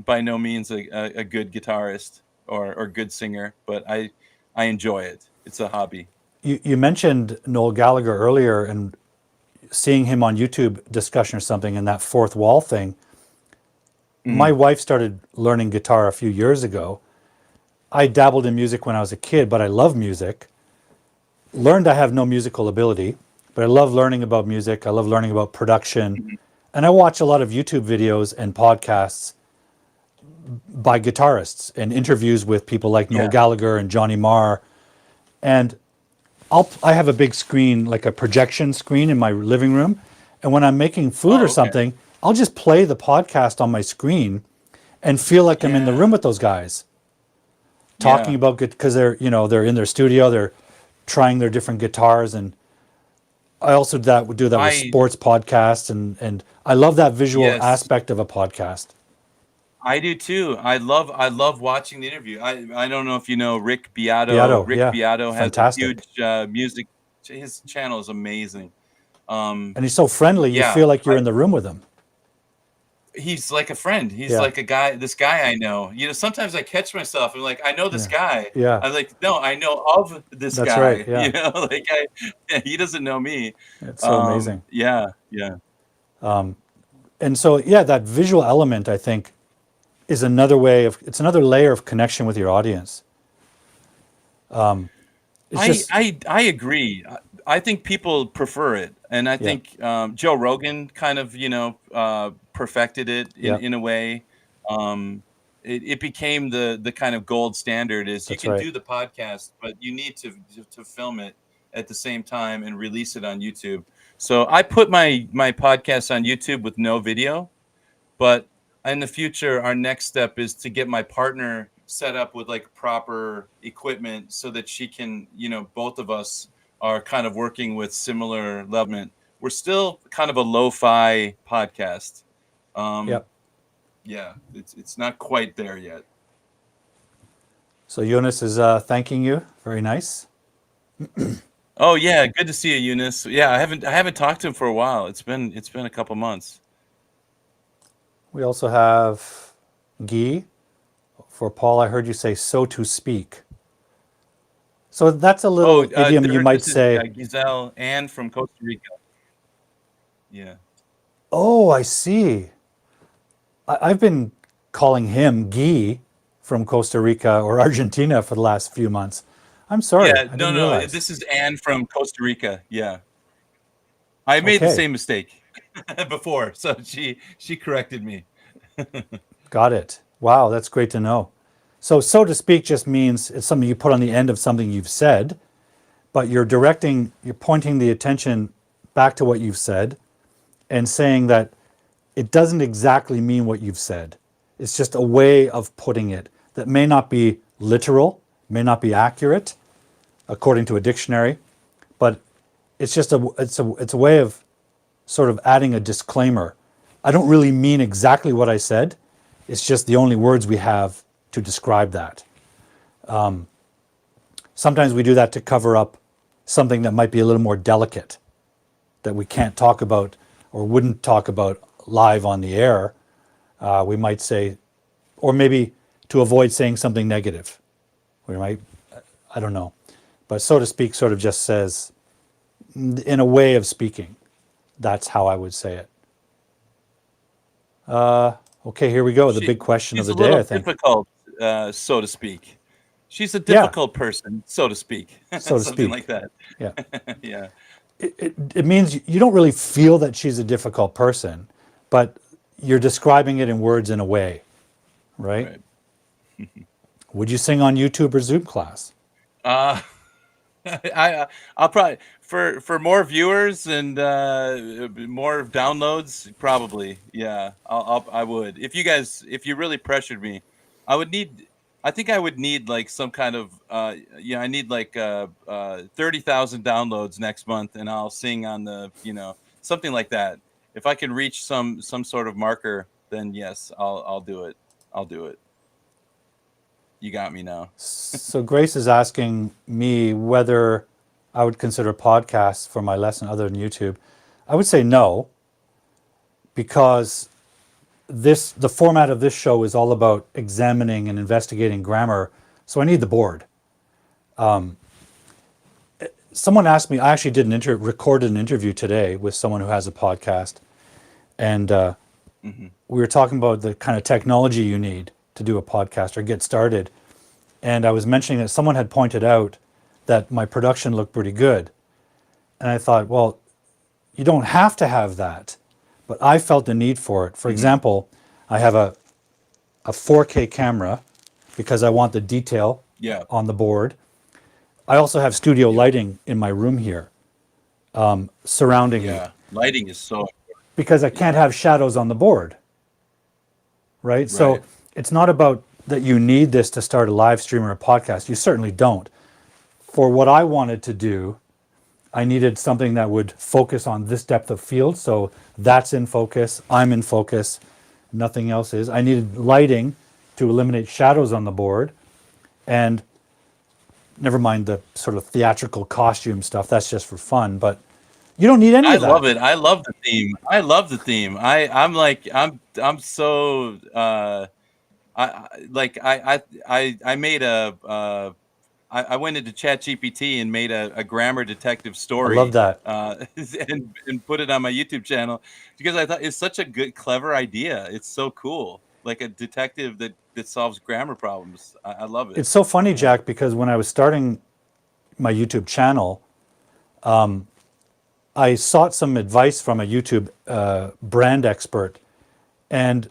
by no means a good guitarist or good singer, but I enjoy it. It's a hobby. You mentioned Noel Gallagher earlier and seeing him on YouTube discussion or something and that fourth wall thing. My Mhm. wife started learning guitar a few years ago. I dabbled in music when I was a kid, but I love music. Learned I have no musical ability, but I love learning about music. I love learning about production. Mhm. And I watch a lot of YouTube videos and podcasts by guitarists and interviews with people like Noel Yeah. Gallagher and Johnny Marr. And I have a big screen, like a projection screen in my living room. And when I'm making food Oh, or okay. something, I'll just play the podcast on my screen and feel like I'm in the room Yeah. with those guys talking Yeah. about good because they're in their studio, they're trying their different guitars. And I also do that with I sports podcasts, and I love that visual Yes. aspect of a podcast. I do too. I love watching the interview. I don't know if you know Rick Beato. Beato, Rick yeah, Beato has a fantastic. huge music. His channel is amazing. Um, And he's so friendly, you yeah, feel like you're in the room with him. he's like a friend. He's Yeah, like a guy. This guy I know. Sometimes I catch myself. I'm like, I know this yeah, guy. yeah. I'm like, no, I know of this That's right. guy. Yeah, Like he doesn't know me. it's so amazing. Yeah, yeah. And so, yeah, that visual element, I think, is it's another layer of connection with your audience. It's I just, I I agree. I think people prefer it, and I yeah, think Joe Rogan kind of perfected it yeah, in a way. It became the kind of gold standard. Is you that's can right. do the podcast, but you need to film it at the same time and release it on YouTube. So I put my podcast on YouTube with no video, but in the future, our next step is to get my partner set up with like proper equipment so that she can, both of us are kind of working with similar level. We're still kind of a lo-fi podcast. Um, Yep. yeah, it's not quite there yet. So Jonas is thanking you. Very nice. Oh yeah, good to see you, Eunice. Yeah, I haven't talked to him for a while. It's been a couple months. We also have Guy. For Paul, I heard you say "so to speak." So that's a Oh, little idiom you might this is say. Giselle Ann from Costa Rica. Yeah. Oh, I see. I've been calling him Guy from Costa Rica or Argentina for the last few months. I'm sorry, Yeah, I no, didn't no, realize. this is Anne from Costa Rica. Yeah. I made the Okay, same mistake before, so she corrected me. got it. Wow, that's great to know. So to speak just means it's something you put on the end of something you've said, but you're pointing the attention back to what you've said and saying that it doesn't exactly mean what you've said. It's just a way of putting it that may not be literal, may not be accurate according to a dictionary, but it's a way of sort of adding a disclaimer. I don't really mean exactly what I said. It's just the only words we have to describe that. Sometimes we do that to cover up something that might be a little more delicate that we can't talk about or wouldn't talk about live on the air. We might say, or maybe to avoid saying something negative. We might, I don't know. But so to speak sort of just says, in a way of speaking, that's how I would say it. Okay, here we go. The She big question of she's the a day, little I think. difficult, so to speak. She's a Yeah, difficult person, so to speak. so to Something speak. like that. Yeah. Yeah. it means you don't really feel that she's a difficult person, but you're describing it in words in a way, right? Right. Would you sing on YouTube or Zoom class? Uh, I'll probably for more viewers and more downloads, probably. Yeah, I would. If you really pressured me, I would need. I think I would need like some kind of I need like 30,000 downloads next month, and I'll sing on the something like that. If I can reach some sort of marker, then yes, I'll do it. I'll do it. You got me now. So Grace is asking me whether I would consider podcasts for my lesson other than YouTube. I would say no, because the format of this show is all about examining and investigating grammar. So I need the board. Someone asked me. I actually recorded an interview today with someone who has a podcast, and we were talking about the kind of technology you need to do a podcast or get started. And I was mentioning that someone had pointed out that my production looked pretty good. And I thought, well, you don't have to have that, but I felt the need for it. For example, I have a 4K camera because I want the detail Yeah. on the board. I also have studio lighting in my room here, surrounding me, Yeah. Lighting is so because I can't have shadows on the board, right? So Right. it's not about that you need this to start a live stream or a podcast. You certainly don't. For what I wanted to do, I needed something that would focus on this depth of field. So that's in focus, I'm in focus, nothing else is. I needed lighting to eliminate shadows on the board. And never mind the sort of theatrical costume stuff, that's just for fun. But you don't need any I of that. love it. I love the theme. I love the theme. I'm so I made I went into ChatGPT and made a grammar detective story. I love that. And put it on my YouTube channel because I thought it's such a good, clever idea. It's so cool. Like a detective that solves grammar problems. I love it. It's so funny, Jack, because when I was starting my YouTube channel, I sought some advice from a YouTube brand expert, and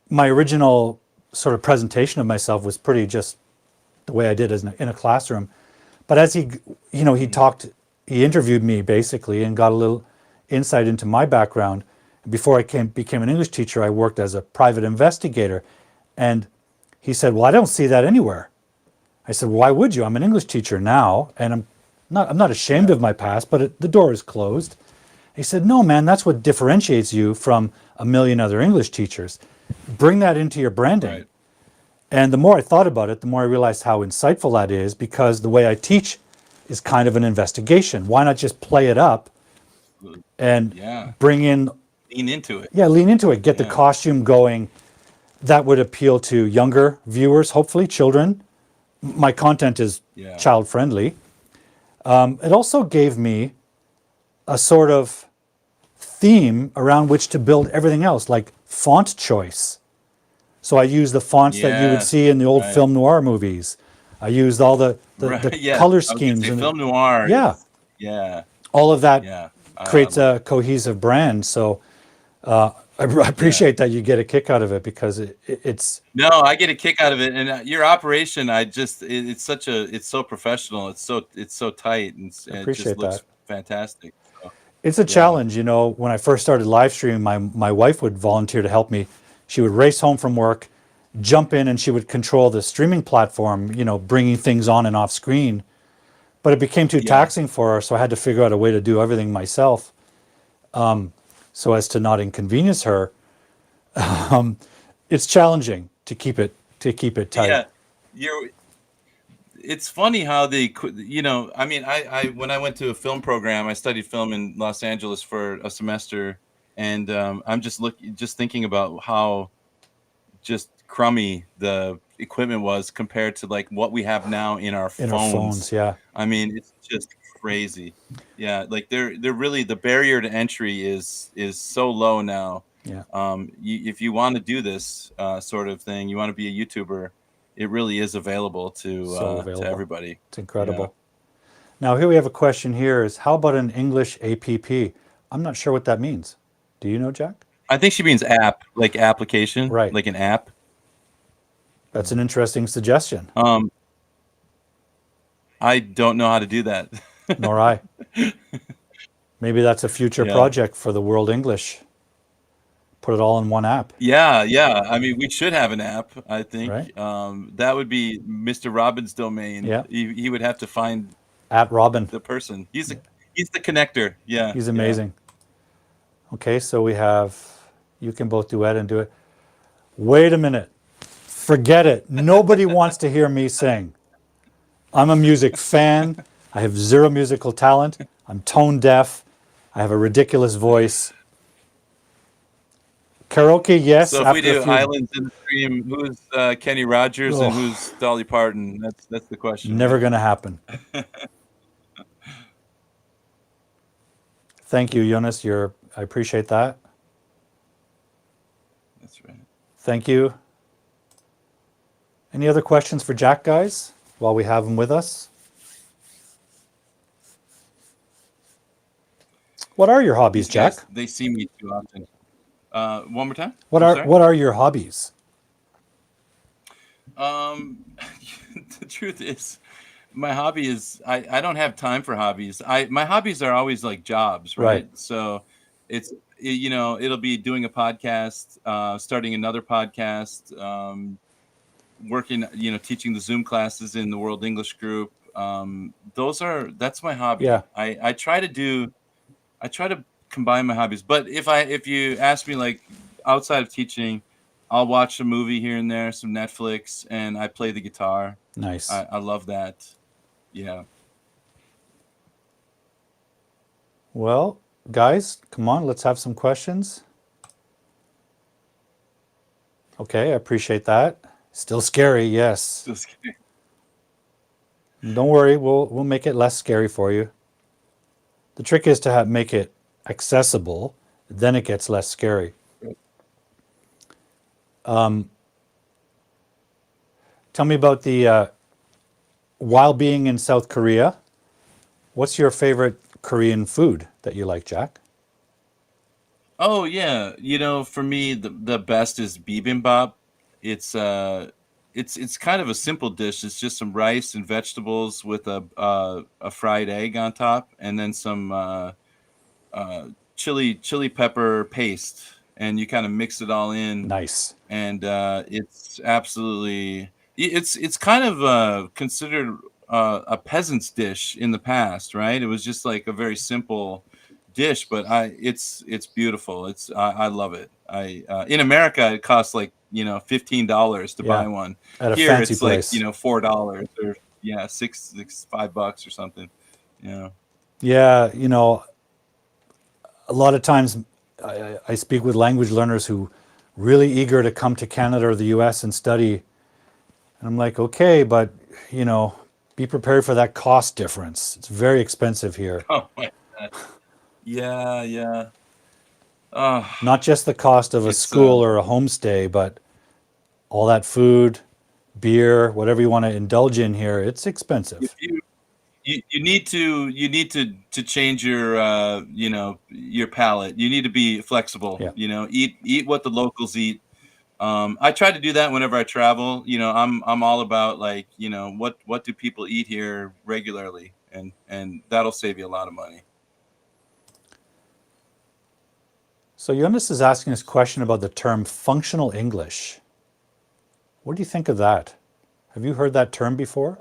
my original sort of presentation of myself was pretty just the way I did in a classroom. But as he interviewed me basically and got a little insight into my background. Before I became an English teacher, I worked as a private investigator, and he said, "Well, I don't see that anywhere." I said, "Why would you? I'm an English teacher now, and I'm not ashamed of my past, but the door is closed." He said, "No, man, that's what differentiates you from a million other English teachers. Bring that into your branding." Right. And the more I thought about it, the more I realized how insightful that is, because the way I teach is kind of an investigation. Why not just play it up and bring in, lean into it. Yeah, lean into it. Get the costume going. That would appeal to younger viewers, hopefully children. My content is child friendly. It also gave me a sort of theme around which to build everything else, like font choice. So I used the fonts that you would see in the old film noir movies. I used all the color schemes. And film noir. Yeah. All of that creates a cohesive brand. So I appreciate that you get a kick out of it, because it's... No, I get a kick out of it. And your operation, it's so professional. It's so tight, and it just looks fantastic. So, it's a challenge, when I first started live streaming, my wife would volunteer to help me. She would race home from work, jump in, and she would control the streaming platform, bringing things on and off screen. But it became too taxing for her, so I had to figure out a way to do everything myself, so as to not inconvenience her. It's challenging to keep it tight. Yeah, it's funny how I when I went to a film program, I studied film in Los Angeles for a semester. And I'm just thinking about how just crummy the equipment was compared to like what we have now in our phones. I mean, it's just crazy. Yeah, like they're really, the barrier to entry is so low now. If you want to do this sort of thing, you want to be a YouTuber, it really is available to everybody. It's incredible. Now here we have a question here is how about an English APP? I'm not sure what that means. Do you know, Jack? I think she means app, like application, Right. like an app. That's an interesting suggestion. Um, I don't know how to do that. Nor I. Maybe that's a future Yeah. project for the World English. Put it all in one app, Yeah. I mean, we should have an app, I right? think. That would be Mr. Robbins' domain. Yeah. He would have to find At Robin. the person. He's the connector. Yeah. He's Yeah. amazing. Okay, so we have, you can both duet and do it. Wait a minute. Forget it. Nobody wants to hear me sing. I'm a music fan. I have zero musical talent. I'm tone deaf. I have a ridiculous voice. Karaoke, yes. So if we After a do few. Islands in the Stream, who's Kenny Rogers and Oh, who's Dolly Parton? That's the question. never Right? going to happen. Thank you, Jonas. I appreciate that. That's right. Thank you. Any other questions for Jack, guys, while we have him with us? What are your hobbies, These guys, Jack? they see me too often. One more time. What I'm are sorry. what are your hobbies? The truth is, my hobby is I don't have time for hobbies. My hobbies are always like jobs, right? Right. So it'll be doing a podcast, starting another podcast, working, teaching the Zoom classes in the World English Group. That's my hobby. Yeah. I try to combine my hobbies. But if you ask me like outside of teaching, I'll watch a movie here and there, some Netflix, and I play the guitar. Nice. I love that. Yeah. Well, guys, come on, let's have some questions. Okay, I appreciate that. Still scary, yes. Just kidding. Don't worry, we'll make it less scary for you. The trick is to make it accessible, then it gets less scary. Tell me about while being in South Korea, what's your favorite Korean food that you like, Jack? Oh yeah, for me the best is bibimbap. It's it's kind of a simple dish. It's just some rice and vegetables with a fried egg on top, and then some chili pepper paste, and you kind of mix it all in, Nice. and it's absolutely it's kind of considered a peasant's dish in the past, right? It was just like a very simple dish, but it's beautiful. I love it. I In America it costs like $15 to Yeah, buy one. at a Here fancy it's like place. $4 or yeah, $5 or something. Yeah. Yeah, a lot of times I speak with language learners who really eager to come to Canada or the US and study. And I'm like, okay, but be prepared for that cost difference. It's very expensive here. Oh my God. Yeah. Oh, Not just the cost of a it's school or a homestay, but all that food, beer, whatever you want to indulge in here, it's if expensive. you need to change your your palate. You need to be flexible. Yeah. Eat what the locals eat. I try to do that whenever I travel. I'm all about like what do people eat here regularly, and that'll save you a lot of money. So Jonas is asking us a question about the term functional English. What do you think of that? Have you heard that term before?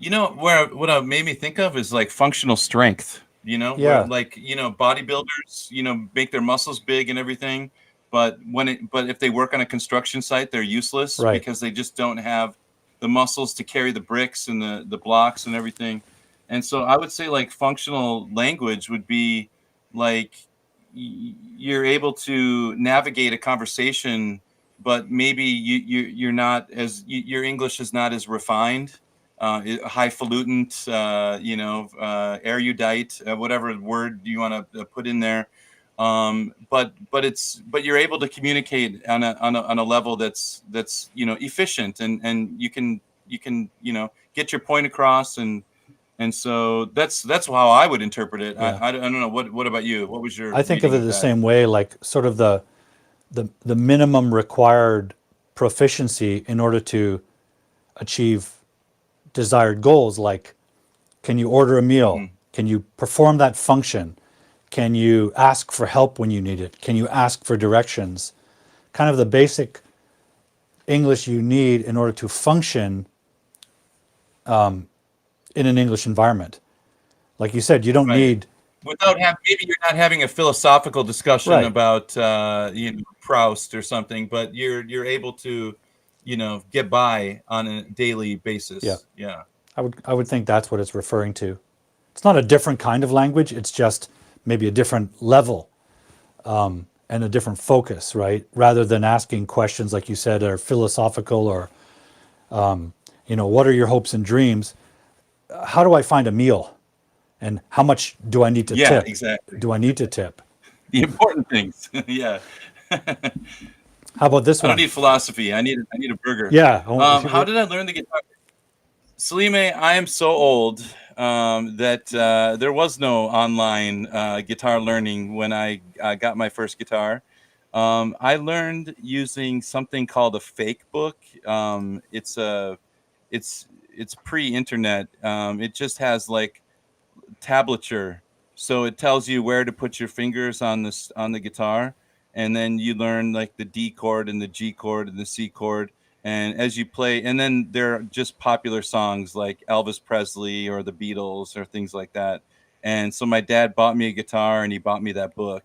What it made me think of is like functional strength. Where Yeah, like bodybuilders make their muscles big and everything, but if they work on a construction site, they're useless right. because they just don't have the muscles to carry the bricks and the blocks and everything. And so I would say like functional language would be like you're able to navigate a conversation, but maybe you're not your English is not as refined, highfalutin, erudite, whatever word you want to put in there. But you're able to communicate on a level that's efficient, and you can get your point across, and And so that's how I would interpret it. Yeah. I don't know. What about you? What was your I think of reading it of the that? same way, like sort of the minimum required proficiency in order to achieve desired goals, like can you order a meal? Hmm. Can you perform that function? Can you ask for help when you need it? Can you ask for directions? Kind of the basic English you need in order to function in an English environment. Like you said, you don't Right. need, Without maybe you're not having a philosophical discussion right. about Proust or something, but you're able to get by on a daily Yeah. basis. Yeah. I would think that's what it's referring to. It's not a different kind of language, it's just maybe a different level and a different focus, right? Rather than asking questions like you said are philosophical or what are your hopes and dreams? How do I find a meal? And how much do I need to Yeah, tip? exactly. Do I need to tip? The important things. Yeah. How about this I don't one? need philosophy. I need a burger. Yeah. How did I learn the guitar? Salime, I am so old that there was no online guitar learning when I got my first guitar. I learned using something called a fake book. It's pre-internet. It just has like tablature, so it tells you where to put your fingers on the guitar, and then you learn like the D chord and the G chord and the C chord, and as you play, and then there are just popular songs like Elvis Presley or the Beatles or things like that. And so my dad bought me a guitar and he bought me that book,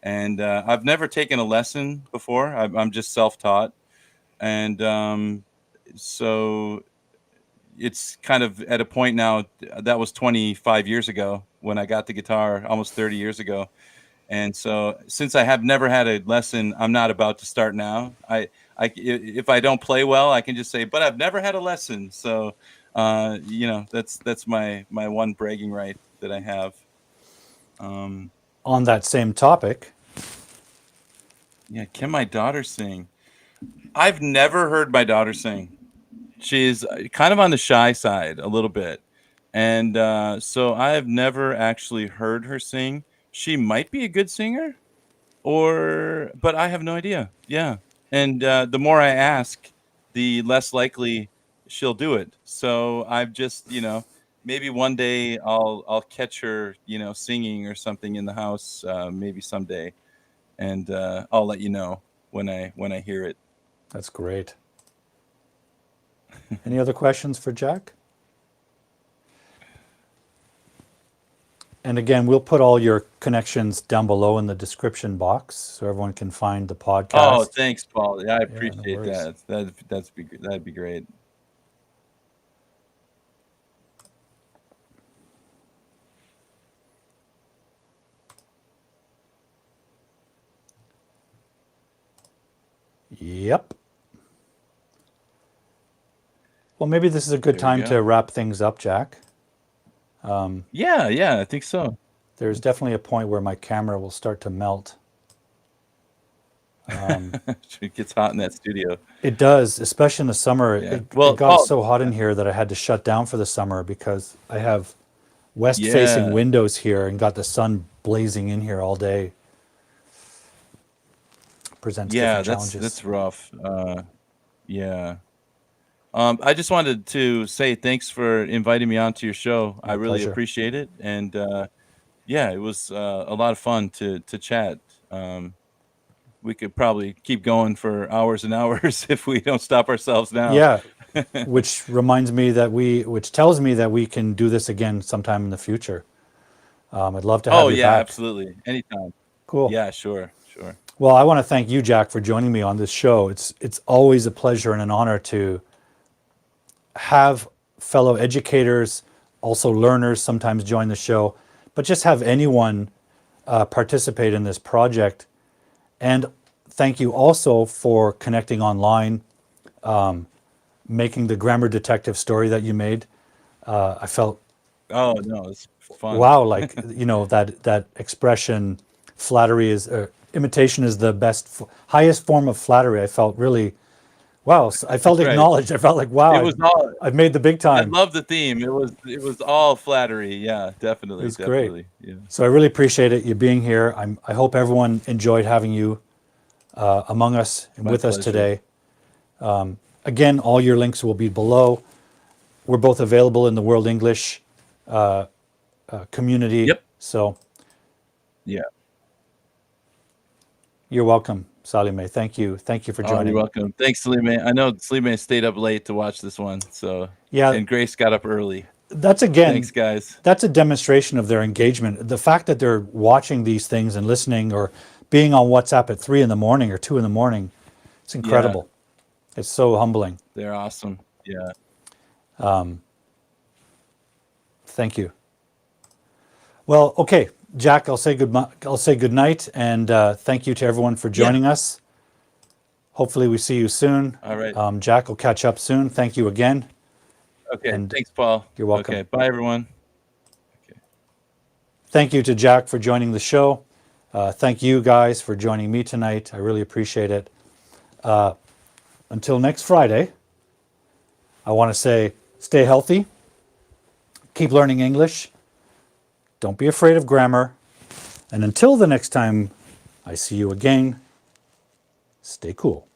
and I've never taken a lesson before. I'm just self-taught, and so it's kind of at a point now. That was 25 years ago when I got the guitar, almost 30 years ago. And so since I have never had a lesson, I'm not about to start now. If I don't play well, I can just say, but I've never had a lesson. So that's my one bragging right that I have. On that same topic, Yeah, can my daughter sing? I've never heard my daughter sing. She's kind of on the shy side a little bit. And so I have never actually heard her sing. She might be a good singer, but I have no idea. Yeah. And the more I ask, the less likely she'll do it. So I've just, maybe one day I'll catch her, singing or something in the house, maybe someday, and I'll let you know when I hear it. that's great. Any other questions for Jack? And again, we'll put all your connections down below in the description box so everyone can find the Oh, podcast. thanks, Paul. Yeah, I Yeah, no appreciate worries. that. That'd be great. Yep. Well, maybe this is a good There we time to go. wrap things up, Jack. Yeah, I think so. There's definitely a point where my camera will start to melt. It gets hot in that studio. It does, especially in the summer. Yeah. It Well, got Paul. so hot in here that I had to shut down for the summer because I have west-facing Yeah. windows here and got the sun blazing in here all day. Presents Yeah, different that's challenges. that's rough. Yeah. I just wanted to say thanks for inviting me onto your show. I My really pleasure. appreciate it, and yeah, it was a lot of fun to chat. Um, we could probably keep going for hours and hours if we don't stop ourselves now. Yeah, which tells me that we can do this again sometime in the future. I'd love to Oh have you yeah, back. absolutely. Anytime. Cool. Yeah, sure, sure. Well, I want to thank you, Jack, for joining me on this show. It's always a pleasure and an honor to have fellow educators, also learners, sometimes join the show, but just have anyone participate in this project. And thank you also for connecting online, making the grammar detective story that you made. I felt, Oh no, it's fun. wow, like that expression, flattery is imitation is the highest form of flattery. I felt really Wow, I felt Right. acknowledged. I felt like, wow, It was all. I've made the big I time. love the theme. It was all flattery. Yeah, It definitely, was great. definitely. Yeah. So I really appreciate it, you being here. I hope everyone enjoyed having you among us and My with us pleasure. today. Again, all your links will be below. We're both available in the World English community. Yep. So Yeah. you're welcome, Salime. Thank you. Thank you for Oh, you're joining. welcome. Thanks, Slime. I know Slime stayed up late to watch this one. So, Yeah, and Grace got up early. that's Thanks, again, guys. that's a demonstration of their engagement. The fact that they're watching these things and listening or being on WhatsApp at 3 in the morning or 2 in the morning, it's Yeah, incredible. It's so humbling. they're awesome. Yeah. Thank you. Well, okay, Jack, I'll say good night, and thank you to everyone for Yeah. joining us. Hopefully, we see you soon. All right. Jack will catch up soon. Thank you again, Okay. and Thanks, Paul. you're welcome. Okay. Bye, everyone. Okay. Thank you to Jack for joining the show. Thank you guys for joining me tonight. I really appreciate it. Until next Friday, I want to say stay healthy, keep learning English, don't be afraid of grammar, and until the next time I see you again, stay cool.